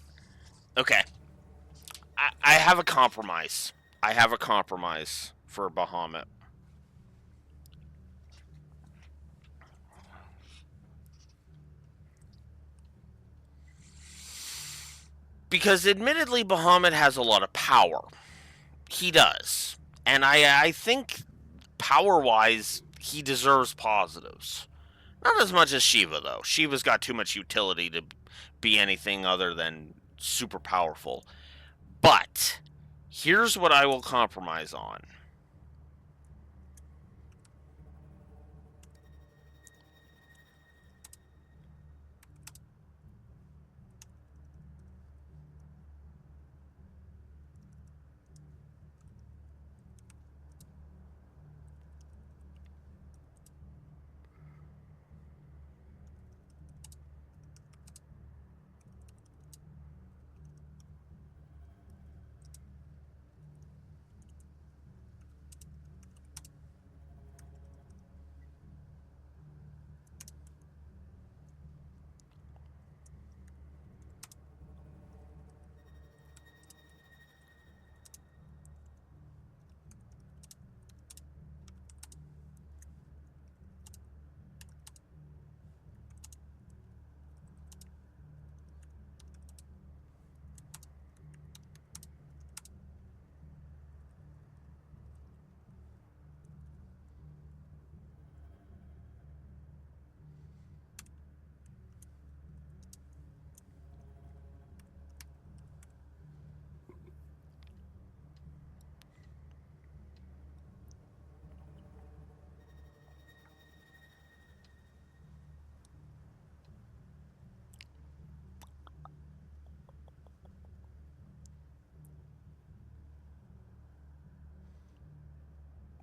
okay. I have a compromise. I have a compromise for Bahamut. Because admittedly, Bahamut has a lot of power. He does. And I think power wise, he deserves positives. Not as much as Shiva, though. Shiva's got too much utility to be anything other than super powerful. But here's what I will compromise on.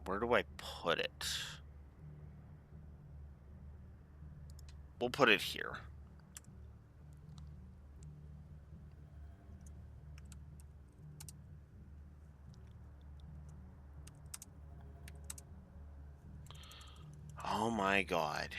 Where do I put it? We'll put it here. Oh my god.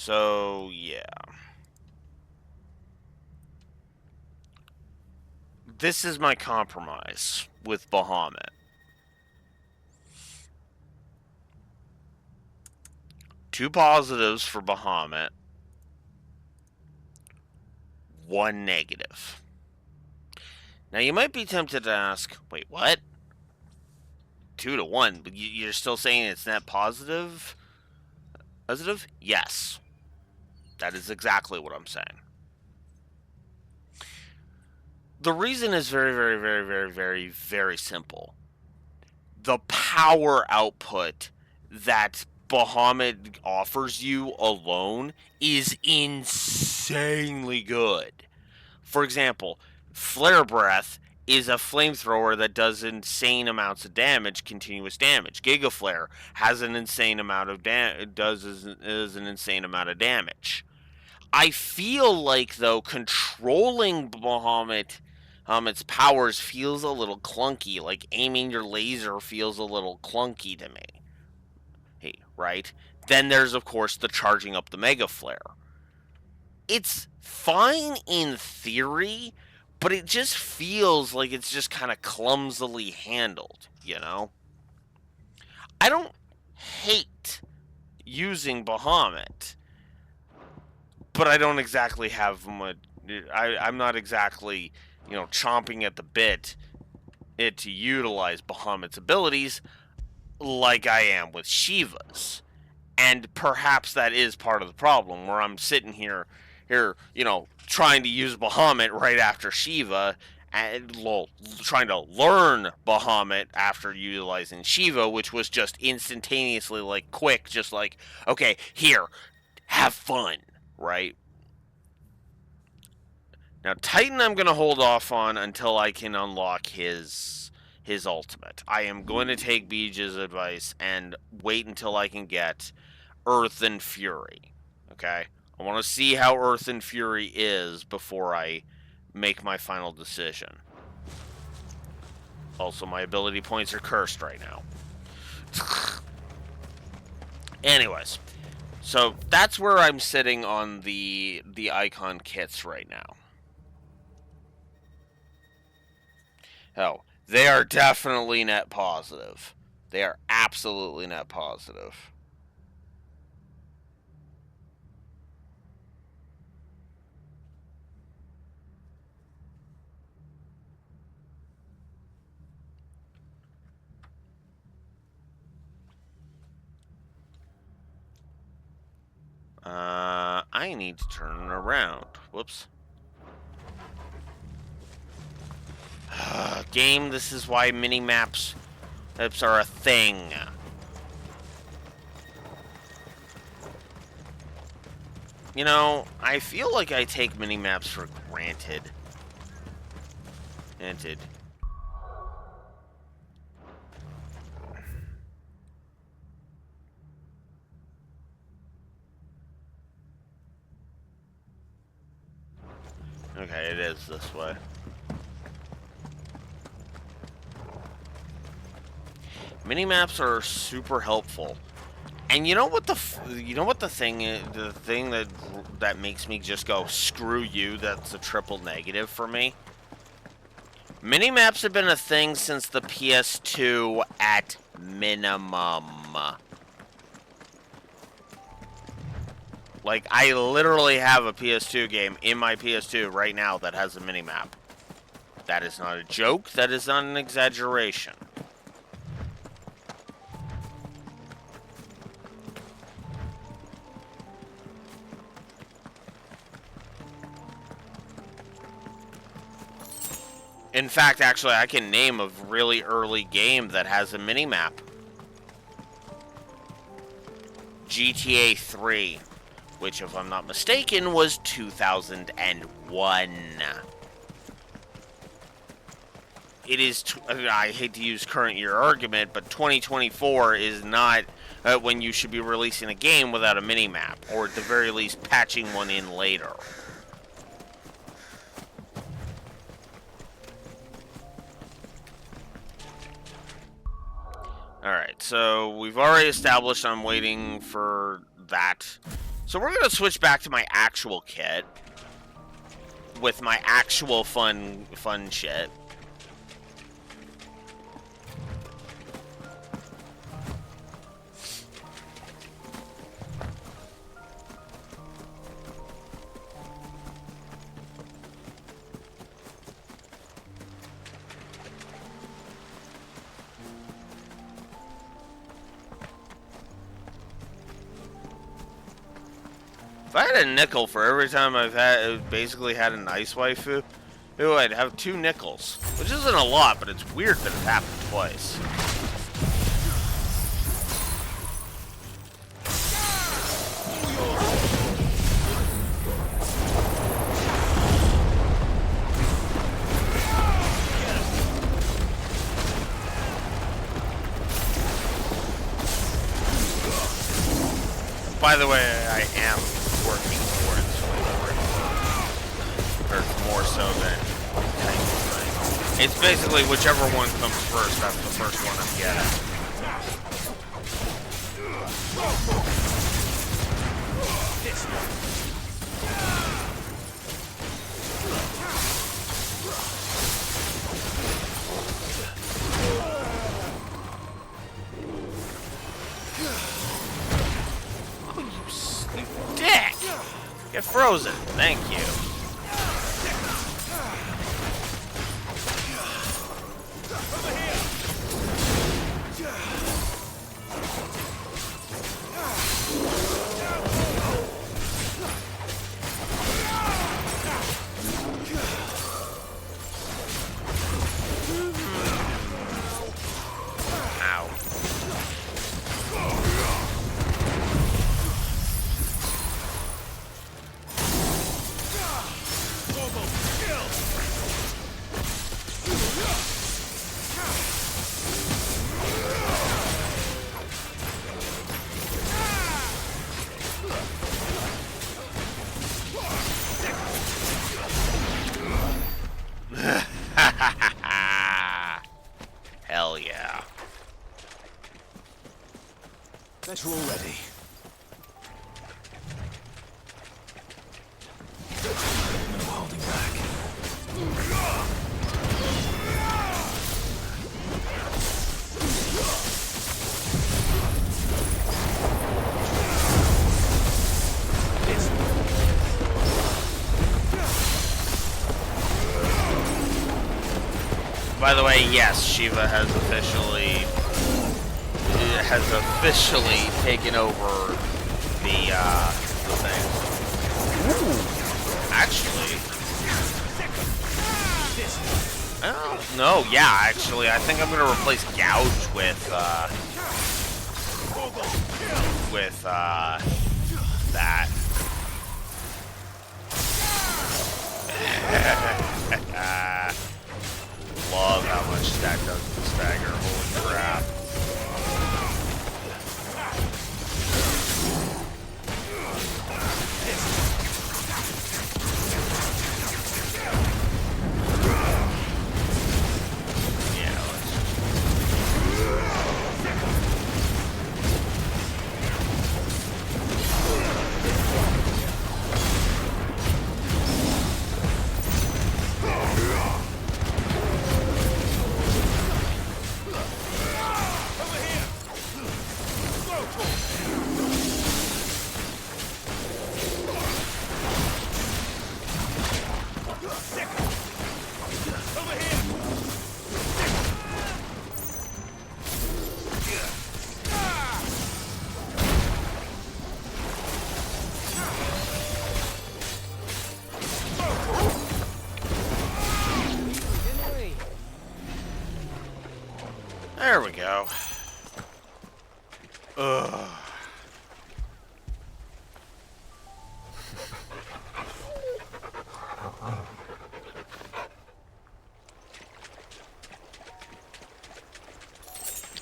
So, yeah. This is my compromise with Bahamut. 2 positives for Bahamut, 1 negative. Now, you might be tempted to ask, wait, what? 2 to 1, but you're still saying it's net positive? Positive? Yes. That is exactly what I'm saying. The reason is very, very, very, very, very, very simple. The power output that Bahamut offers you alone is insanely good. For example, Flare Breath is a flamethrower that does insane amounts of damage, continuous damage. Giga Flare has an insane amount of is an insane amount of damage. I feel like though controlling Bahamut its powers feels a little clunky. Like aiming your laser feels a little clunky to me. Hey, right? Then there's, of course, the charging up the Mega Flare. It's fine in theory, but it just feels like it's just kind of clumsily handled, you know? I don't hate using Bahamut, but I don't exactly have much. I'm not exactly, chomping at the bit to utilize Bahamut's abilities like I am with Shiva's. And perhaps that is part of the problem, where I'm sitting here, trying to use Bahamut right after Shiva, and trying to learn Bahamut after utilizing Shiva, which was just instantaneously, like, quick, just like, okay, here, have fun, right? Now, Titan I'm going to hold off on until I can unlock his ultimate. I am going to take Beej's advice and wait until I can get Earth and Fury. Okay? I want to see how Earth and Fury is before I make my final decision. Also, my ability points are cursed right now. Anyways, so that's where I'm sitting on the icon kits right now. Oh, they are definitely net positive. They are absolutely net positive. I need to turn it around. Whoops. Game, this is why mini-maps are a thing. I feel like I take mini-maps for granted. Okay, it is this way. Minimaps are super helpful, and you know what the thing is, the thing that makes me just go screw you. That's a triple negative for me. Minimaps have been a thing since the PS2 at minimum. Like, I literally have a PS2 game in my PS2 right now that has a minimap. That is not a joke. That is not an exaggeration. In fact, actually, I can name a really early game that has a minimap. GTA 3, which, if I'm not mistaken, was 2001. It is, I hate to use current year argument, but 2024 is not when you should be releasing a game without a minimap, or at the very least patching one in later. Alright, so we've already established I'm waiting for that. So we're going to switch back to my actual kit with my actual fun shit. If I had a nickel for every time I've basically had a nice waifu, I'd have 2 nickels. Which isn't a lot, but it's weird that it happened twice. By the way, I am working towards or more so than Titan. It's basically whichever one comes first, that's the first one I'm getting. Dick! Get frozen. Thank you. Ow. Hell yeah. Better already. No holding back. By the way, yes, Shiva has officially taken over the thing. Ooh, actually, oh no, yeah, actually, I think I'm gonna replace Gouge with that. Love how much that does to stagger. Holy crap. Yeah, there we go. Ugh. I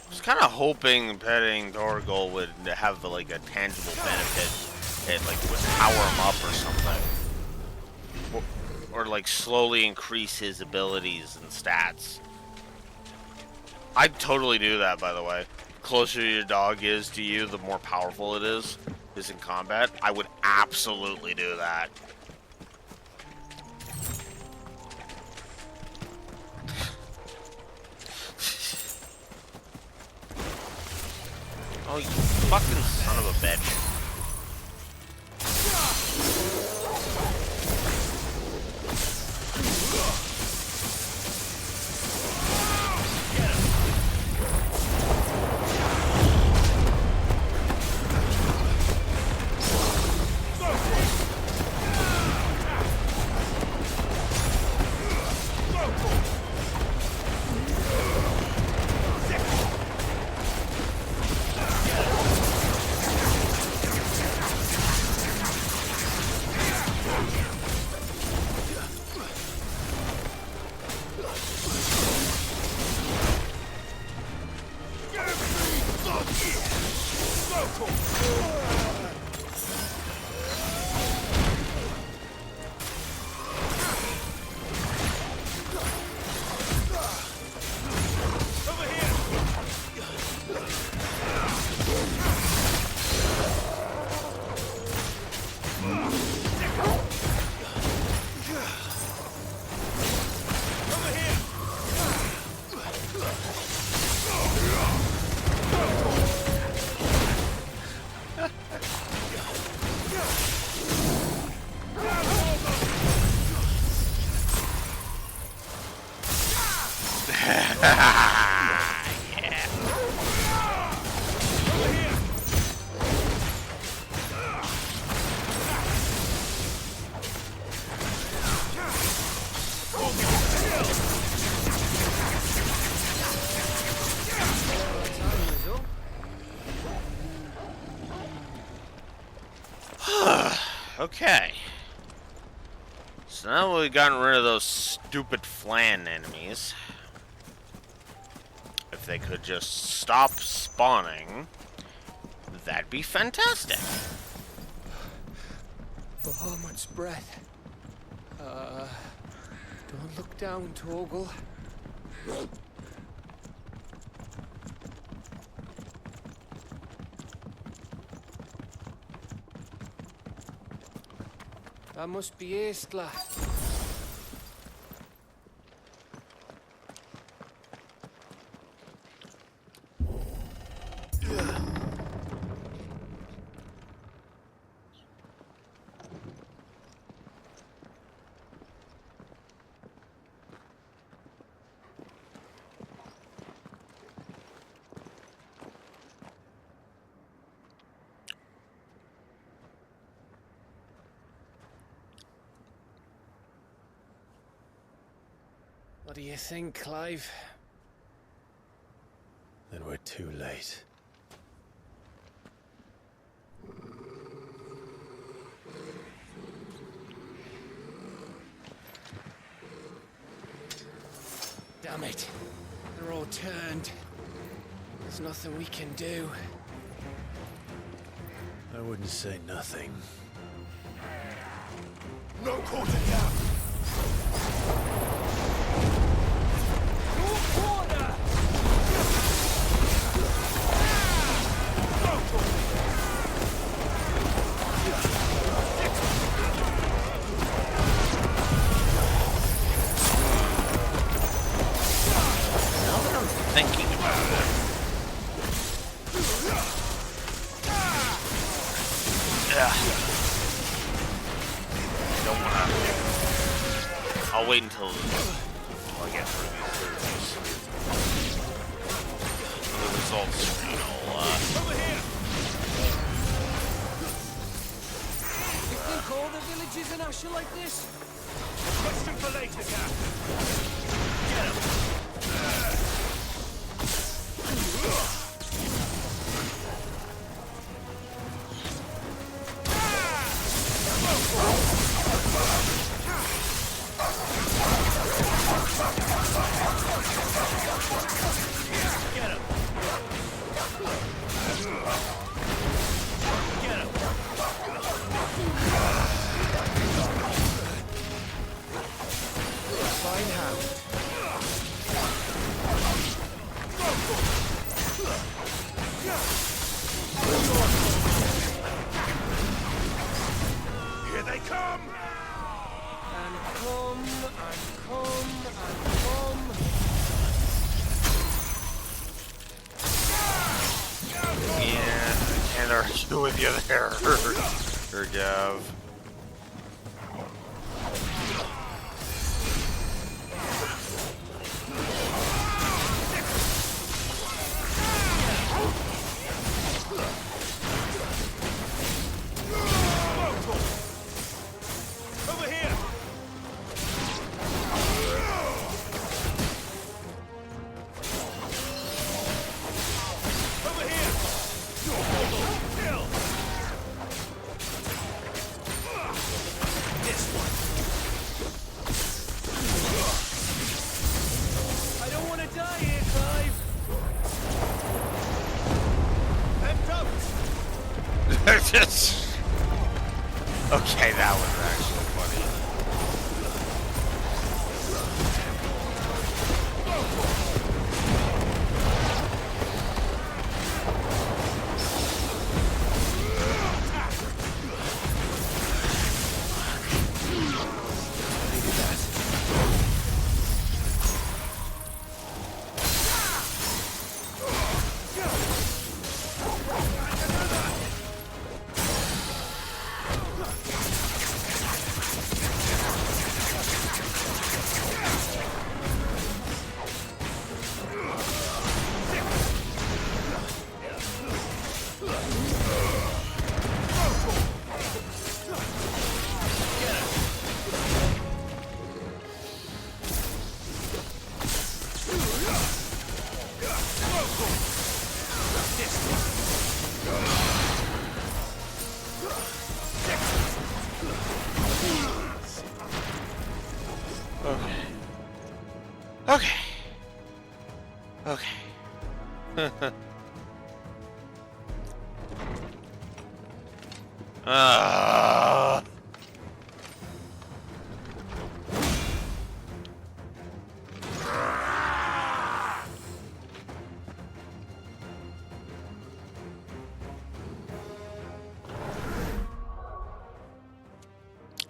was kind of hoping petting Torgal would have like a tangible benefit. It like would power him up or something, or like slowly increase his abilities and stats. I'd totally do that, by the way. The closer your dog is to you, the more powerful it is in combat. I would absolutely do that. Oh, you fucking son of a bitch. Okay. So now that we've gotten rid of those stupid Flan enemies, if they could just stop spawning, that'd be fantastic. Bahamut's breath. Don't look down, Torgal. That must be Aistla. What do you think, Clive? Then we're too late. Damn it. They're all turned. There's nothing we can do. I wouldn't say nothing. No quarter down! Thinking about it. Yeah. Don't wanna. I'll wait until I get through these the results screen. You think all the villages in Ash are like this? Question for later, Cap. Get him! Here they come! And come, and come, and come. Yeah, I can't argue with you there, Gav. Over here! Over here! Kill! This one! I don't want to die here, Clive. And don't! Just... Okay, that was actually funny. Okay. Okay. Okay. uh...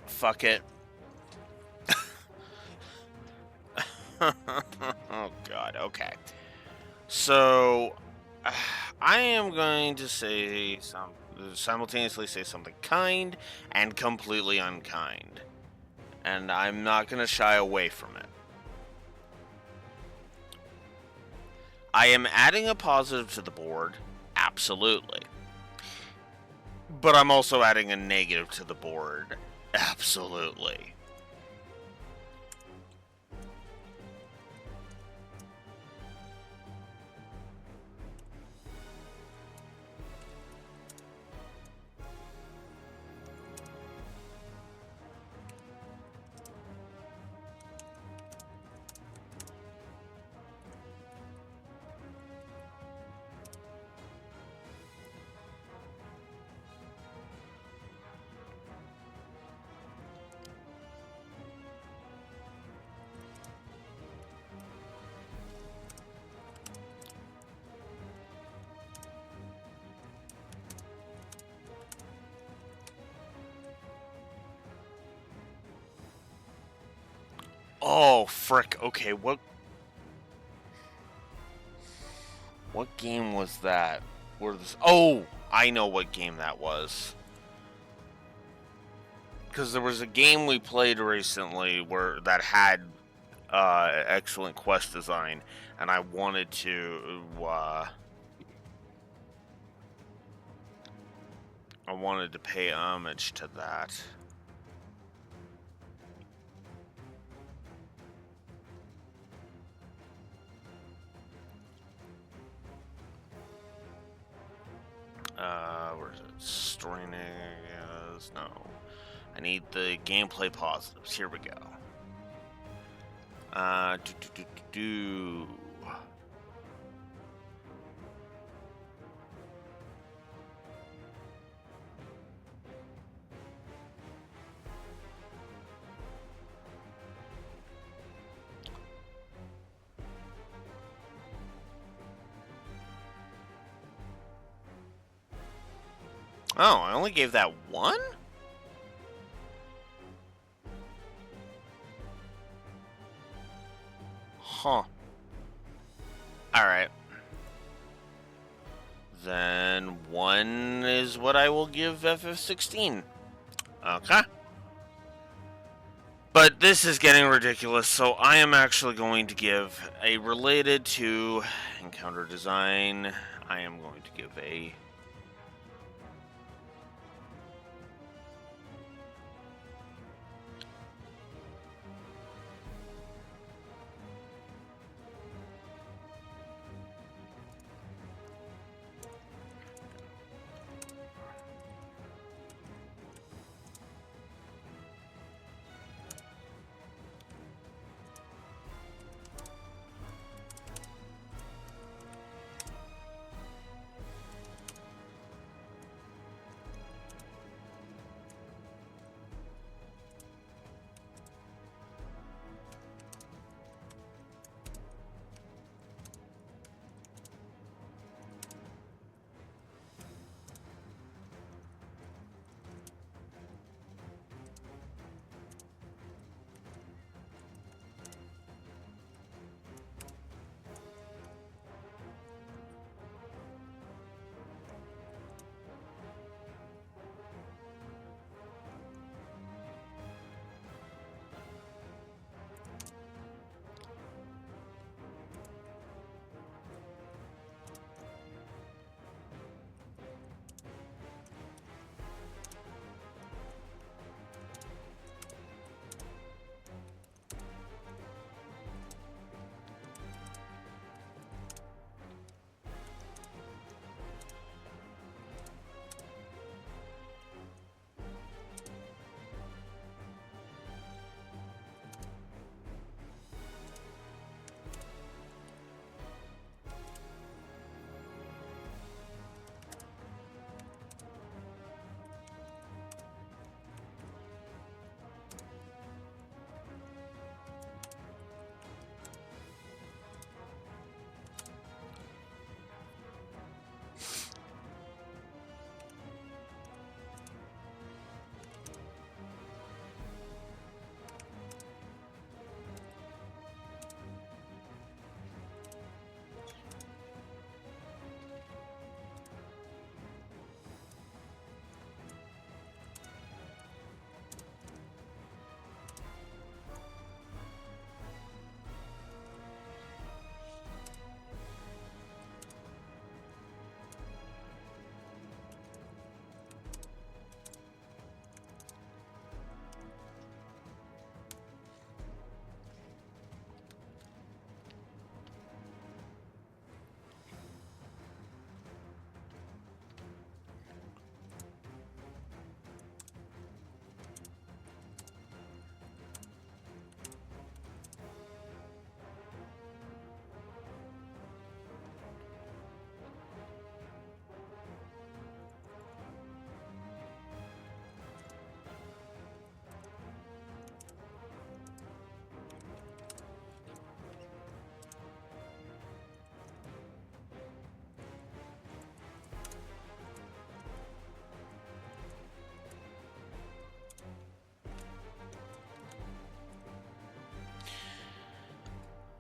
Fuck it. Oh god, okay. So I am going to say simultaneously say something kind and completely unkind. And I'm not going to shy away from it. I am adding a positive to the board, absolutely. But I'm also adding a negative to the board, absolutely. Oh, frick. Okay, what game was that? Oh, I know what game that was. Because there was a game we played recently that had excellent quest design, and I wanted to pay homage to that. Where is it? Story negatives? No. I need the gameplay positives. Here we go. Do. Oh, I only gave that one? Huh. Alright. Then 1 is what I will give FF16. Okay. But this is getting ridiculous, so I am actually going to give a related to encounter design. I am going to give a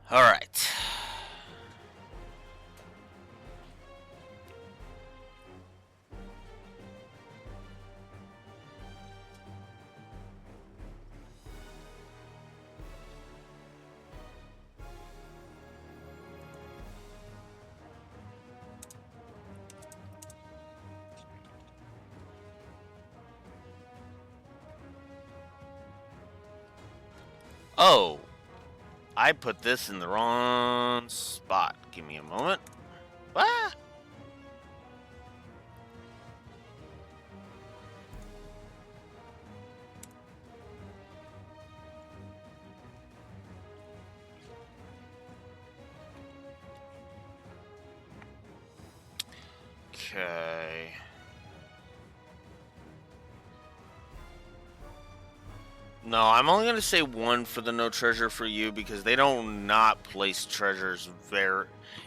All right. Oh, I put this in the wrong spot. Give me a moment. Ah! Okay. No, I'm only going to say one for the no treasure for you because they don't not place treasures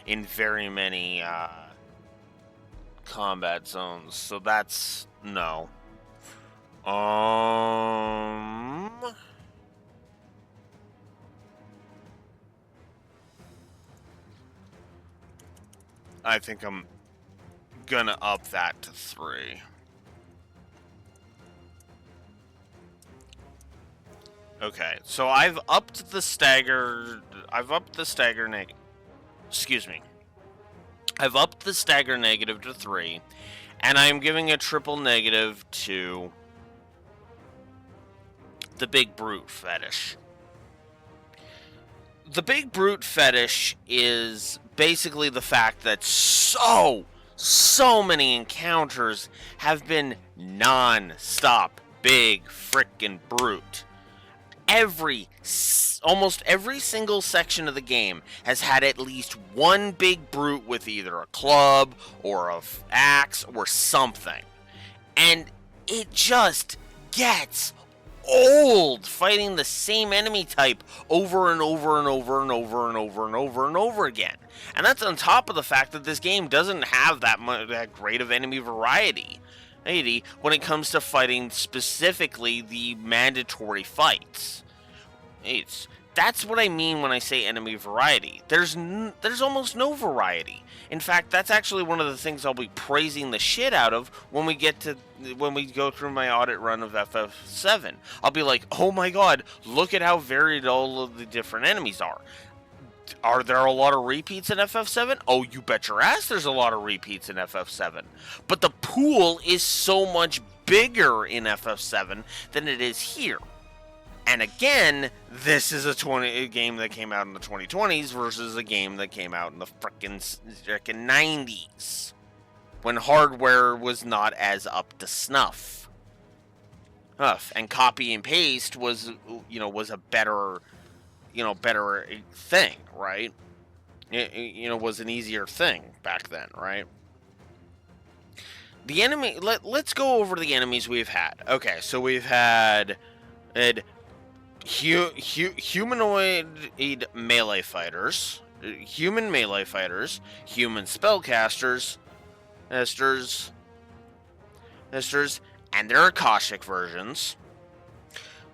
in very many combat zones. So that's no. I think I'm gonna up that to 3. Okay, so I've upped the stagger excuse me. I've upped the stagger negative to 3, and I'm giving a triple negative to the big brute fetish. The big brute fetish is basically the fact that so many encounters have been non-stop big frickin' brute. Almost every single section of the game has had at least one big brute with either a club or a axe or something. And it just gets old fighting the same enemy type over and over and over and over and over and over and over again. And that's on top of the fact that this game doesn't have that great of enemy variety when it comes to fighting specifically the mandatory fights. That's what I mean when I say enemy variety. There's almost no variety. In fact, that's actually one of the things I'll be praising the shit out of when we go through my audit run of FF7. I'll be like, oh my god, look at how varied all of the different enemies are. Are there a lot of repeats in FF7? Oh, you bet your ass there's a lot of repeats in FF7. But the pool is so much bigger in FF7 than it is here. And again, this is a game that came out in the 2020s versus a game that came out in the frickin' 90s. When hardware was not as up to snuff. And copy and paste was a better thing, right? It was an easier thing back then, right? The enemy, let's go over the enemies we've had. Okay, so we've had humanoid melee fighters, human melee fighters, human spellcasters, Esters, and their Akashic versions.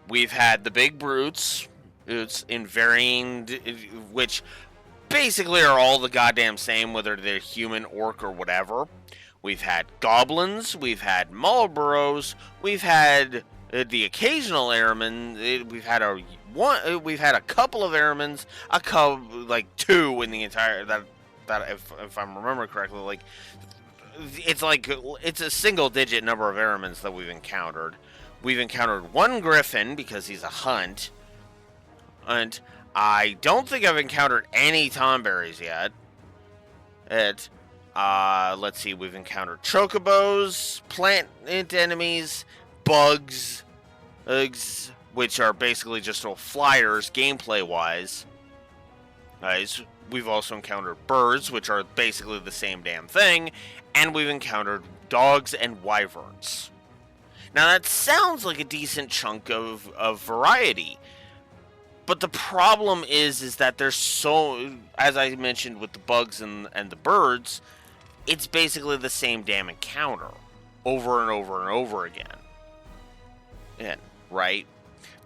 We've had the big brutes, in varying, which basically are all the goddamn same, whether they're human, orc, or whatever. We've had goblins, we've had Marlboros, we've had the occasional airman. We've had a couple of airmans, like 2 in the entire that if I'm remembering correctly, it's a single digit number of airmans that we've encountered. We've encountered 1 griffin because he's a hunt. And I don't think I've encountered any tomberries yet. Let's see, we've encountered chocobos, plant enemies, bugs, which are basically just little flyers gameplay-wise. We've also encountered birds, which are basically the same damn thing, and we've encountered dogs and wyverns. Now that sounds like a decent chunk of variety. But the problem is that there's so, as I mentioned with the bugs and the birds, it's basically the same damn encounter over and over and over again. Right?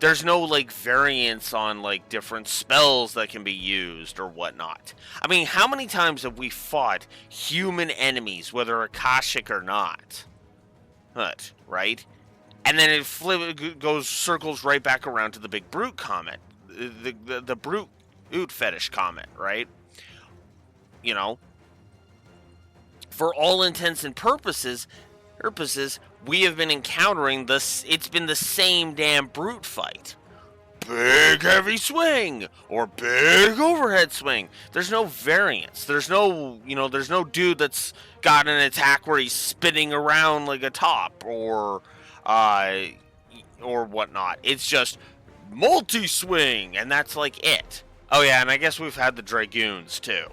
There's no, like, variance on, like, different spells that can be used or whatnot. I mean, how many times have we fought human enemies, whether Akashic or not? Right? And then it goes, circles right back around to the big brute comment. The brute fetish comment, right? You know? For all intents and purposes, we have been encountering this. It's been the same damn brute fight. Big heavy swing or big overhead swing. There's no variance. There's no dude that's got an attack where he's spinning around like a top or whatnot. It's just multi-swing, and that's like it. Oh yeah, and I guess we've had the Dragoons too.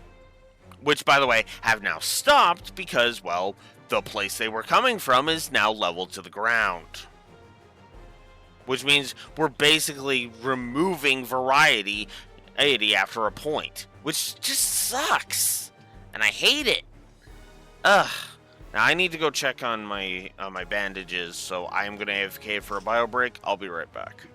Which, by the way, have now stopped because, well, the place they were coming from is now leveled to the ground. Which means we're basically removing variety after a point. Which just sucks. And I hate it. Ugh. Now I need to go check on my bandages, so I am going to AFK for a bio break. I'll be right back.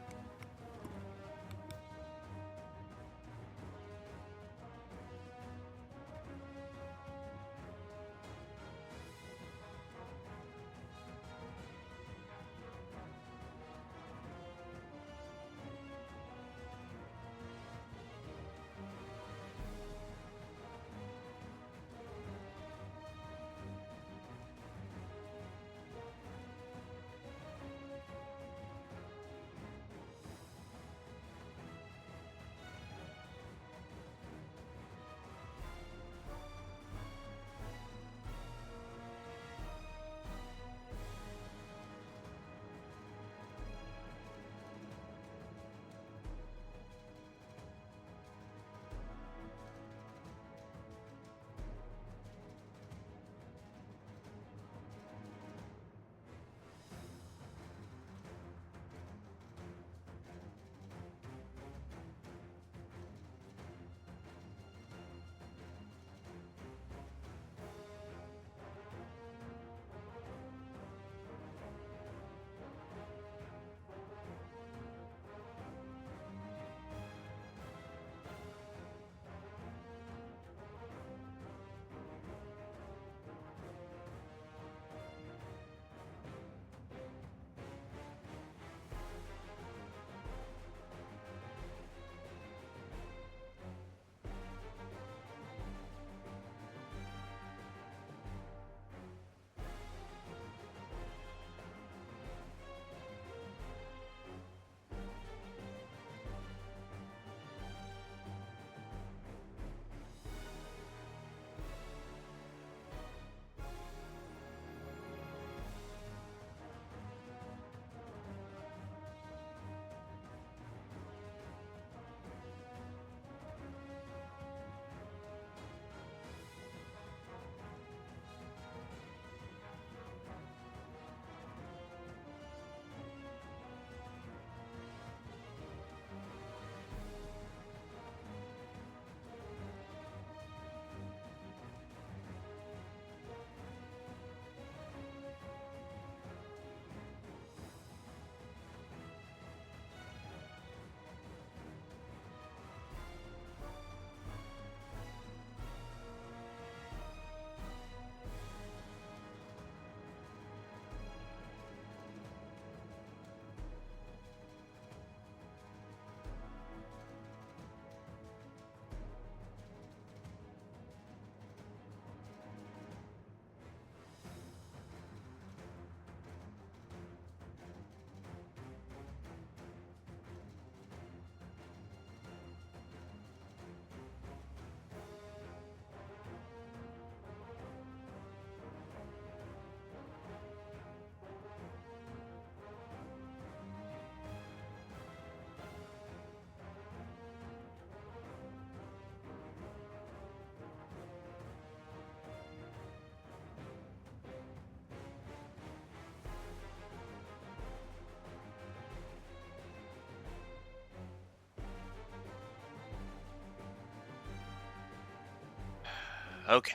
Okay.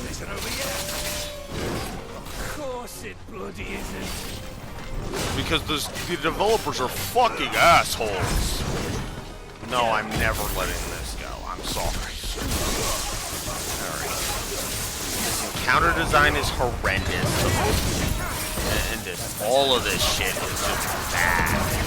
Isn't over yet? Of course it bloody isn't. Because the developers are fucking assholes. No, I'm never letting this go. I'm sorry. Alright. This encounter design is horrendous. And just all of this shit is just bad.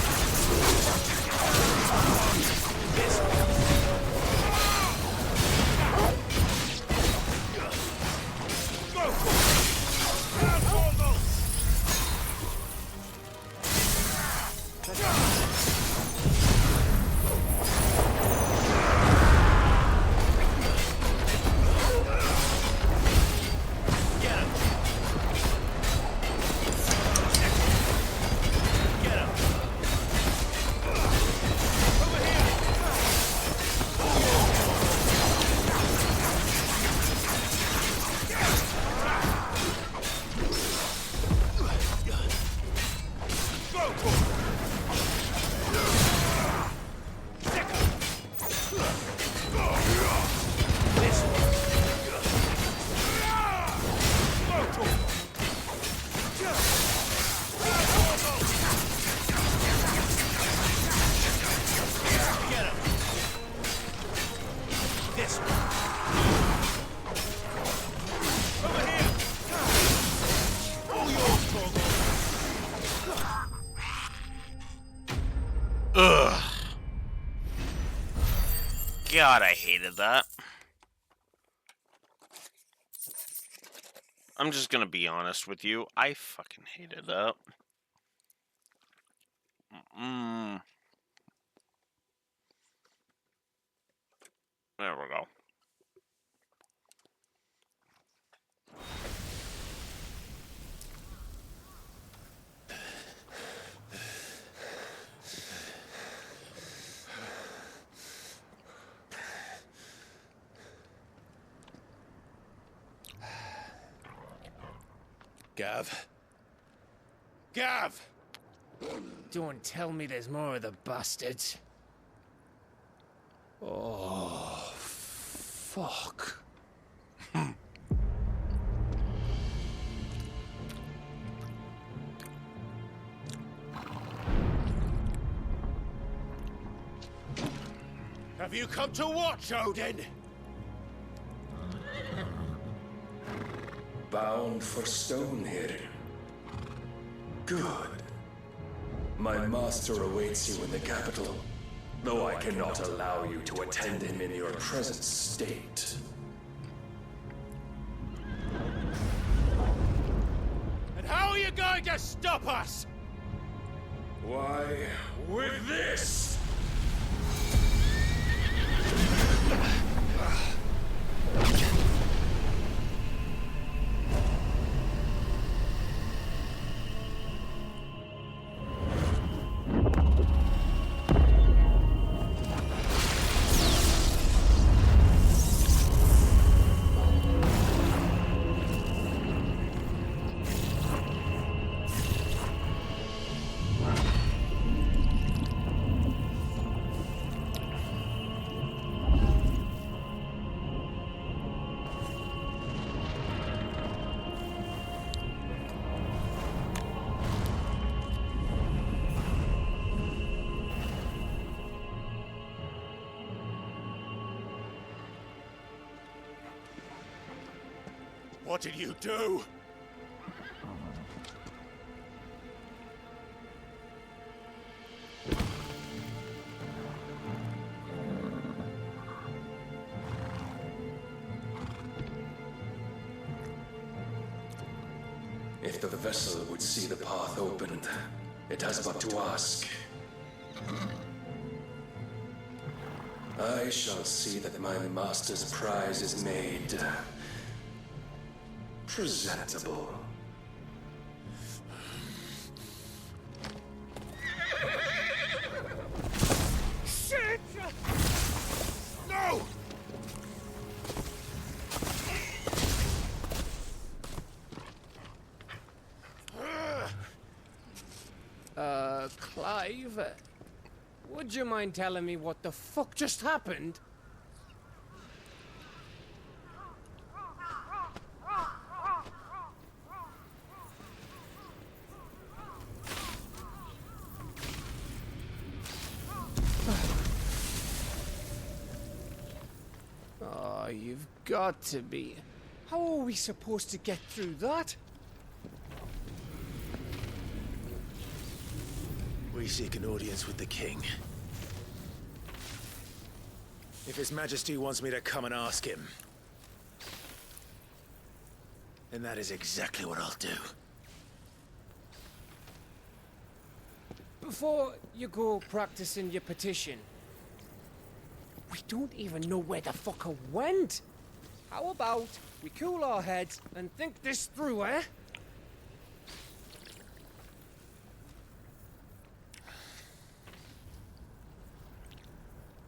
Ugh. God, I hated that. I'm just gonna be honest with you. I fucking hated that. There we go. Gav. Gav! Don't tell me there's more of the bastards. Oh, fuck. Have you come to watch, Odin? Bound for stone here. Good. My master awaits you in the capital, though I cannot allow you to attend him in your present state. And how are you going to stop us? Why, with this! What did you do? If the vessel would see the path opened, it has but to ask. I shall see that my master's prize is made presentable. Shit! No! Clive, would you mind telling me what the fuck just happened? you've got to be. How are we supposed to get through that? We seek an audience with the king. If His Majesty wants me to come and ask him, then that is exactly what I'll do. Before you go practicing your petition, we don't even know where the fucker went. How about we cool our heads and think this through, eh?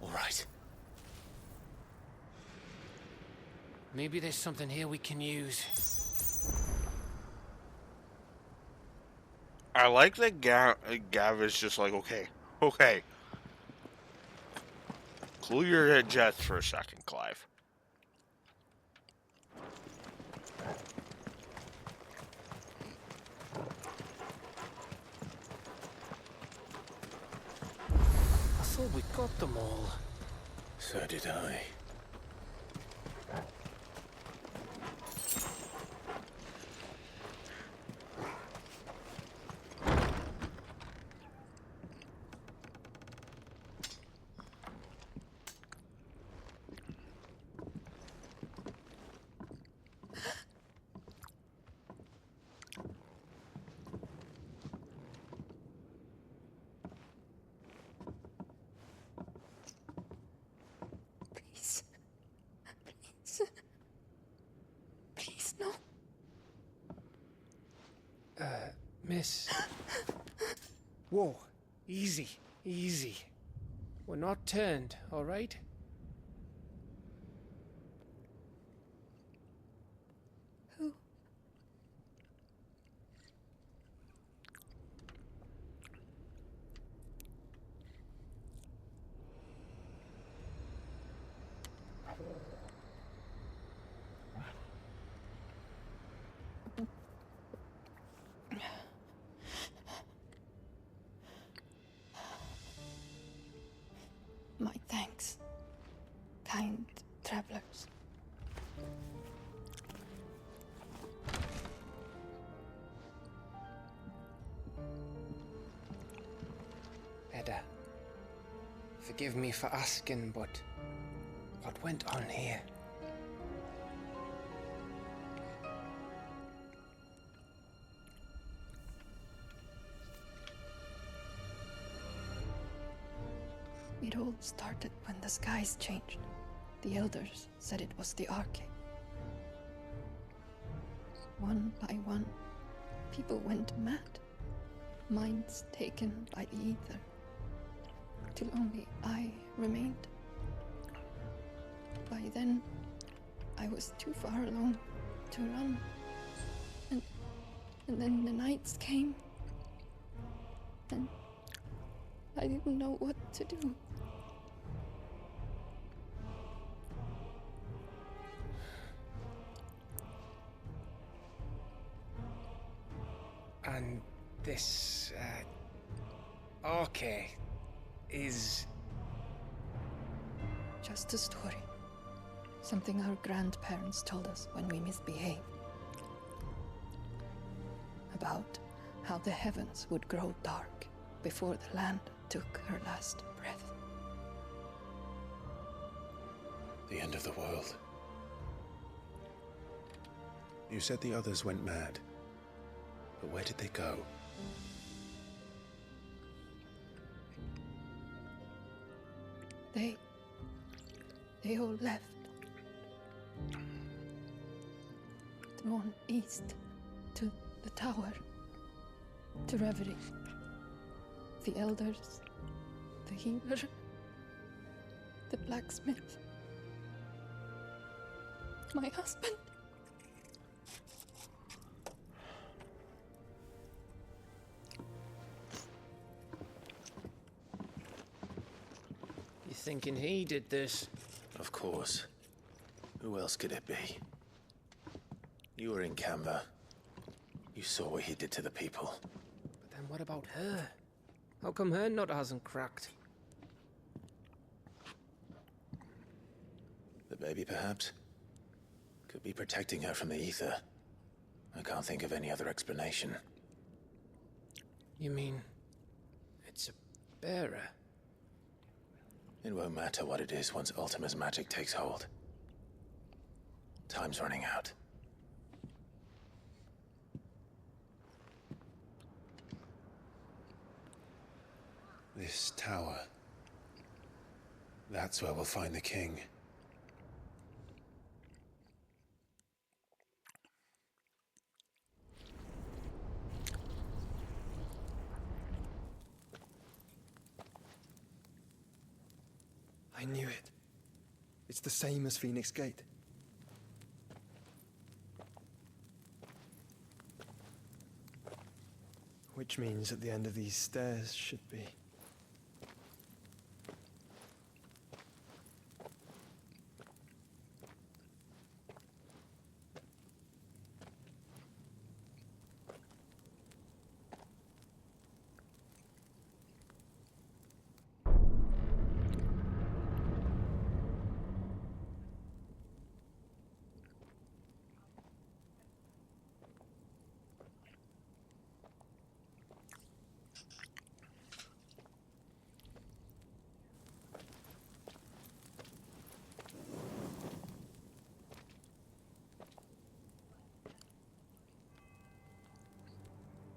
All right. Maybe there's something here we can use. I like that Gav is just like, okay. Cool your jets for a second, Clive. I thought we got them all. So did I. Please, no. Miss. Whoa, easy. We're not turned, all right? Who? My thanks, kind travelers. Edda, forgive me for asking, but what went on here? It all started when the skies changed. The elders said it was the Arcade. One by one, people went mad. Minds taken by the ether. Till only I remained. By then, I was too far along to run. And then the nights came. And I didn't know what to do. And this, Arcade is... Just a story. Something our grandparents told us when we misbehaved. About how the heavens would grow dark before the land took her last breath. The end of the world. You said the others went mad. But where did they go? They all left. Drawn east to the tower, to reverie. The elders, the healer, the blacksmith, my husband. You thinking he did this? Of course. Who else could it be? You were in Canberra. You saw what he did to the people. But then what about her? How come her nut hasn't cracked? The baby, perhaps? Could be protecting her from the ether. I can't think of any other explanation. You mean... it's a bearer? It won't matter what it is once Ultima's magic takes hold. Time's running out. This tower. That's where we'll find the king. I knew it. It's the same as Phoenix Gate. Which means at the end of these stairs should be...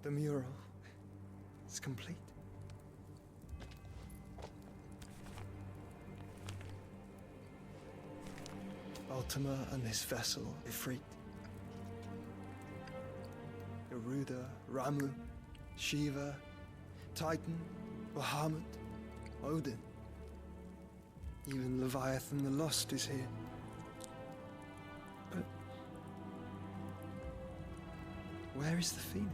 The mural is complete. Ultima and this vessel, Ifrit. Garuda, Ramu, Shiva, Titan, Bahamut, Odin. Even Leviathan the Lost is here. But where is the Phoenix?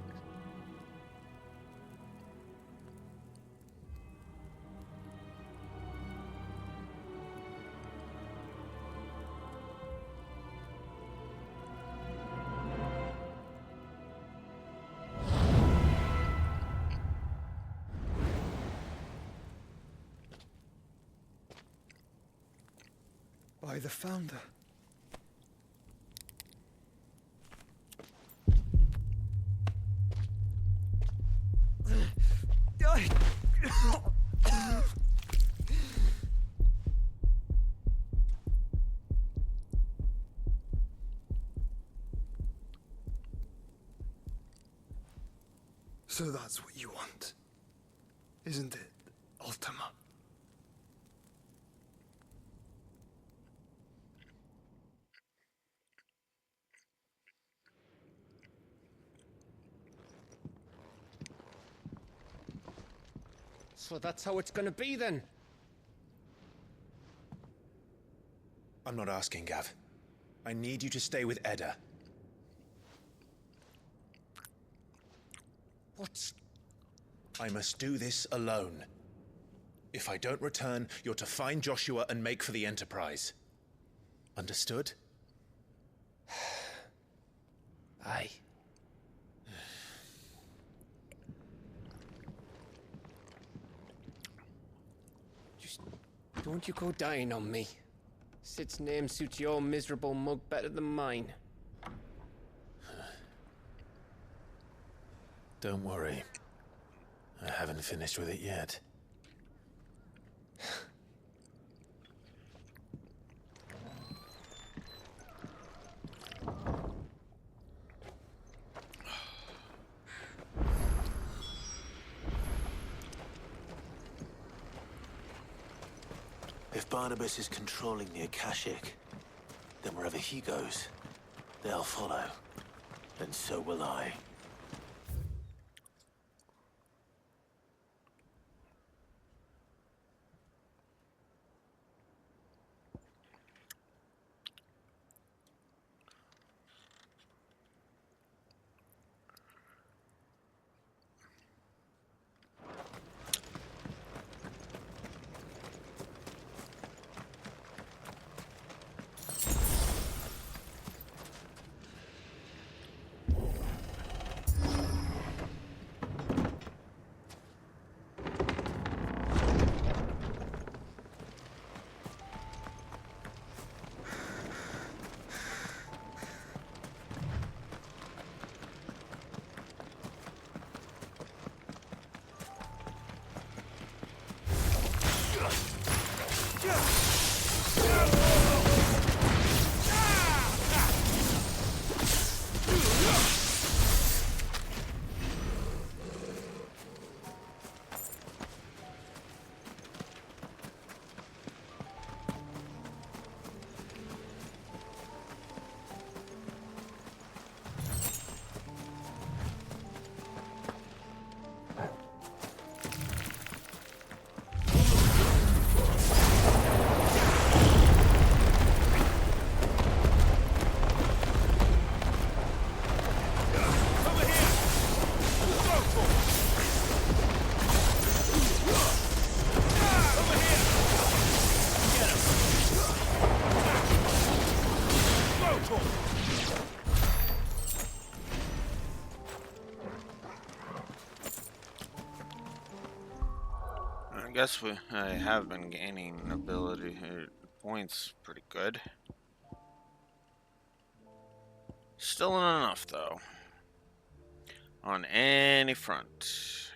By the Founder. So that's what you want, isn't it, Ultima? So that's how it's gonna be then? I'm not asking, Gav. I need you to stay with Edda. What's... I must do this alone. If I don't return, you're to find Joshua and make for the Enterprise. Understood? Aye. Just don't you go dying on me. Sid's name suits your miserable mug better than mine. Don't worry. I haven't finished with it yet. If Barnabas is controlling the Akashic, then wherever he goes, they'll follow. And so will I. guess I have been gaining ability points pretty good. Still not enough though. On any front.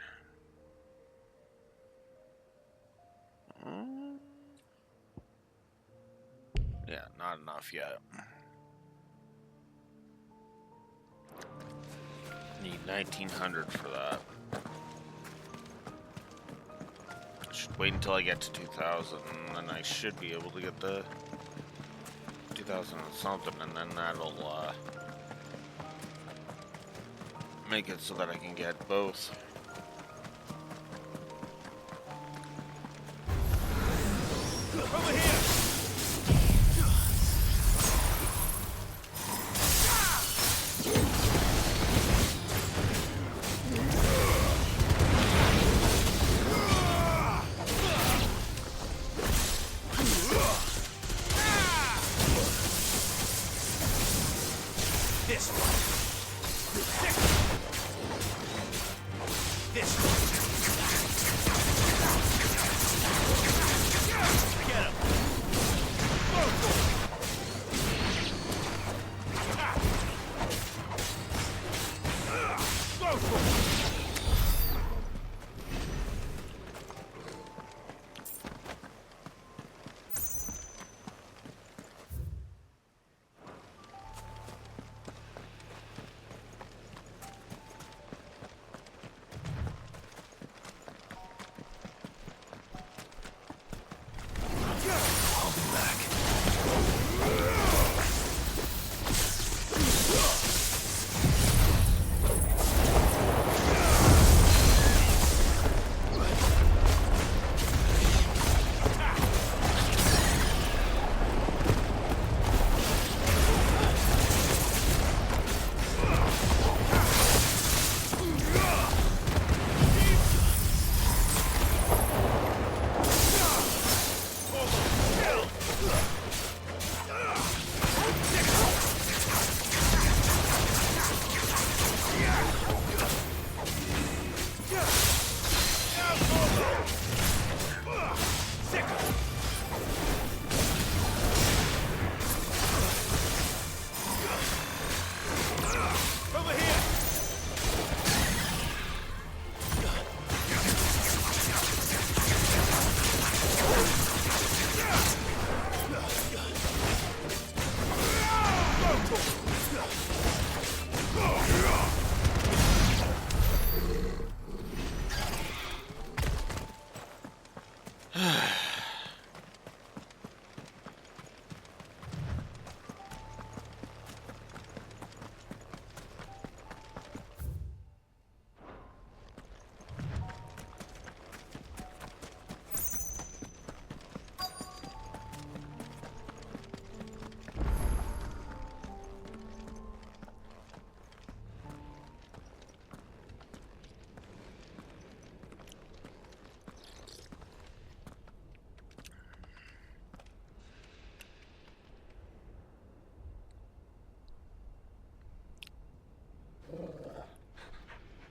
Yeah, not enough yet. Need 1900 for that. Should wait until I get to 2000, and then I should be able to get the 2000 and something, and then that'll make it so that I can get both. Over here! This one. This one. Get him. Go for it. Go for it.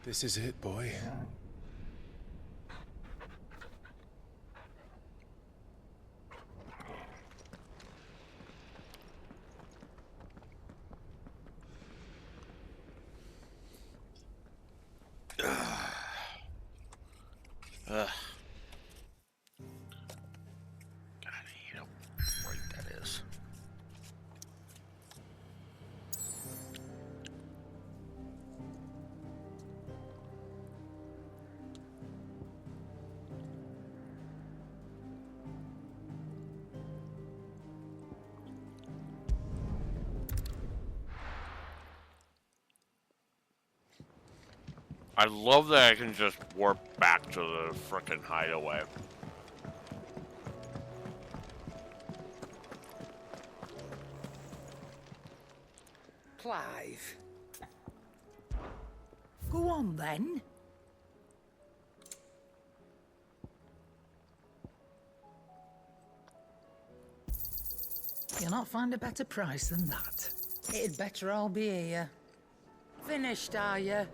This is it, boy. God, I hate how bright that is. I love that I can just warp back to the frickin' hideaway. Clive. Go on then. You'll not find a better price than that. It'd better all be here. Finished, are you?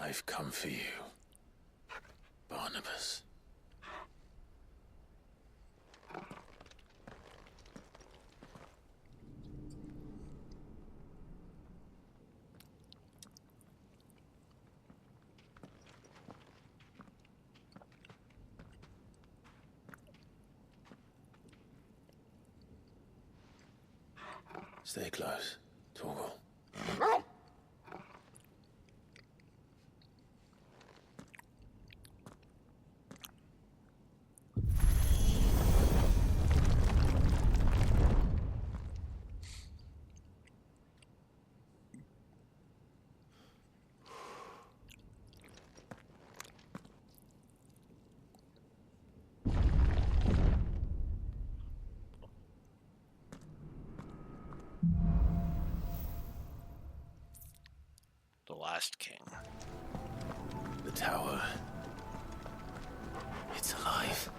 I've come for you, Barnabas. Stay close, Torgal. The last king. The tower. It's alive.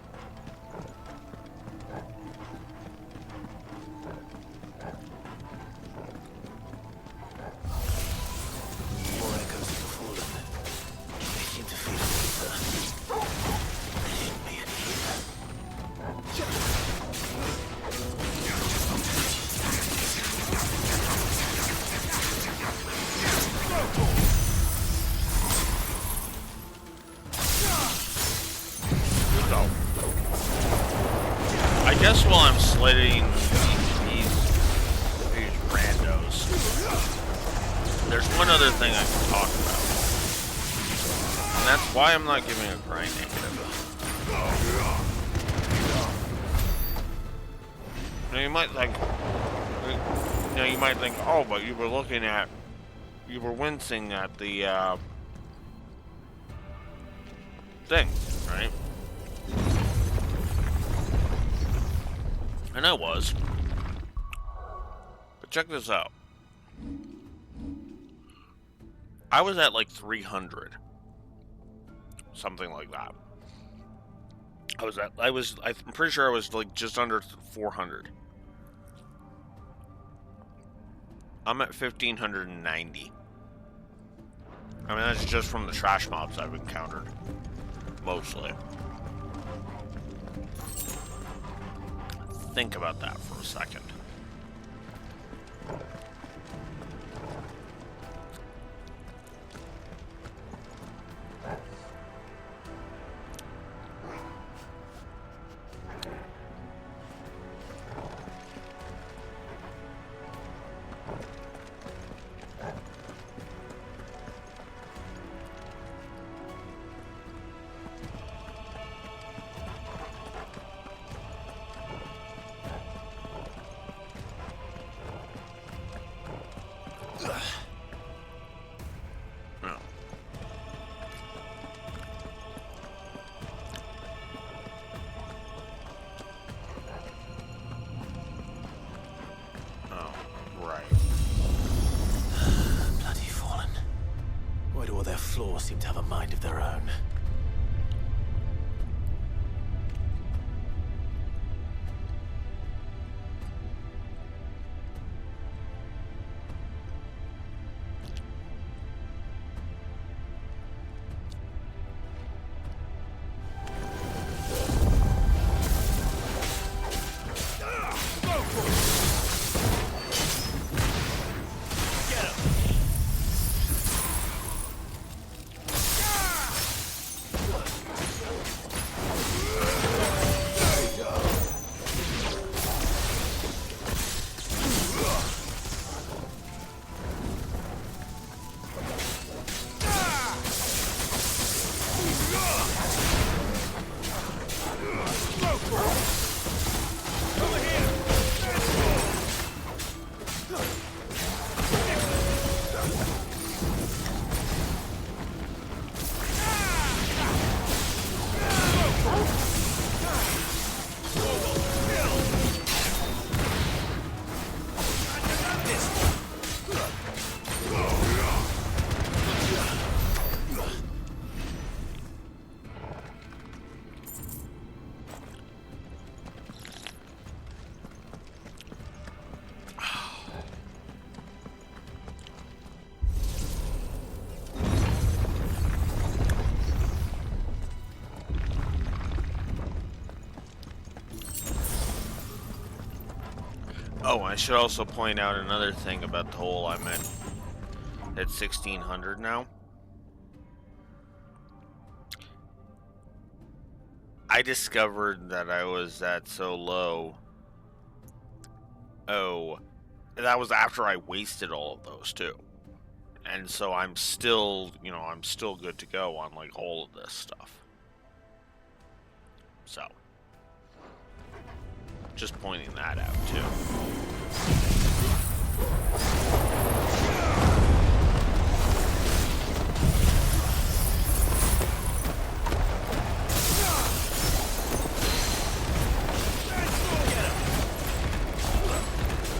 More echoes of the fallen. They seem to feel deeper. There shouldn't be any I guess while I'm slitting these randos, there's one other thing I can talk about. And that's why I'm not giving a grind negative. Now you might think, oh, but you were wincing at the thing, right? And I was. But check this out. I was at like 300. Something like that. I'm pretty sure I was like just under 400. I'm at 1,590. I mean, that's just from the trash mobs I've encountered. Mostly. Think about that for a second. Floor seem to have a mind of their own. Oh, I should also point out another thing about the hole I'm at 1600 now. I discovered that I was at so low. Oh, that was after I wasted all of those too. And so I'm still, I'm still good to go on like all of this stuff. So, just pointing that out too.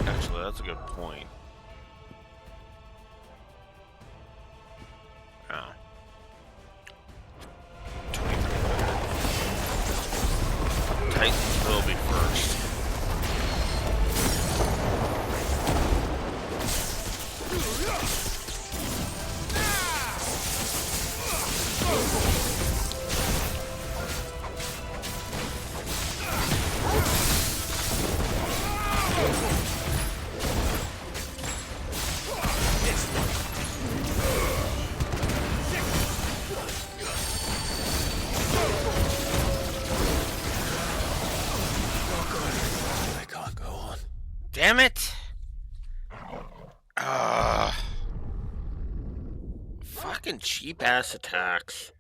Actually, that's a good point. Ah. Titans will be first. Damn it! Fucking cheap ass attacks.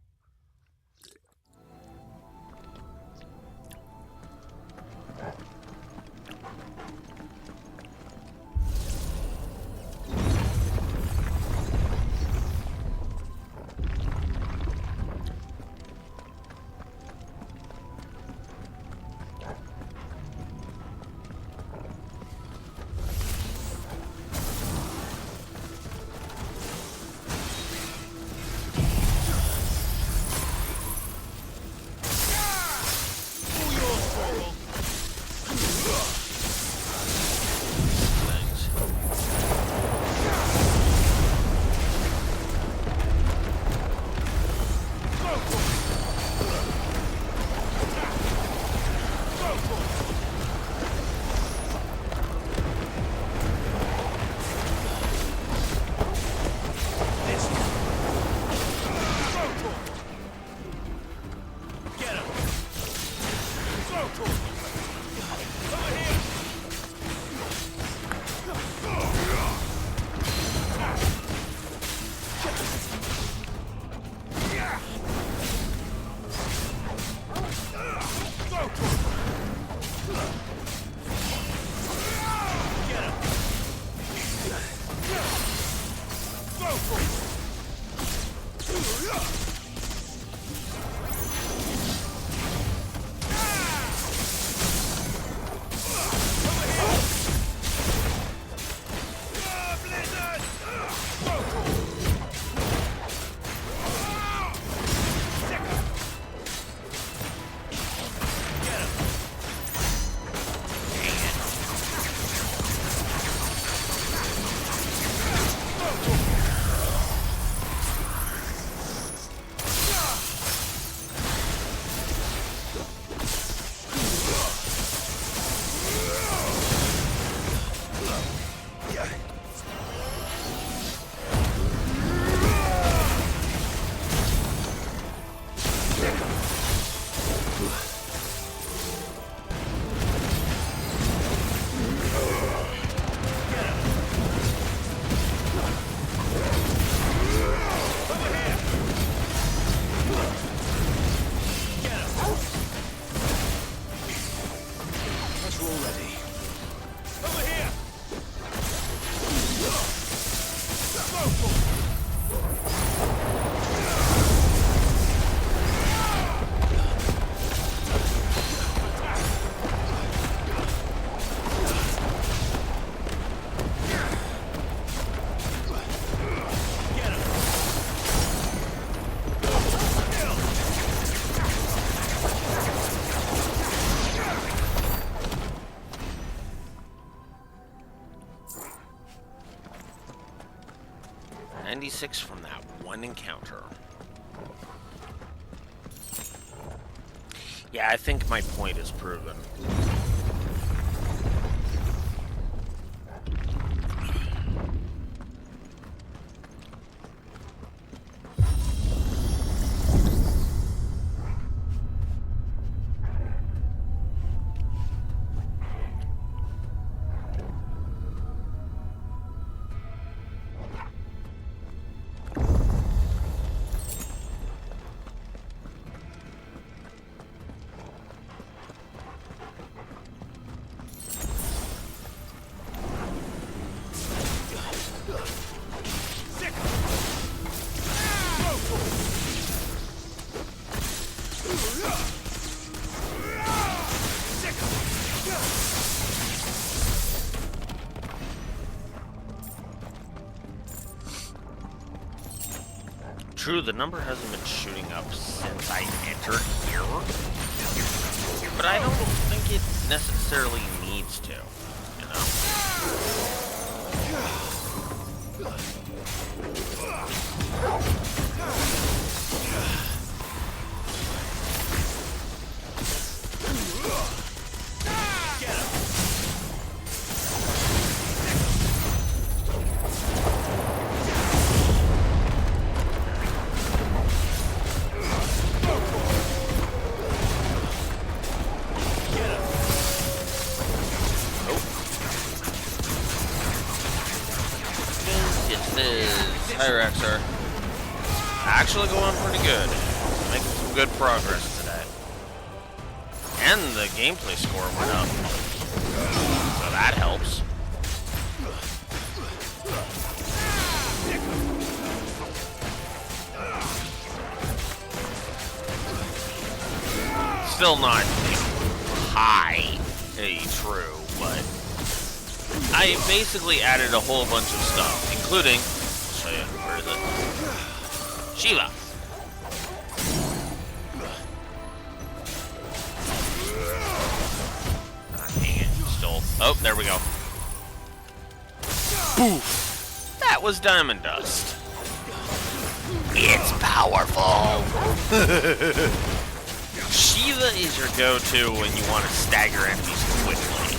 From that one encounter. Yeah, I think my point is proven. True, the number hasn't been shooting up since I entered here, but I don't think it necessarily needs to, you know? Hyrax are actually going pretty good. Making some good progress today. And the gameplay score went up. So that helps. Still not high, true, but I basically added a whole bunch of stuff, including, I'll show you, where is it? Shiva. Ah, dang it, stole. Oh, there we go. Poof! That was diamond dust. It's powerful! Shiva is your go-to when you want to stagger enemies quickly.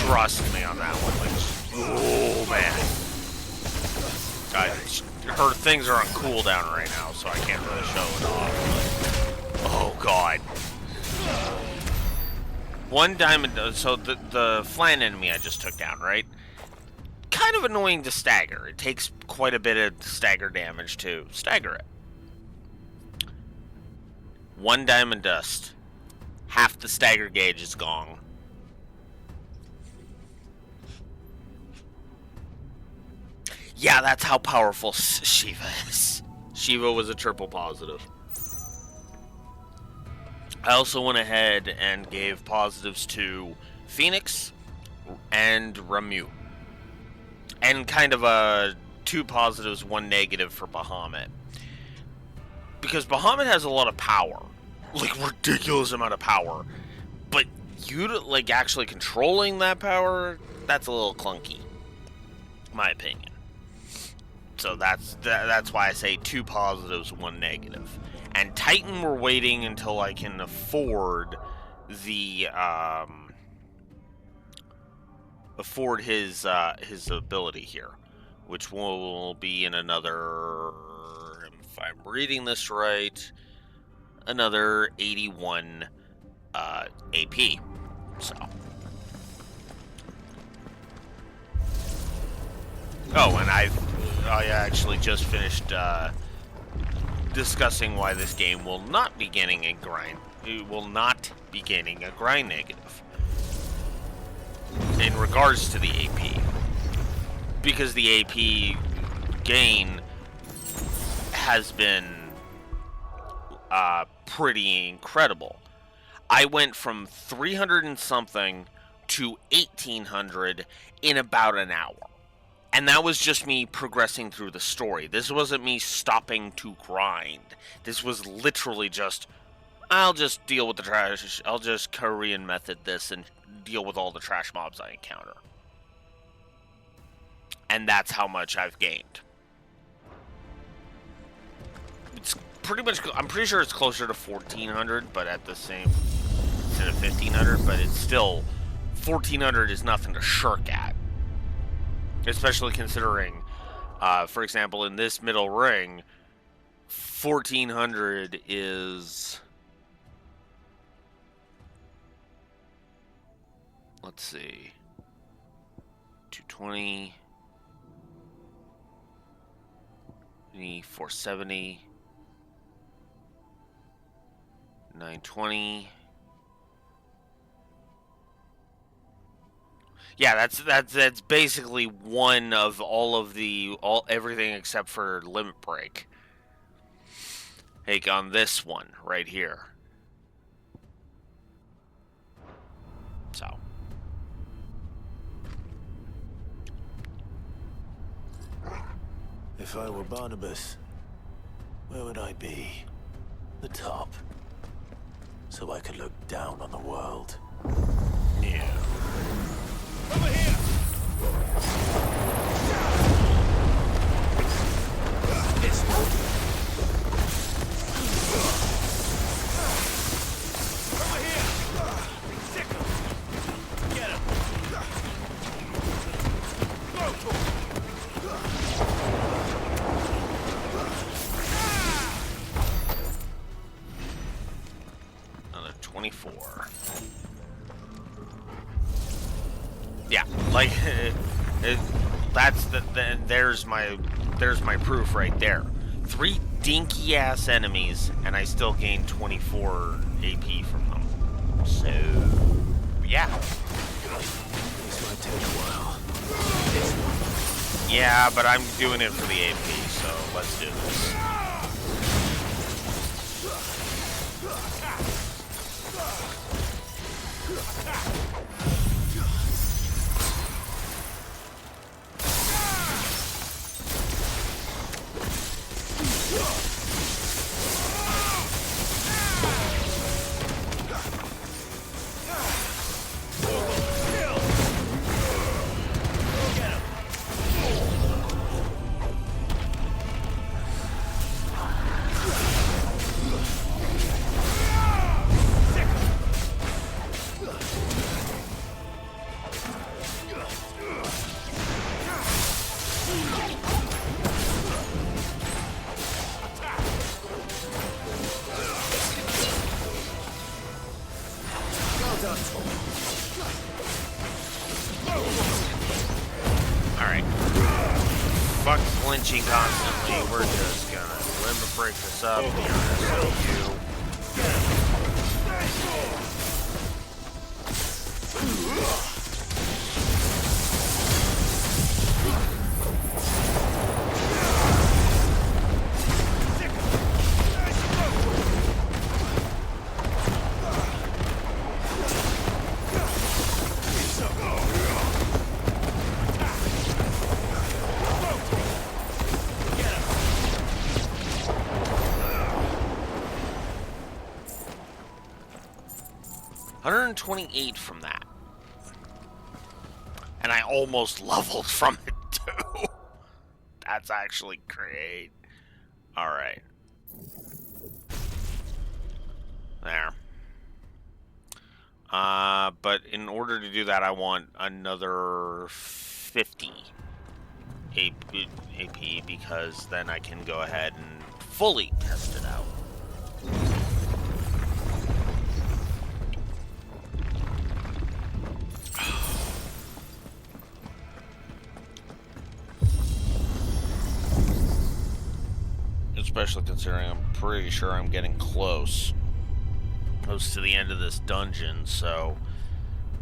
Trust me on that one. Like, oh man. Her things are on cooldown right now, so I can't really show it off. But, oh god. One diamond. So the flan enemy I just took down, right? Kind of annoying to stagger. It takes quite a bit of stagger damage to stagger it. One diamond dust. Half the stagger gauge is gone. Yeah, that's how powerful Shiva is. Shiva was a triple positive. I also went ahead and gave positives to Phoenix and Ramu. And kind of a 2 positives, 1 negative for Bahamut. Because Bahamut has a lot of power. Like, ridiculous amount of power. But you, like, actually controlling that power, that's a little clunky. My opinion. So that's why I say 2 positives, 1 negative. And Titan, we're waiting until I can afford the his ability here, which will be in another, if I'm reading this right, another 81 AP. So. Oh, and I actually just finished discussing why this game will not be getting a grind. It will not be gaining a grind negative in regards to the AP, because the AP gain has been pretty incredible. I went from 300 and something to 1800 in about an hour. And that was just me progressing through the story. This wasn't me stopping to grind. This was literally just, I'll just deal with the trash. I'll just Korean method this and deal with all the trash mobs I encounter. And that's how much I've gained. It's pretty much, I'm pretty sure it's closer to 1400, but at the same, instead of 1500, but it's still, 1400 is nothing to shirk at. Especially considering, for example, in this middle ring, 1400 is, let's see, 220, 470, 920. Yeah, that's basically one of everything except for Limit Break. Like on this one right here. So. If I were Barnabas, where would I be? The top. So I could look down on the world. Yeah. Over here! This one. Over here! Stick him! Get him! Go to him! Another 24. Yeah, like there's my proof right there. 3 dinky ass enemies, and I still gained 24 AP from them. So yeah. This might take a while. Yeah, but I'm doing it for the AP, so let's do this. Alright. Fuck flinching constantly. We're just gonna limit break this up. Be honest with you. $128 from that. And I almost leveled from it too. That's actually great. Alright. There. But in order to do that, I want another 50 AP because then I can go ahead and fully test it out. Especially considering I'm pretty sure I'm getting close to the end of this dungeon, so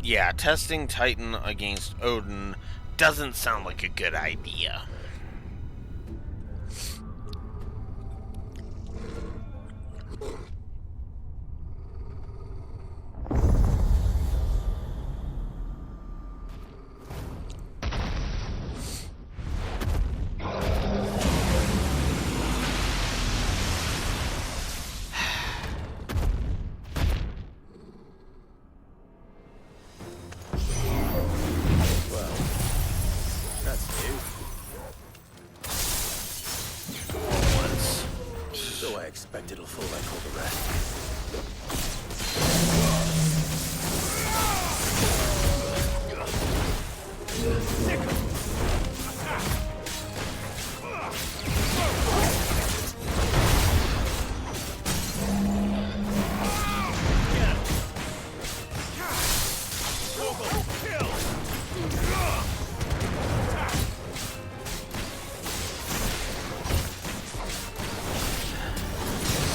yeah, testing Titan against Odin doesn't sound like a good idea. It'll fall like all the rest.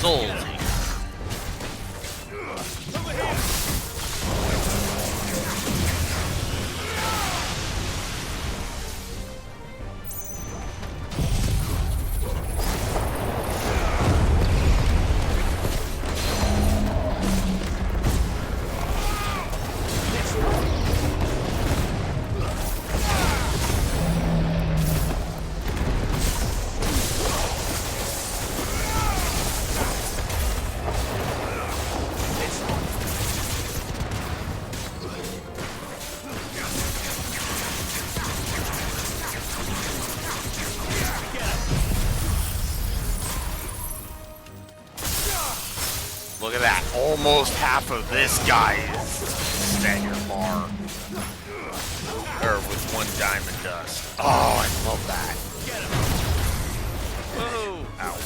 Souls. at that. Almost half of this guy is stagger bar. Or with one diamond dust. Oh, I love that. Get him. Whoa. Ow.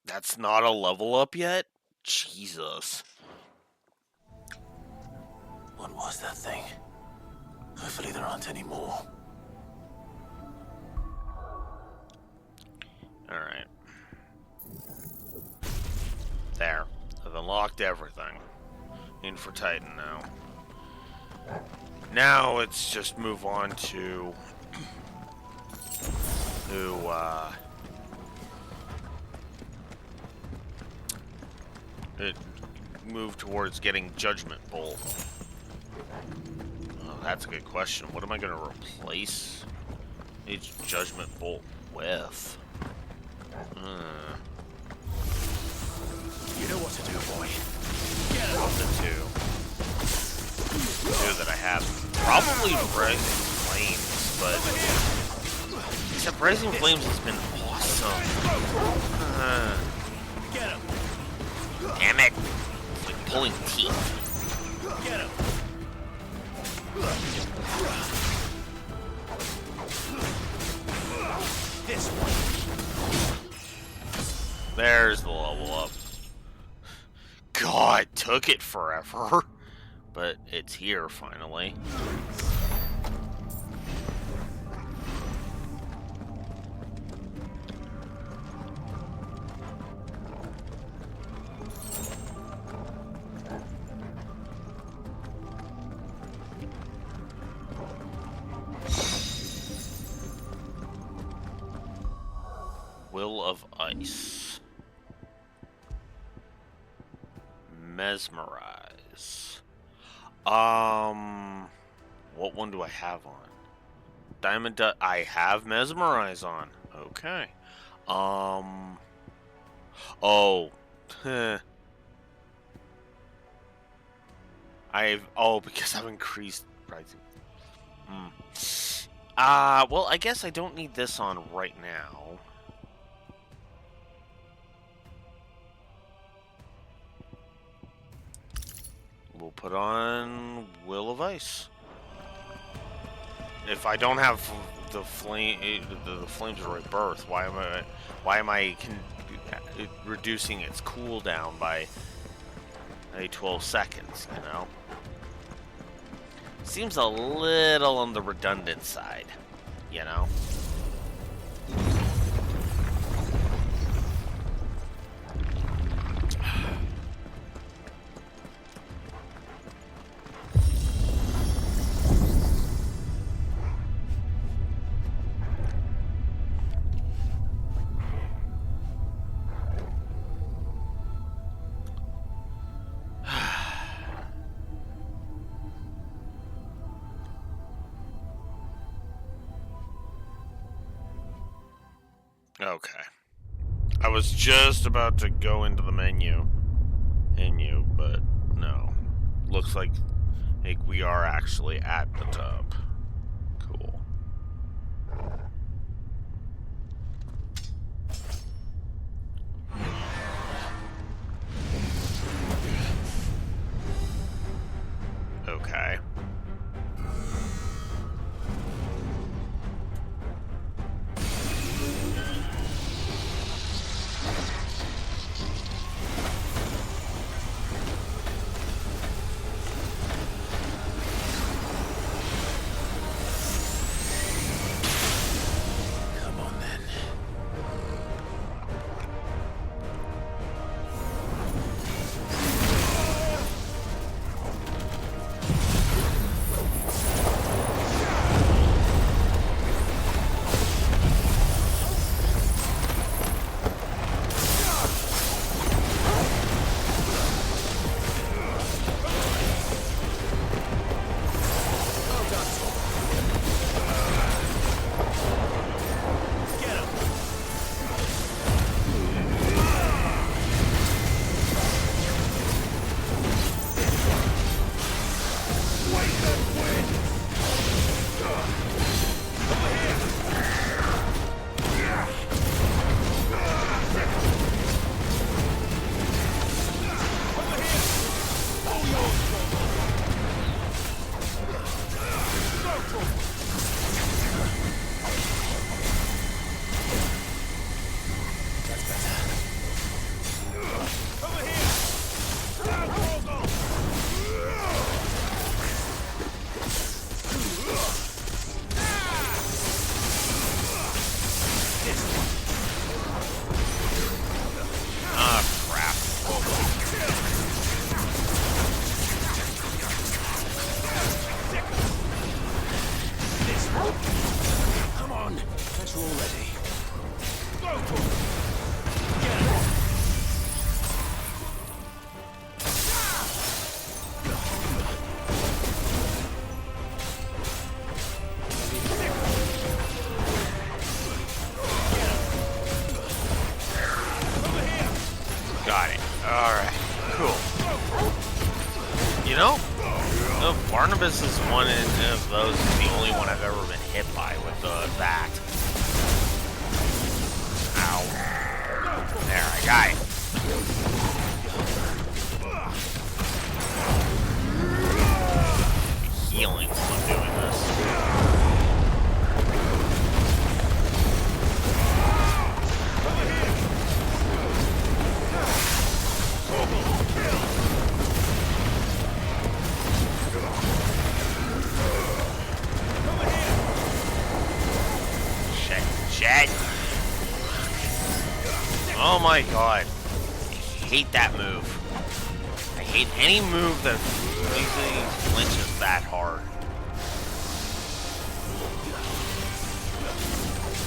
That's not a level up yet? Jesus. What was that thing? Hopefully there aren't any more. Alright. There. I've unlocked everything. In for Titan now. Now it's just move on to move towards getting Judgment Bolt. Oh, that's a good question. What am I going to replace each Judgment Bolt with? You know what to do, boy. Of the two that I have. Probably Rising Flames, but... Except Rising Flames has been awesome. Get him. Damn it. It's like pulling teeth. Get him. This one. There's the level up. God, took it forever. But it's here finally. Will of Ice. Mesmerize. What one do I have on? Diamond I have Mesmerize on. Okay. Oh. Because I've increased pricing. Well, I guess I don't need this on right now. We'll put on Will of Ice. If I don't have the flames of rebirth, why am I reducing its cooldown by 12 seconds? You know, seems a little on the redundant side. You know. Okay. I was just about to go into the menu, but no. Looks like we are actually at the top. Cool. Okay. on. Petrol ready. Got it. Alright, cool. You know, Barnabas is one of those, the only one I've ever been hit by with that. Ow. There, I got it. Healing while I'm doing this. Shit. Oh my god. I hate that move. I hate any move that usually flinches that hard.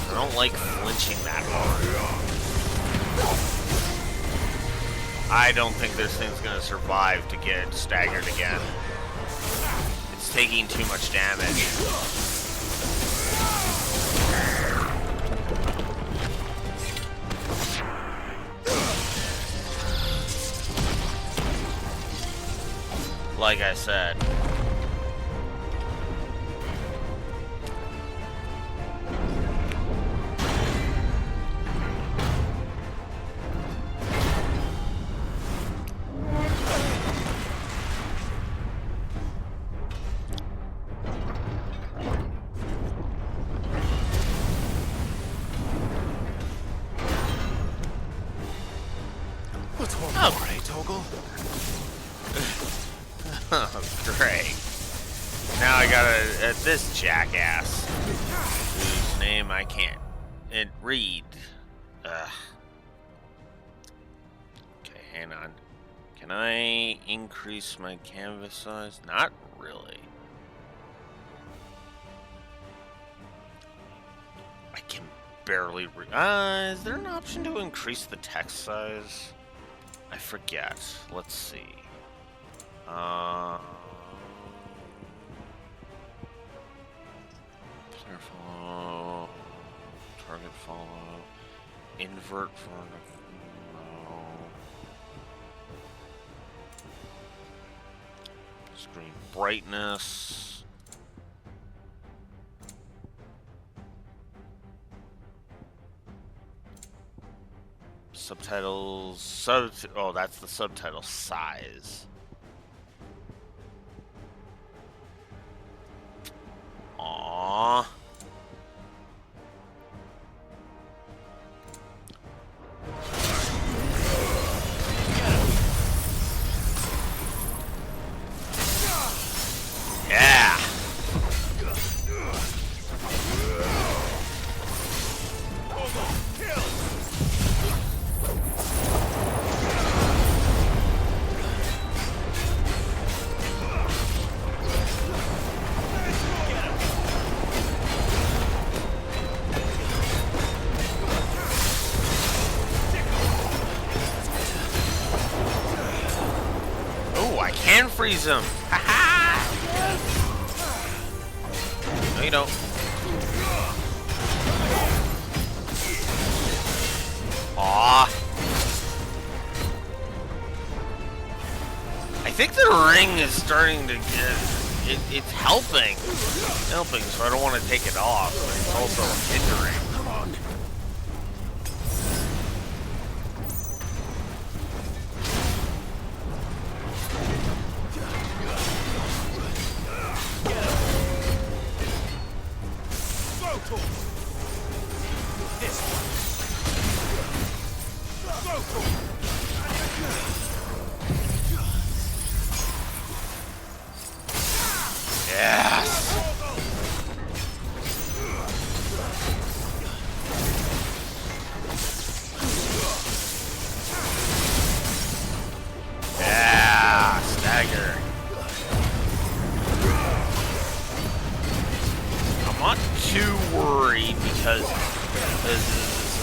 I don't like flinching that hard. I don't think this thing's gonna survive to get staggered again. It's taking too much damage. Like I said. What's wrong? Oh, great, Toggle. Oh, great. Now I gotta, this jackass, whose name I can't read. Okay, hang on. Can I increase my canvas size? Not really. I can barely is there an option to increase the text size? I forget. Let's see. Player follow, target follow, invert for no. Screen brightness. Subtitles. Oh, that's the subtitle size. Aww. Yeah. Can freeze him. Ha-ha! No, you don't. Aw. I think the ring is starting to get... It's helping. It's helping, so I don't want to take it off. But it's also hindering. Come on. Too worried because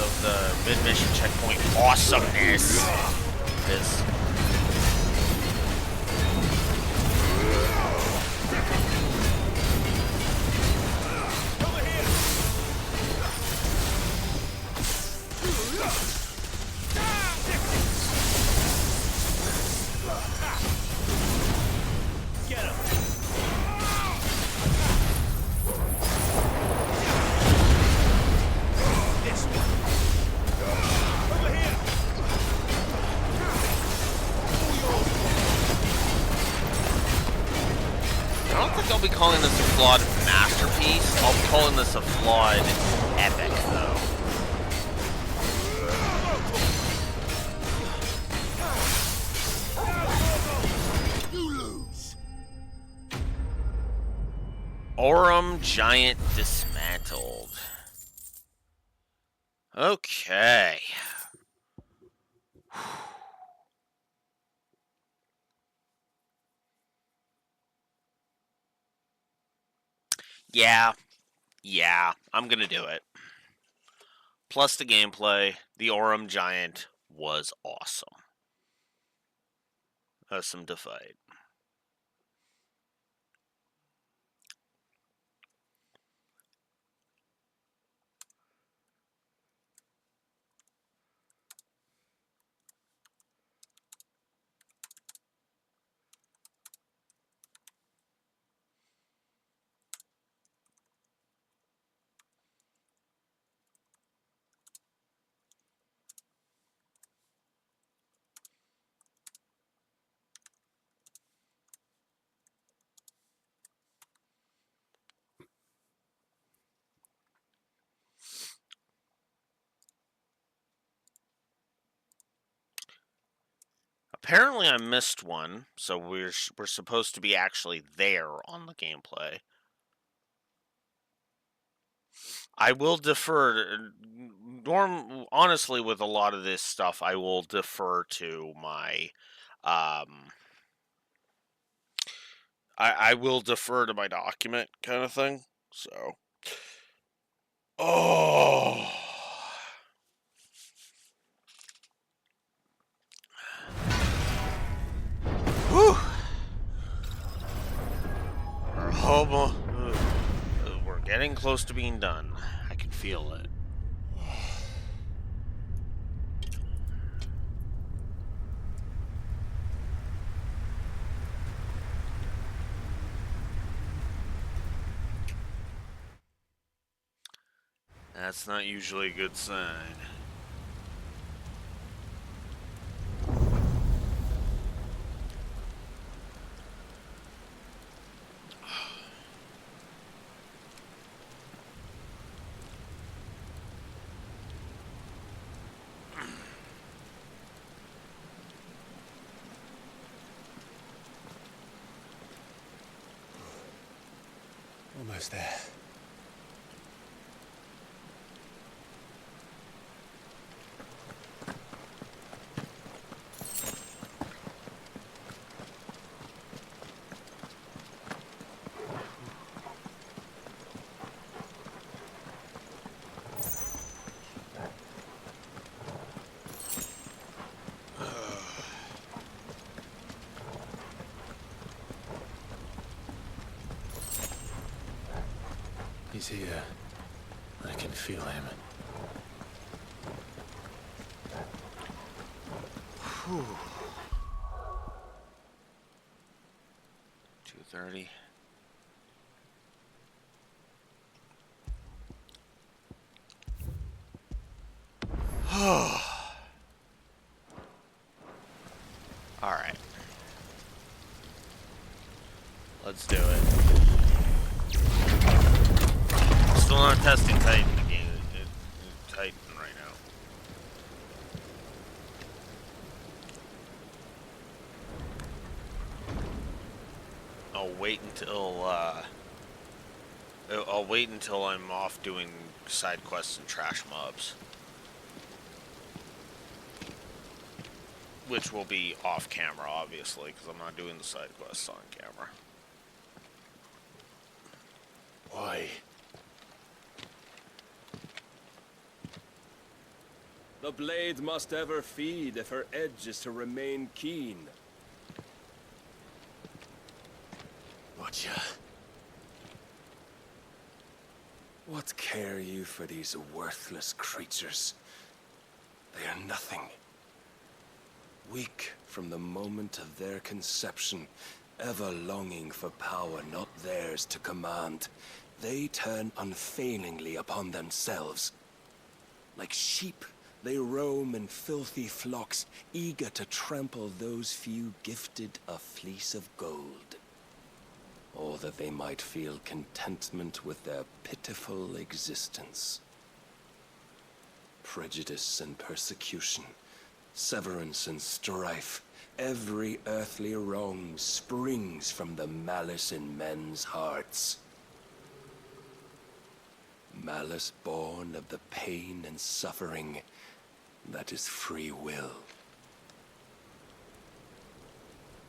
of the mid-mission checkpoint awesomeness. This. I'll be calling this a flawed masterpiece. I'll be calling this a flawed epic, though. You lose. Aurum Giant dismantled. Okay. Yeah, I'm gonna do it. Plus the gameplay, the Aurum Giant was awesome. Awesome to fight. Apparently I missed one, so we're supposed to be actually there on the gameplay. I will defer. Honestly, with a lot of this stuff, I will defer to my. I will defer to my document kind of thing. So. Oh. Whew. We're getting close to being done. I can feel it. That's not usually a good sign. Almost there. He's here. I can feel him. Whew. 2:30. All right. Let's do it. Still not testing Titan again. Titan right now. I'll wait until I'm off doing side quests and trash mobs. Which will be off camera, obviously, because I'm not doing the side quests on camera. Why? The blade must ever feed if her edge is to remain keen. Butcher. What care you for these worthless creatures? They are nothing. Weak from the moment of their conception, ever longing for power not theirs to command, they turn unfailingly upon themselves. Like sheep, they roam in filthy flocks, eager to trample those few gifted a fleece of gold. Or that they might feel contentment with their pitiful existence. Prejudice and persecution, severance and strife, every earthly wrong springs from the malice in men's hearts. Malice born of the pain and suffering that is free will.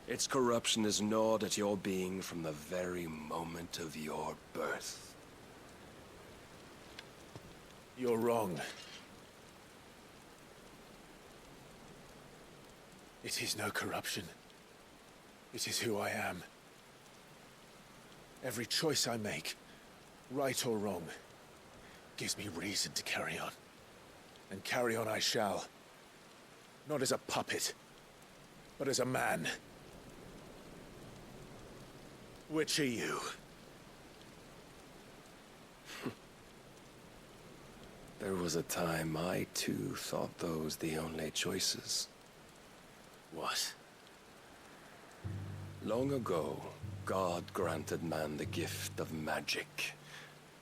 Its corruption is gnawed at your being from the very moment of your birth. You're wrong. It is no corruption. It is who I am. Every choice I make, right or wrong, gives me reason to carry on. And carry on I shall. Not as a puppet, but as a man. Which are you? There was a time I too thought those the only choices. What? Long ago, God granted man the gift of magic.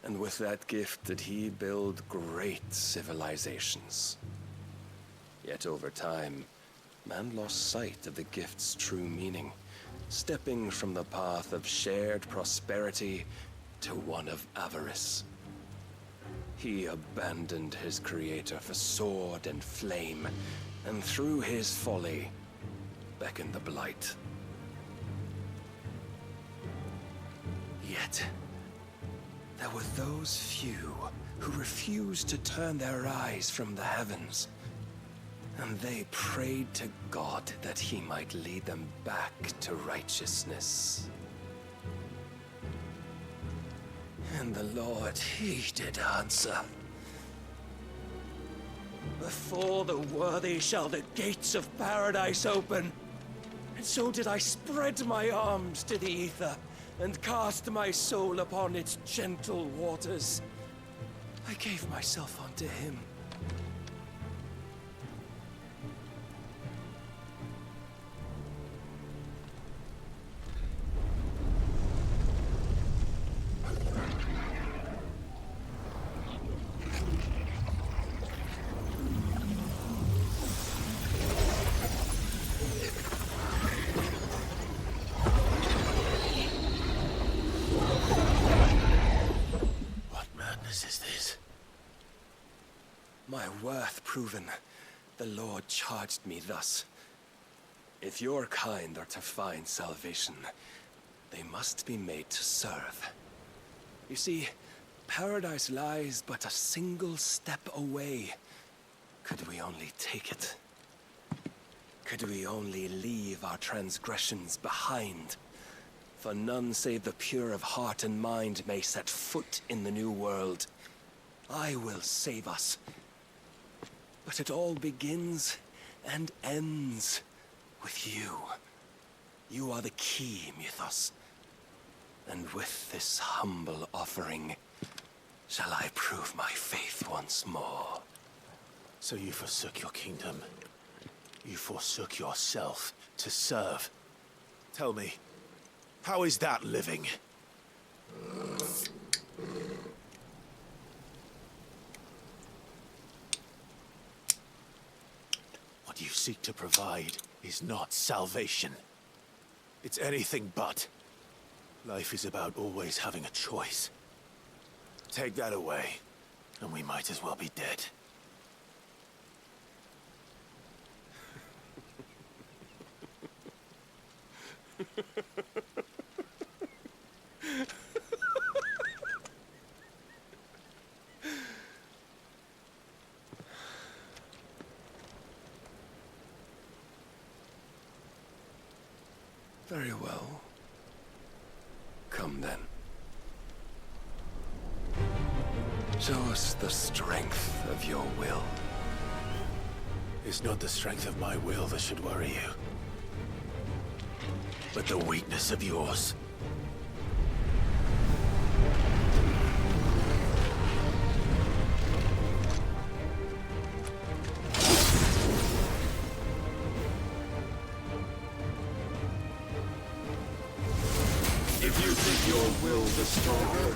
And with that gift did he build great civilizations. Yet over time, man lost sight of the gift's true meaning, stepping from the path of shared prosperity to one of avarice. He abandoned his creator for sword and flame, and through his folly, beckoned the blight. Yet, there were those few who refused to turn their eyes from the heavens, and they prayed to God that he might lead them back to righteousness. And the Lord, he did answer. Before the worthy shall the gates of paradise open. And so did I spread my arms to the ether, and cast my soul upon its gentle waters. I gave myself unto him. My worth proven, the Lord charged me thus. If your kind are to find salvation, they must be made to serve. You see, paradise lies but a single step away. Could we only take it? Could we only leave our transgressions behind? For none save the pure of heart and mind may set foot in the new world. I will save us. But it all begins and ends with you. You are the key, Mythos. And with this humble offering, shall I prove my faith once more. So you forsook your kingdom. You forsook yourself to serve. Tell me, how is that living? What you seek to provide is not salvation. It's anything but. Life is about always having a choice. Take that away, and we might as well be dead. Very well. Come then. Show us the strength of your will. It's not the strength of my will that should worry you, but the weakness of yours. If you think your will the stronger,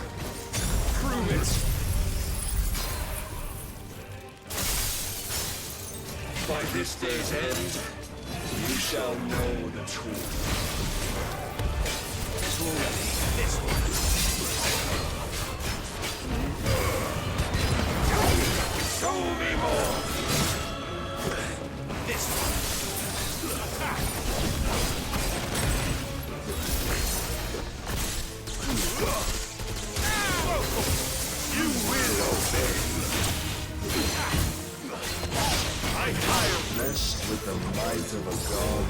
prove it! By this day's end, you shall know the truth. This already. This one. Show me more! This one. You will obey. I am blessed with the might of a god.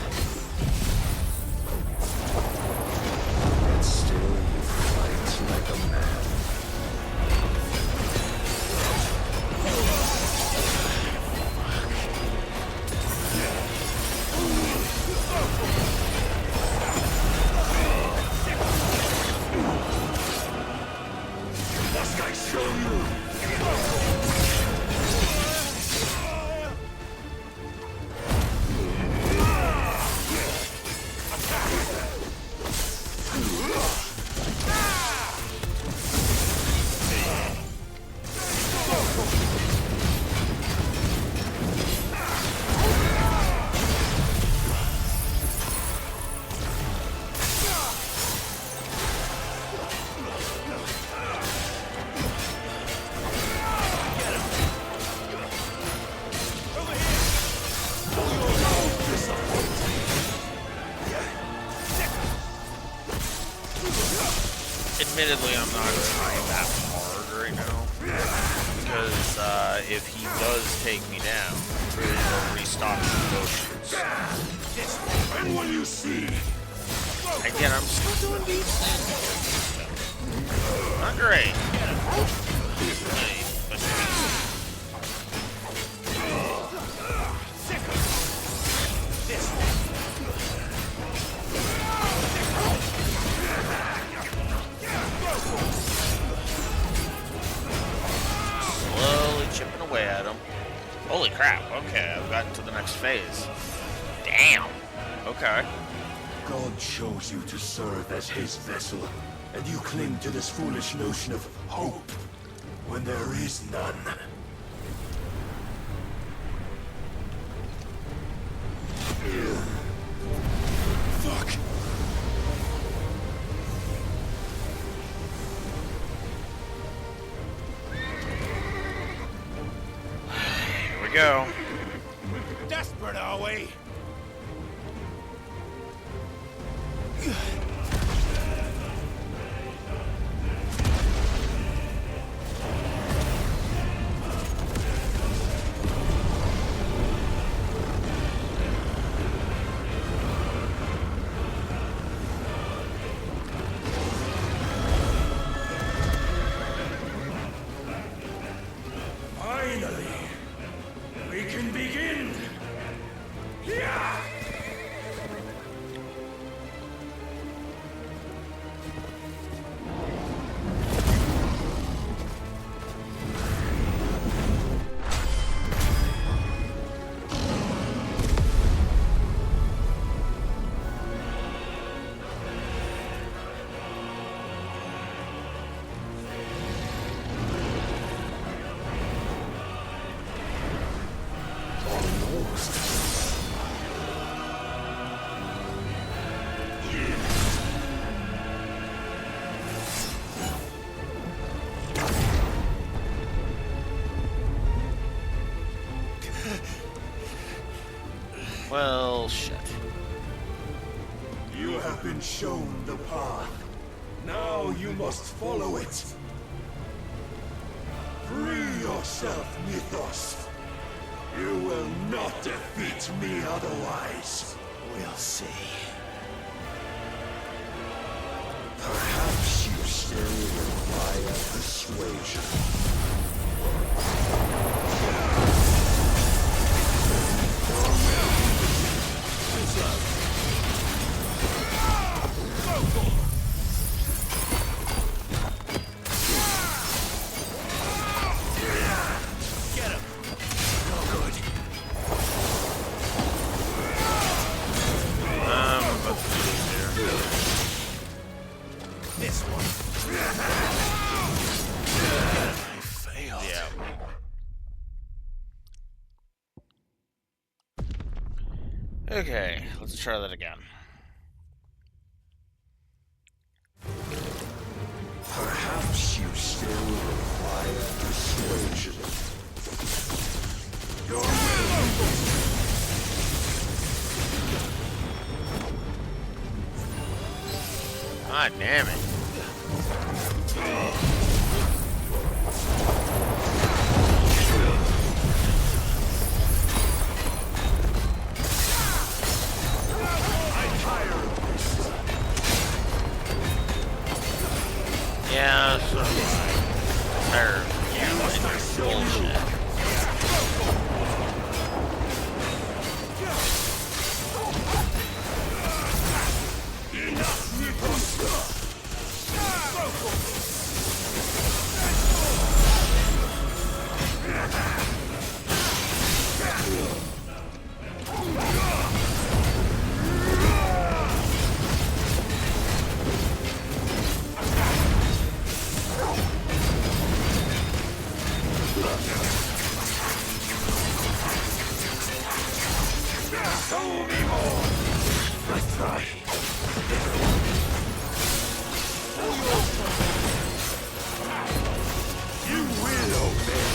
Yet still you fight like a man. Must I show you? Admittedly, I'm not trying that hard right now, because if he does take me down, it'll restock the potions. And when you see, Again, I'm still doing decent. Not great. But decent. Slowly chipping away at him. Holy crap, okay, I've gotten to the next phase. Damn. Okay. God chose you to serve as his vessel, and you cling to this foolish notion of hope when there is none. Fuck. Here we go. Desperate, are we? Finally, we can begin. Yeah. Well, shit. You have been shown the path. Now you must follow it. Free yourself, Mythos. You will not defeat me otherwise. We'll see. persuasion. Get him! No good. This one. I failed. Yeah. Okay, let's try that again. Perhaps you still require persuasion. Your will. God damn it. Yeah, so tired of you and your bullshit. Show me more. Let's try. You will obey.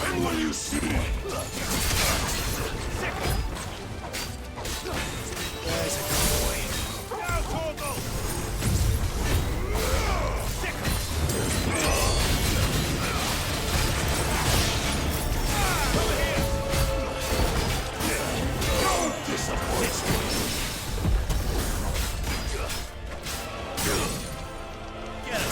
When will you see? There's a cowboy. Now, Torgal! Over here! Don't disappoint me! Get him!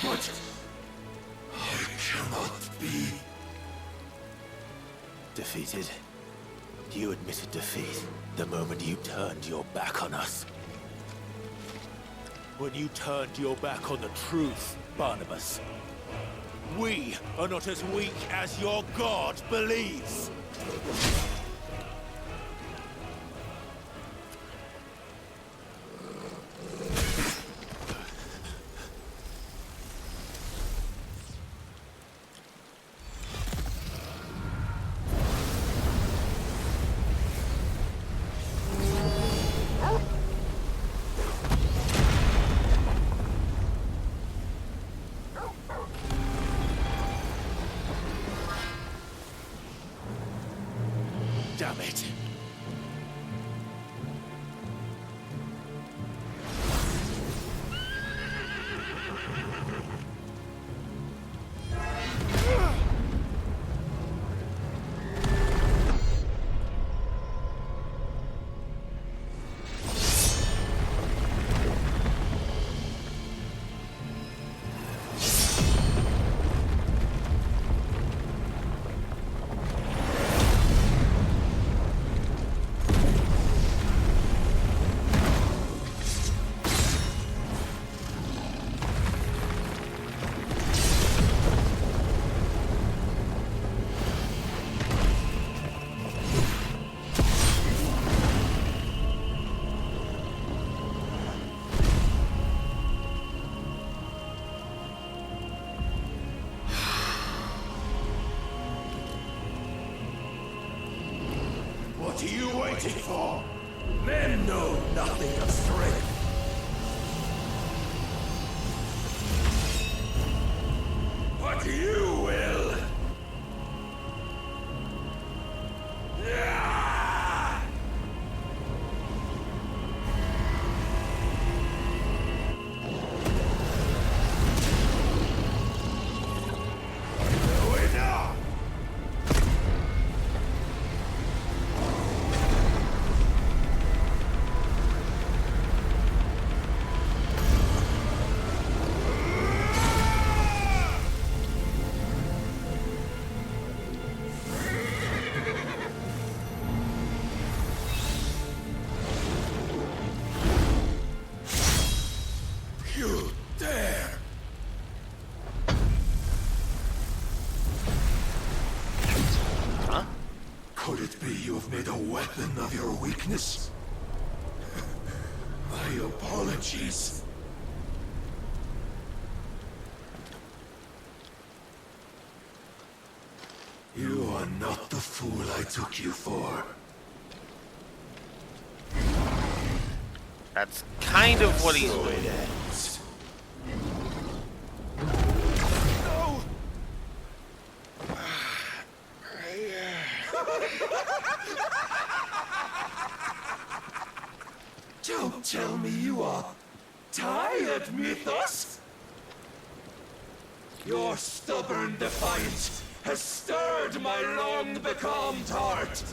What? I cannot be. Defeated. You admitted defeat the moment you turned your back on us. When you turned your back on the truth, Barnabas. We are not as weak as your God believes. Damn it. What are you waiting for? Men know nothing of strength. But you will. You dare! Huh? Could it be you have made a weapon of your weakness? My apologies. You are not the fool I took you for. That's kind of what he's So doing. it ends. Don't tell me you are tired, Mythos! Your stubborn defiance has stirred my long-becalmed heart,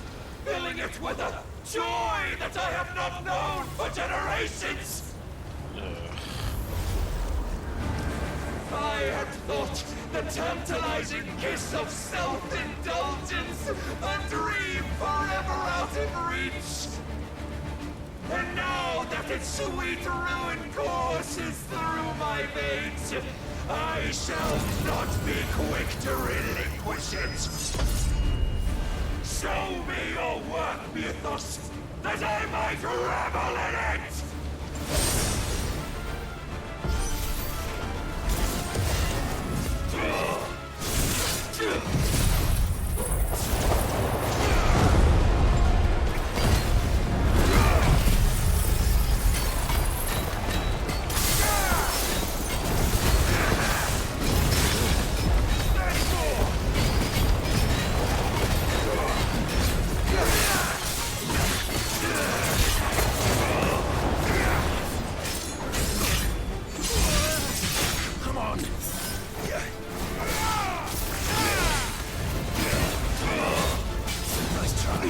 filling it with a joy that I have not known for generations! I had thought the tantalizing kiss of self-indulgence a dream forever out of reach. And now that its sweet ruin courses through my veins, I shall not be quick to relinquish it. Show me your work, Mythos, that I might revel in it! Come on! Nice try.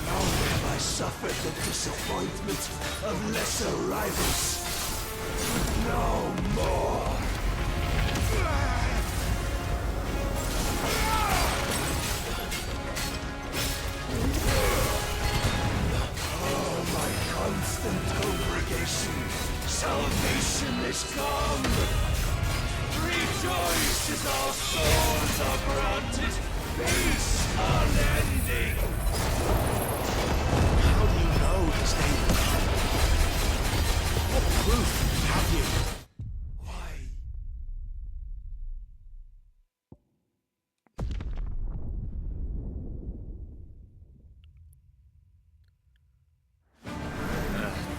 Long have I suffered the disappointment of lesser rivals. No more. Oh, my constant congregation, salvation is come. Rejoice as our souls are granted peace unending. How do you know this day will come? What proof have you?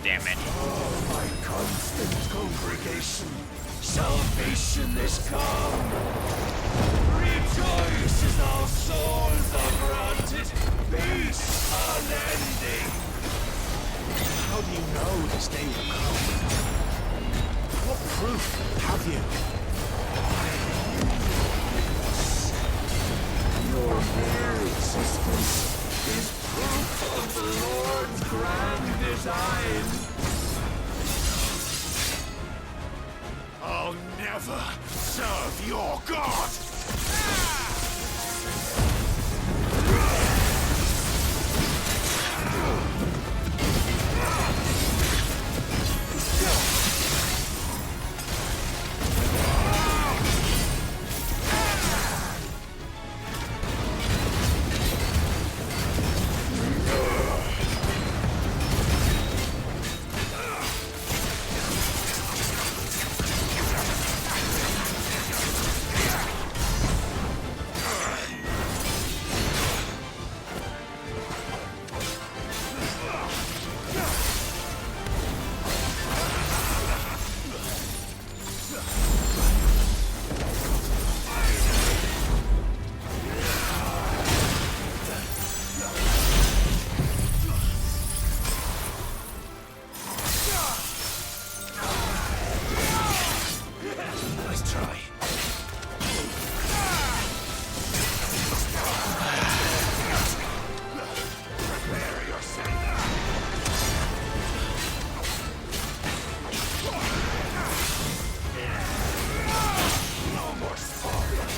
Damn it. Oh, my constant congregation, salvation is come. Rejoice as our souls are granted peace unending. How do you know this day will come? What proof have you? Your your mere existence is proof of the Lord's grand design. I'll never serve your god! Nice try. Prepare yourself. No more sparkling.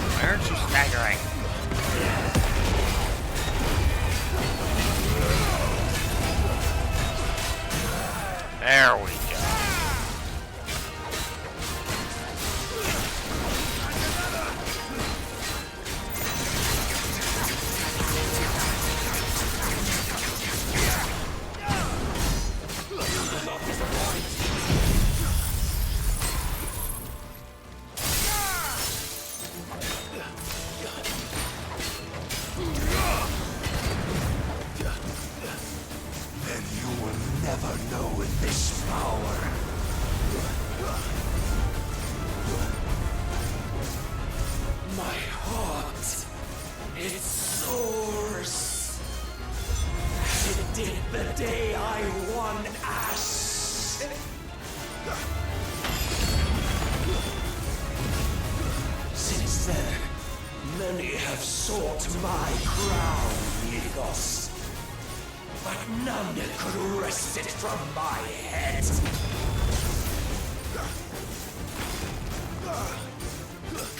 Why aren't you staggering? There we go. Then you will never know this power. My heart, it soars. As it did the day I won Ash. Since then, many have sought my crown, Ethos. But none could wrest it from my head.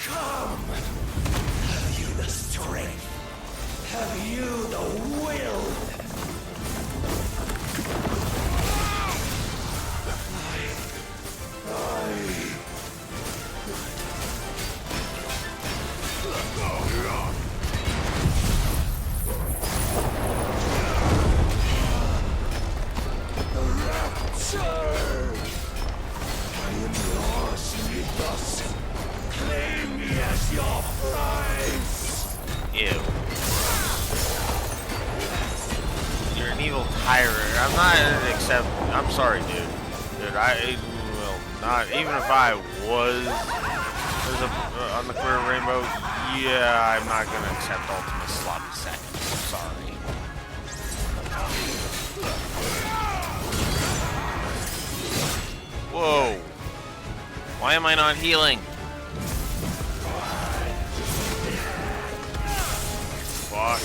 Come! Have you the strength? Have you the will? I am yours, Ethos. Claim me as your prize. Ew. You're an evil tyrant. I'm not accept. I'm sorry, dude. Dude, I will not. Even if I was on the Queer Rainbow, yeah, I'm not gonna accept ultimate sloppy seconds. I'm sorry. Whoa. Why am I not healing? Fuck.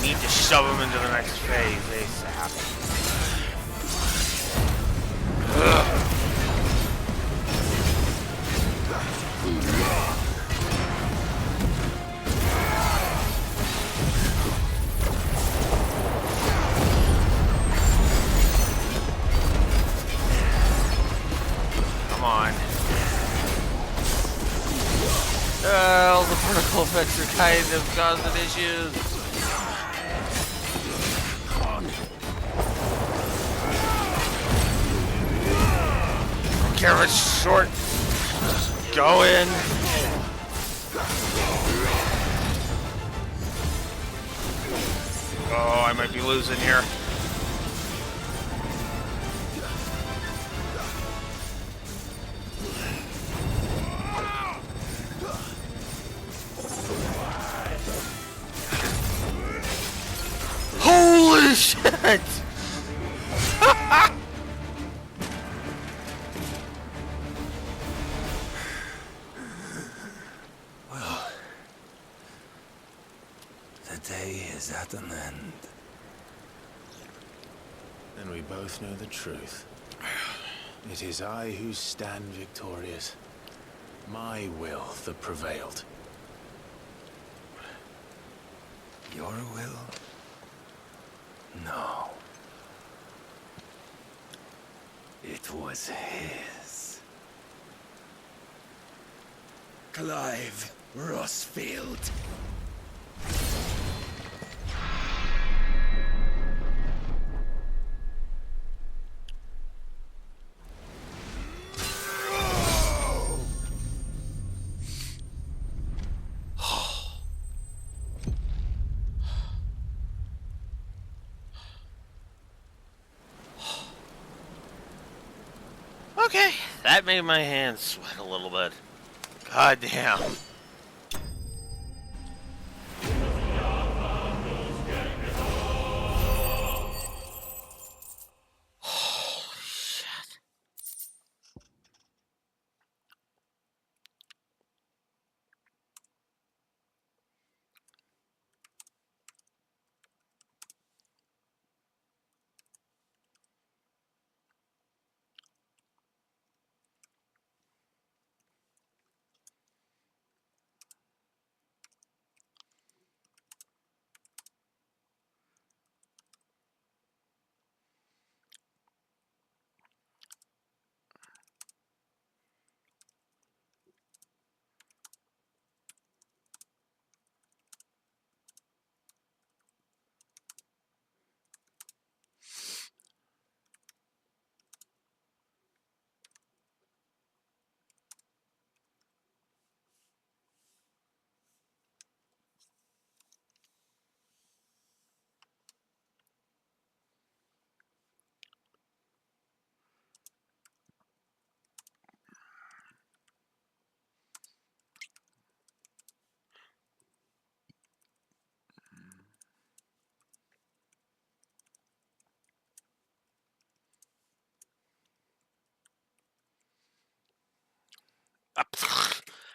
need to shove him into the next phase ASAP. Ugh. Come on. Well, the particle effects are kind of causing issues. Don't care if it's short. Just go in. Oh, I might be losing here. Holy shit! Well, the day is at an end. And we both know the truth. It is I who stand victorious. My will that prevailed. Your will? No. It was his. Clive Rossfield. Okay, that made my hands sweat a little bit. God damn. Holy shit.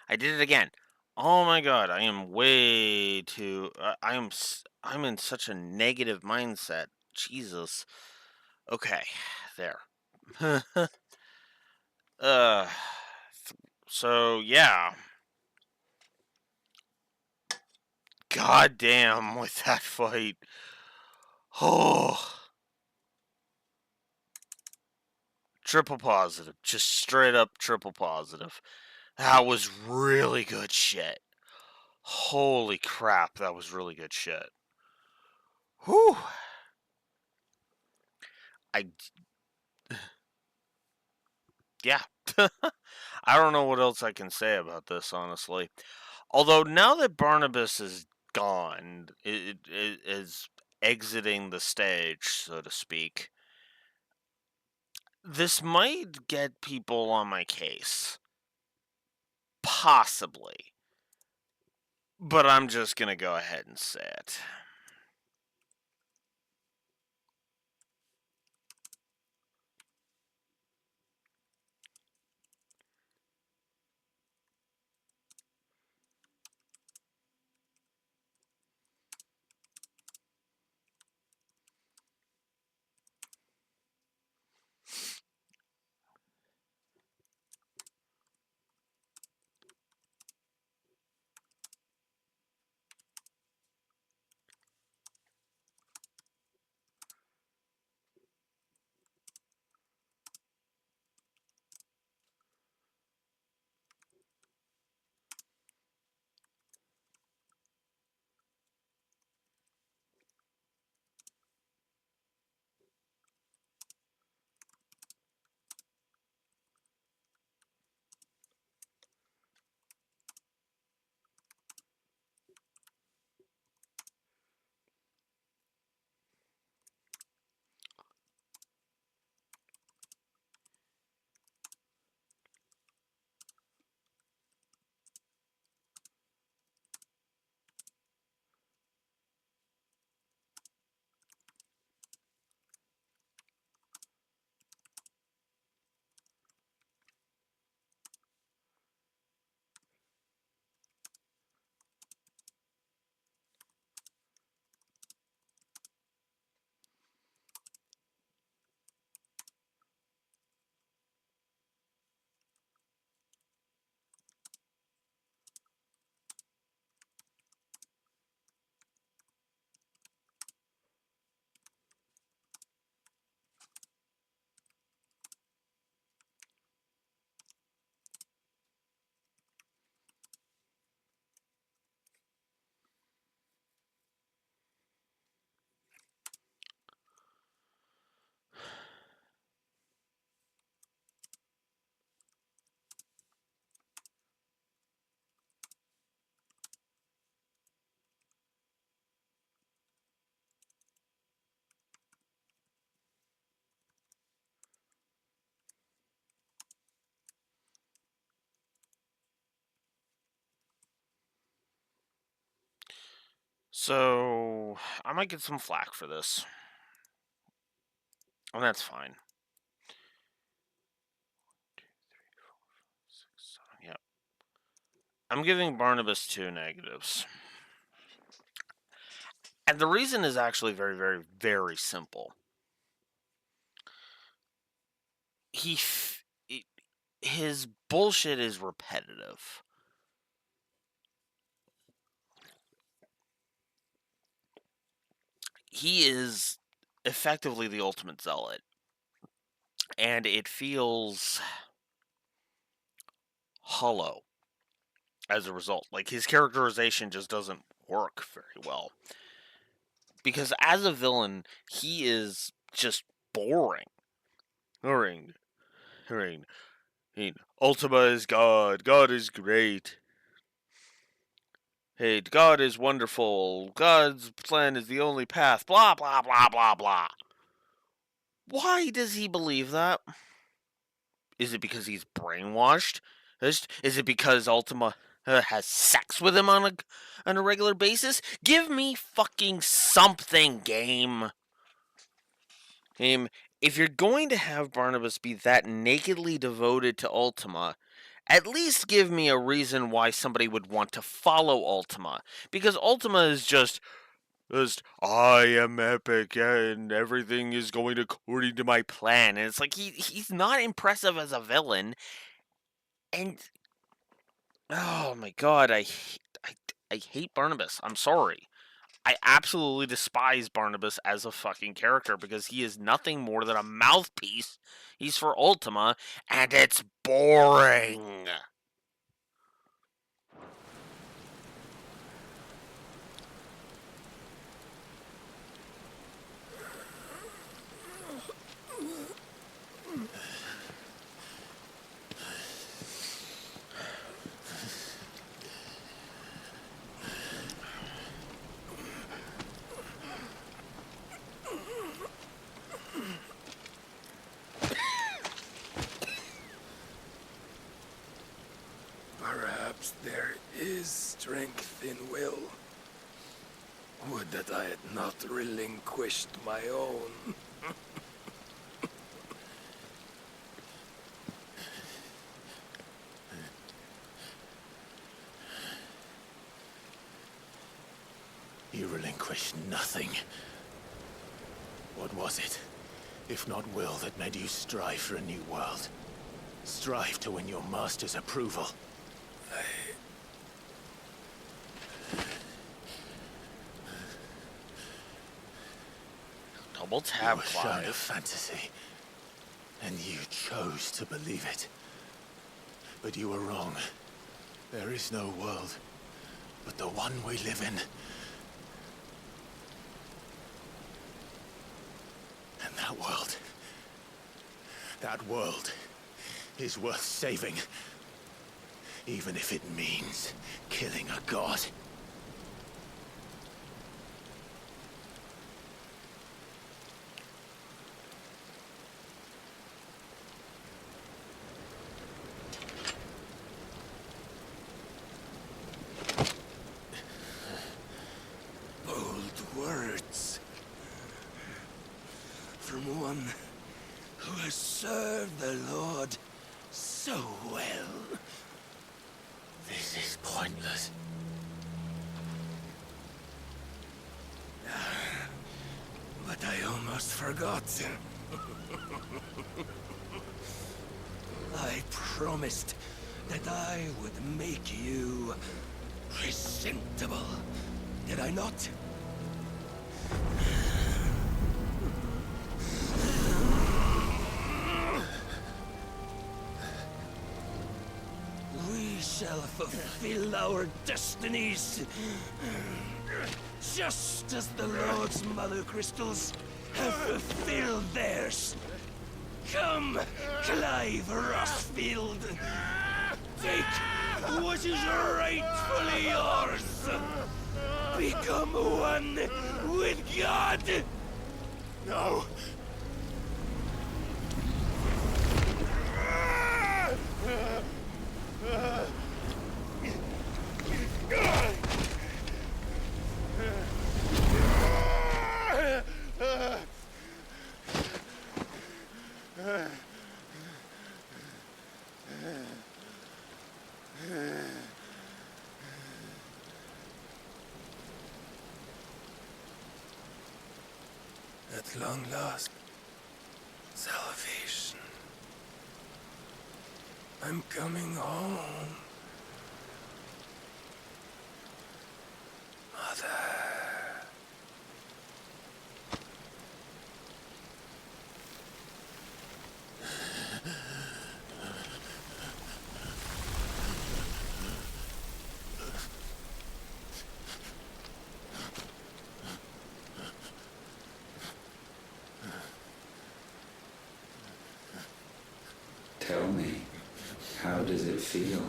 I did it again. Oh my god, I am way too. I'm in such a negative mindset. Jesus. Okay, there. uh, so yeah. God damn with that fight. Oh, triple positive. Just straight up triple positive. That was really good shit. Holy crap, that was really good shit. Whew. Yeah. I don't know what else I can say about this, honestly. Although now that Barnabas is gone, it is exiting the stage, so to speak. This might get people on my case. Possibly. But I'm just gonna go ahead and say it. So, I might get some flack for this. And that's fine. 1, 2, 3, 4, 5, 6, 7. Yep. I'm giving Barnabas 2 negatives. And the reason is actually very, very, very simple. His bullshit is repetitive. He is effectively the ultimate zealot. And it feels hollow as a result. Like, his characterization just doesn't work very well. Because as a villain, he is just boring. Boring. Ultima is God. God is great. Hey, God is wonderful. God's plan is the only path. Blah, blah, blah, blah, blah. Why does he believe that? Is it because he's brainwashed? Is it because Ultima has sex with him on a regular basis? Give me fucking something, game. Game, if you're going to have Barnabas be that nakedly devoted to Ultima, at least give me a reason why somebody would want to follow Ultima. Because Ultima is just, I am epic and everything is going according to my plan. And it's like, he's not impressive as a villain. And, oh my god, I hate Barnabas. I'm sorry. I absolutely despise Barnabas as a fucking character because he is nothing more than a mouthpiece. He's for Ultima, and it's boring. Perhaps there is strength in will. Would that I had not relinquished my own. You relinquished nothing. What was it, if not will, that made you strive for a new world? Strive to win your master's approval? Double tap, you were shown a fantasy, and you chose to believe it. But you were wrong. There is no world, but the one we live in. And that world is worth saving, even if it means killing a god. Bold words. From one who has served the Lord so well. This is pointless. But I almost forgot. I promised that I would make you presentable. Did I not? We shall fulfill our destinies, just as the Lord's Mother Crystals have fulfilled theirs. Come, Clive Rossfield. Take what is rightfully yours. Become one with God. No. At long last, salvation. I'm coming home. Mother. Tell me, how does it feel?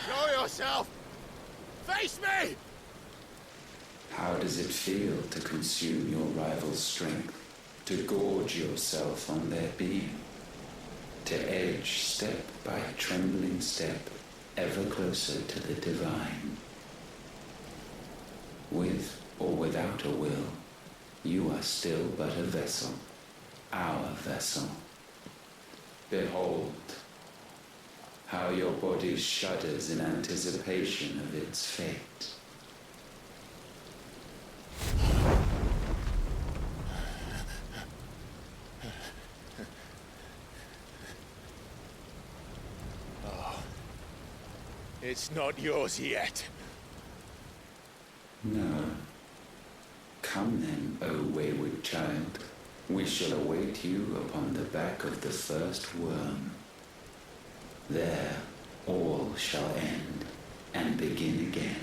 Show yourself! Face me! How does it feel to consume your rival's strength, to gorge yourself on their being, to edge step by trembling step ever closer to the divine? With or without a will, you are still but a vessel, our vessel. Behold, how your body shudders in anticipation of its fate. Oh, it's not yours yet. No. Come then, O wayward child. We shall await you upon the back of the first worm. There, all shall end and begin again.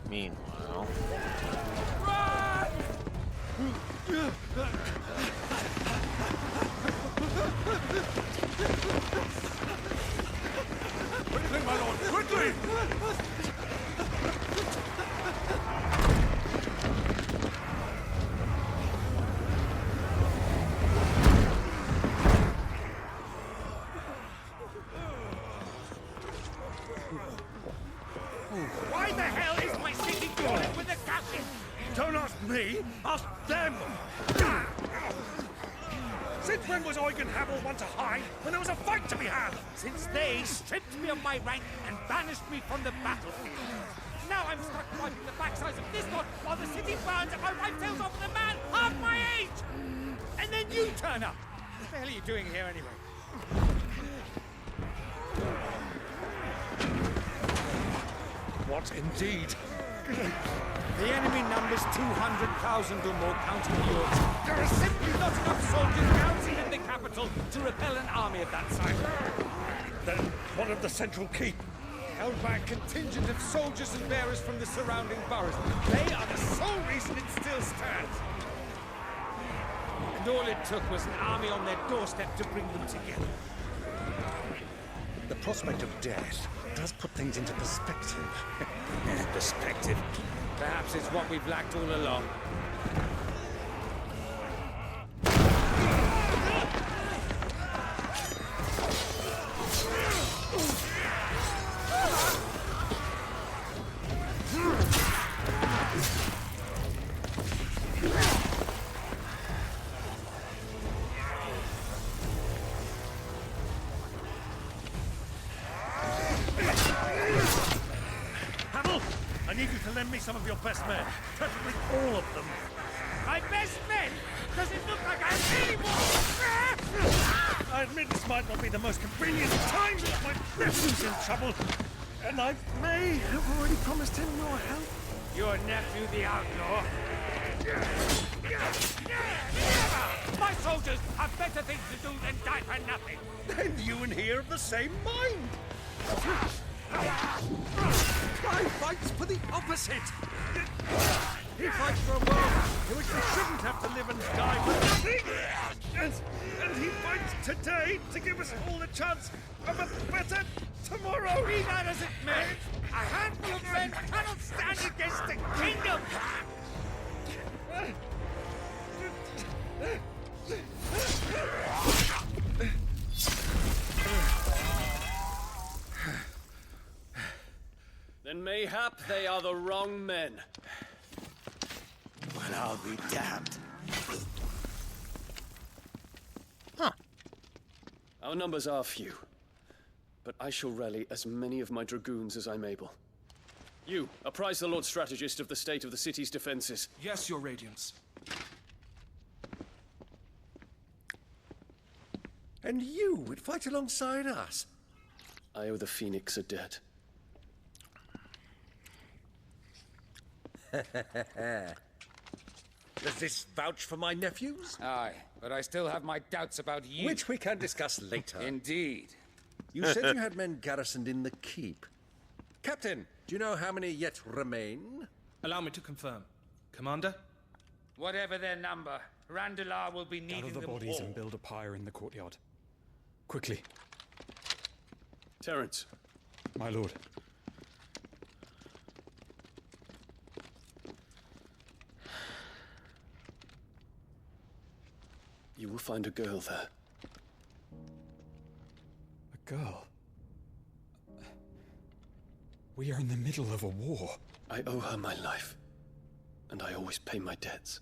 Meanwhile... Quickly, my lord, quickly! Why the hell is my city going with the captain? Don't ask me, ask them! Since when was Eugen Havel one to hide when there was a fight to be had? Since they stripped me of my rank and banished me from the battlefield. Now I'm stuck wiping the backsides of this lot while the city burns and my wife tells off with a man half my age! And then you turn up! What the hell are you doing here anyway? What indeed? The enemy numbers 200,000 or more, counting yours. There are simply not enough soldiers garrisoned in the capital to repel an army of that size. Then what of the central keep? Held by a contingent of soldiers and bearers from the surrounding boroughs. They are the sole reason it still stands. And all it took was an army on their doorstep to bring them together. The prospect of death does put things into perspective. Perspective. Perhaps it's what we've lacked all along. need you to lend me some of your best men. Preferably all of them. My best men? Does it look like I have any more? I admit this might not be the most convenient time, but my nephew's in trouble. And I may have already promised him your help. Your nephew, the outlaw? My soldiers have better things to do than die for nothing. Then you and he are of the same mind. Clive fights for the opposite. He fights for a world in which we shouldn't have to live and die for nothing. And he fights today to give us all a chance of a better tomorrow. Be that as it may, a handful of men cannot stand against the kingdom. Then mayhap they are the wrong men. Well, I'll be damned. Our numbers are few, but I shall rally as many of my dragoons as I'm able. You, apprise the Lord Strategist of the state of the city's defenses. Yes, Your Radiance. And you would fight alongside us? I owe the Phoenix a debt. Does this vouch for my nephews? Aye, but I still have my doubts about you. Which we can discuss later. Indeed. You said you had men garrisoned in the keep. Captain, do you know how many yet remain? Allow me to confirm. Commander? Whatever their number, Randalar will be needing Gather the them bodies all. and build a pyre in the courtyard. Quickly. Terence. My lord. You will find a girl there. A girl? We are in the middle of a war. I owe her my life, and I always pay my debts.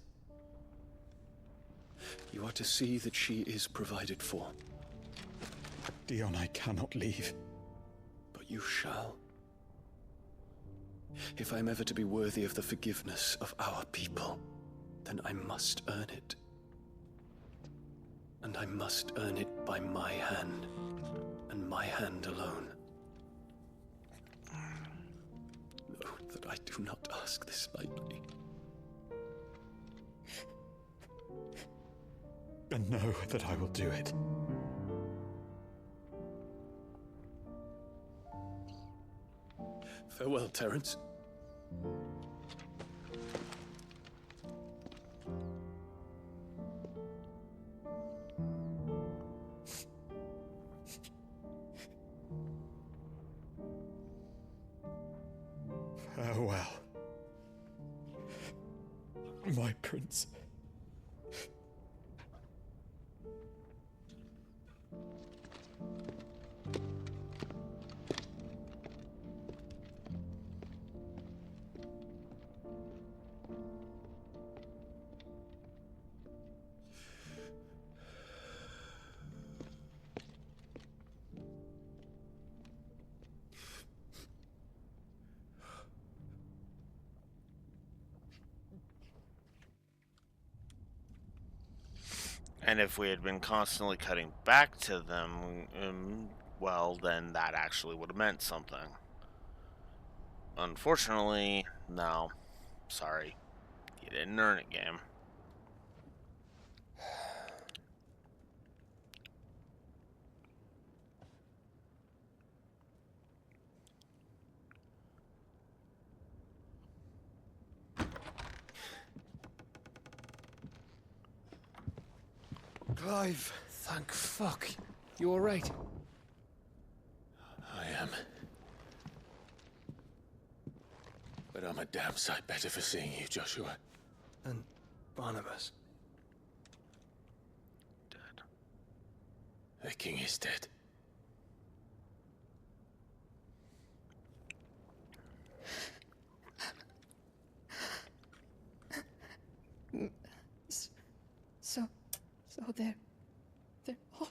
You are to see that she is provided for. Dion, I cannot leave. But you shall. If I am ever to be worthy of the forgiveness of our people, then I must earn it. And I must earn it by my hand, and my hand alone. Know that I do not ask this lightly. And know that I will do it. Farewell, Terence. Farewell, my prince. And if we had been constantly cutting back to them, well, then that actually would have meant something. Unfortunately, no. Sorry. You didn't earn it, game. Clive! Thank fuck. You alright? I am. But I'm a damn sight better for seeing you, Joshua. And Barnabas? Dead. The king is dead. So they're all...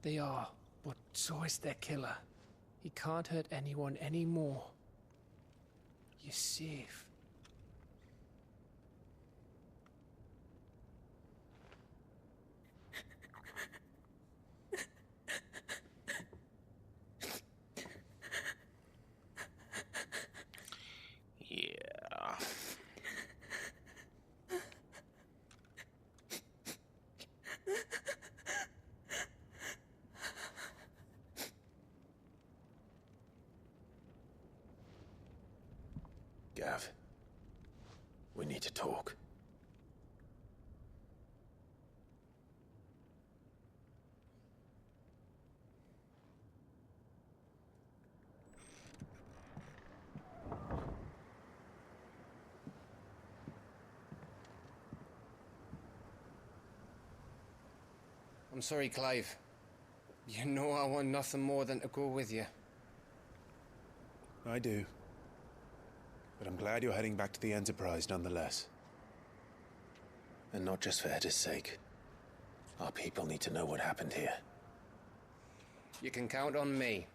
They are, but so is their killer. He can't hurt anyone anymore. You're safe. Yeah. Gav, we need to talk. I'm sorry, Clive. You know I want nothing more than to go with you. I do. But I'm glad you're heading back to the Enterprise nonetheless. And not just for Edda's sake. Our people need to know what happened here. You can count on me.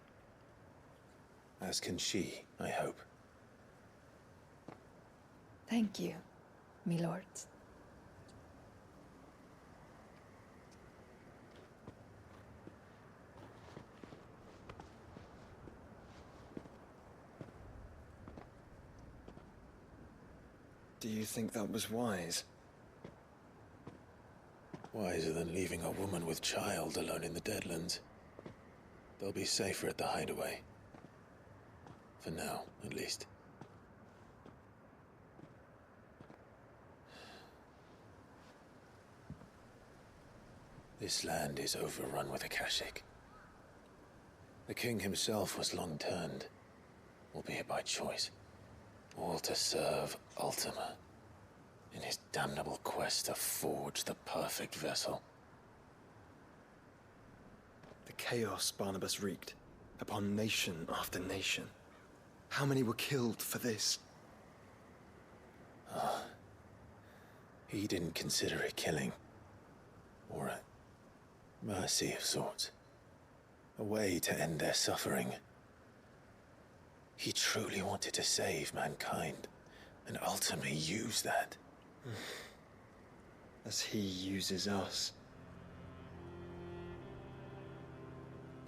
As can she, I hope. Thank you, me lords. Do you think that was wise? Wiser than leaving a woman with child alone in the Deadlands. They'll be safer at the hideaway. For now, at least. This land is overrun with Akashic. The king himself was long turned, albeit by choice, all to serve Ultima in his damnable quest to forge the perfect vessel. The chaos Barnabas wreaked upon nation after nation. How many were killed for this? He didn't consider it killing. Or a mercy of sorts. A way to end their suffering. He truly wanted to save mankind, and ultimately use that. As he uses us.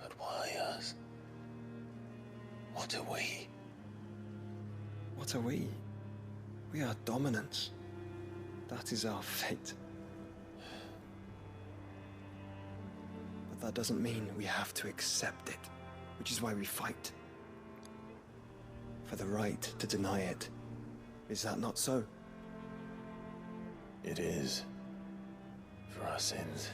But why us? What are we? What are we? We are dominance. That is our fate. But that doesn't mean we have to accept it, which is why we fight. For the right to deny it. Is that not so? It is. For our sins.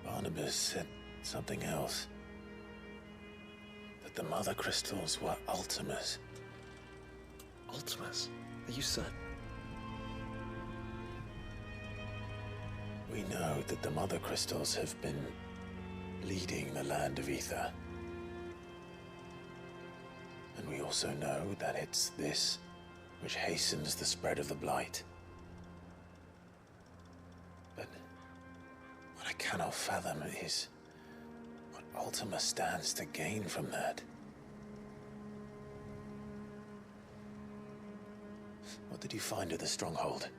Barnabas said something else. That the Mother Crystals were Ultimas. Ultimas? Are you certain? We know that the Mother Crystals have been leading the land of Ether. And we also know that it's this which hastens the spread of the Blight. But what I cannot fathom is what Ultima stands to gain from that. What did you find at the Stronghold?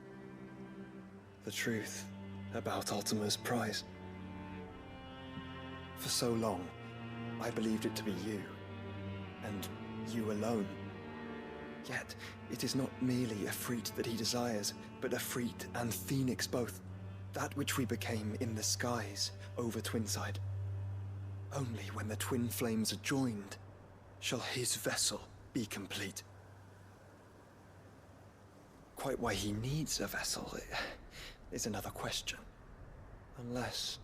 The truth about Ultima's prize. For so long, I believed it to be you, and you alone. Yet, it is not merely a freat that he desires, but a freat and phoenix both. That which we became in the skies over Twinside. Only when the twin flames are joined shall his vessel be complete. Quite why he needs a vessel is another question. Unless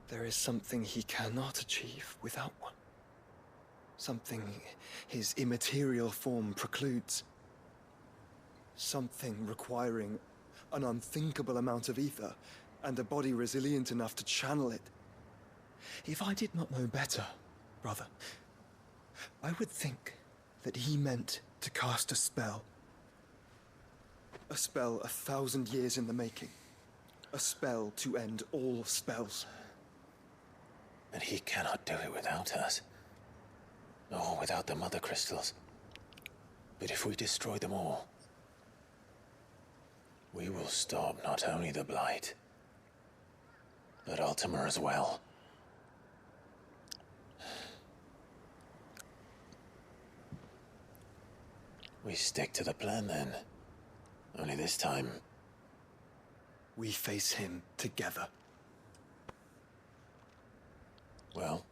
there is something he cannot achieve without one. Something his immaterial form precludes. Something requiring an unthinkable amount of ether and a body resilient enough to channel it. If I did not know better, brother, I would think that he meant to cast a spell. A spell 1,000 years in the making. A spell to end all spells. And he cannot do it without us. Or without the Mother Crystals. But if we destroy them all, we will stop not only the Blight, but Ultima as well. We stick to the plan then. Only this time, we face him together. Well,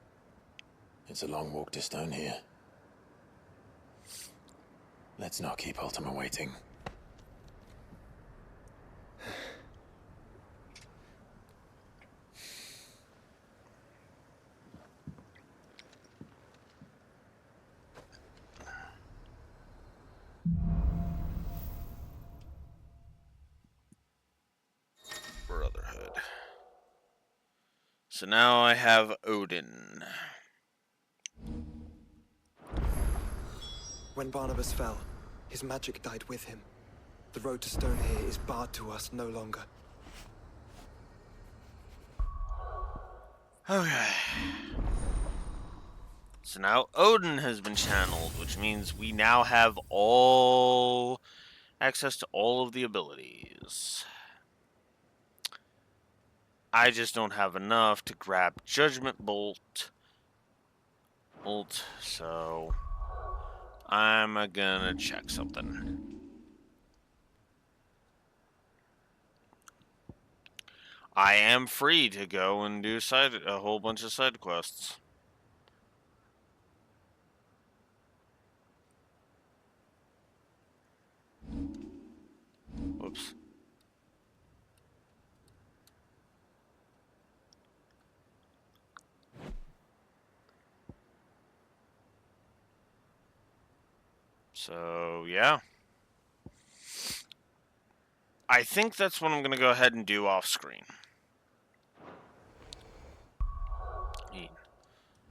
it's a long walk to Stone here. Let's not keep Ultima waiting. Brotherhood. So now I have Odin. When Barnabas fell, his magic died with him. The road to Stone here is barred to us no longer. Okay. So now Odin has been channeled, which means we now have all access to all of the abilities. I just don't have enough to grab Judgment Bolt. So I'm gonna check something. I am free to go and do a whole bunch of side quests. Whoops. So, yeah. I think that's what I'm going to go ahead and do off screen.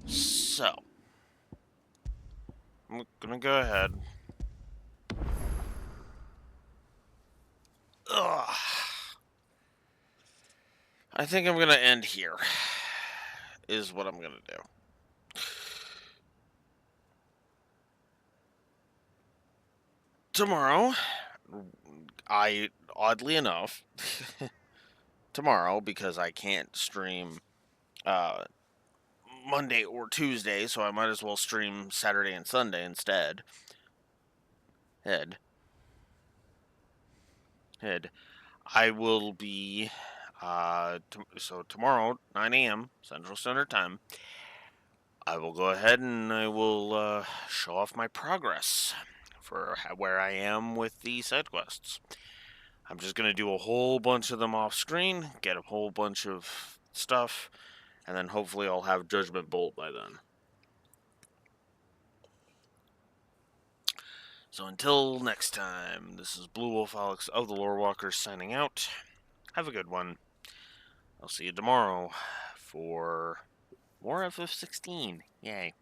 So, I'm going to go ahead. Ugh. I think I'm going to end here, is what I'm going to do. Tomorrow, oddly enough, tomorrow, because I can't stream Monday or Tuesday, so I might as well stream Saturday and Sunday instead. I will be, so tomorrow, 9 a.m. Central Standard Time, I will go ahead and I will show off my progress for where I am with the side quests. I'm just going to do a whole bunch of them off screen, get a whole bunch of stuff, and then hopefully I'll have Judgment Bolt by then. So until next time, this is Blue Wolf Alex of the Lore Walkers signing out. Have a good one. I'll see you tomorrow for more FF16. Yay.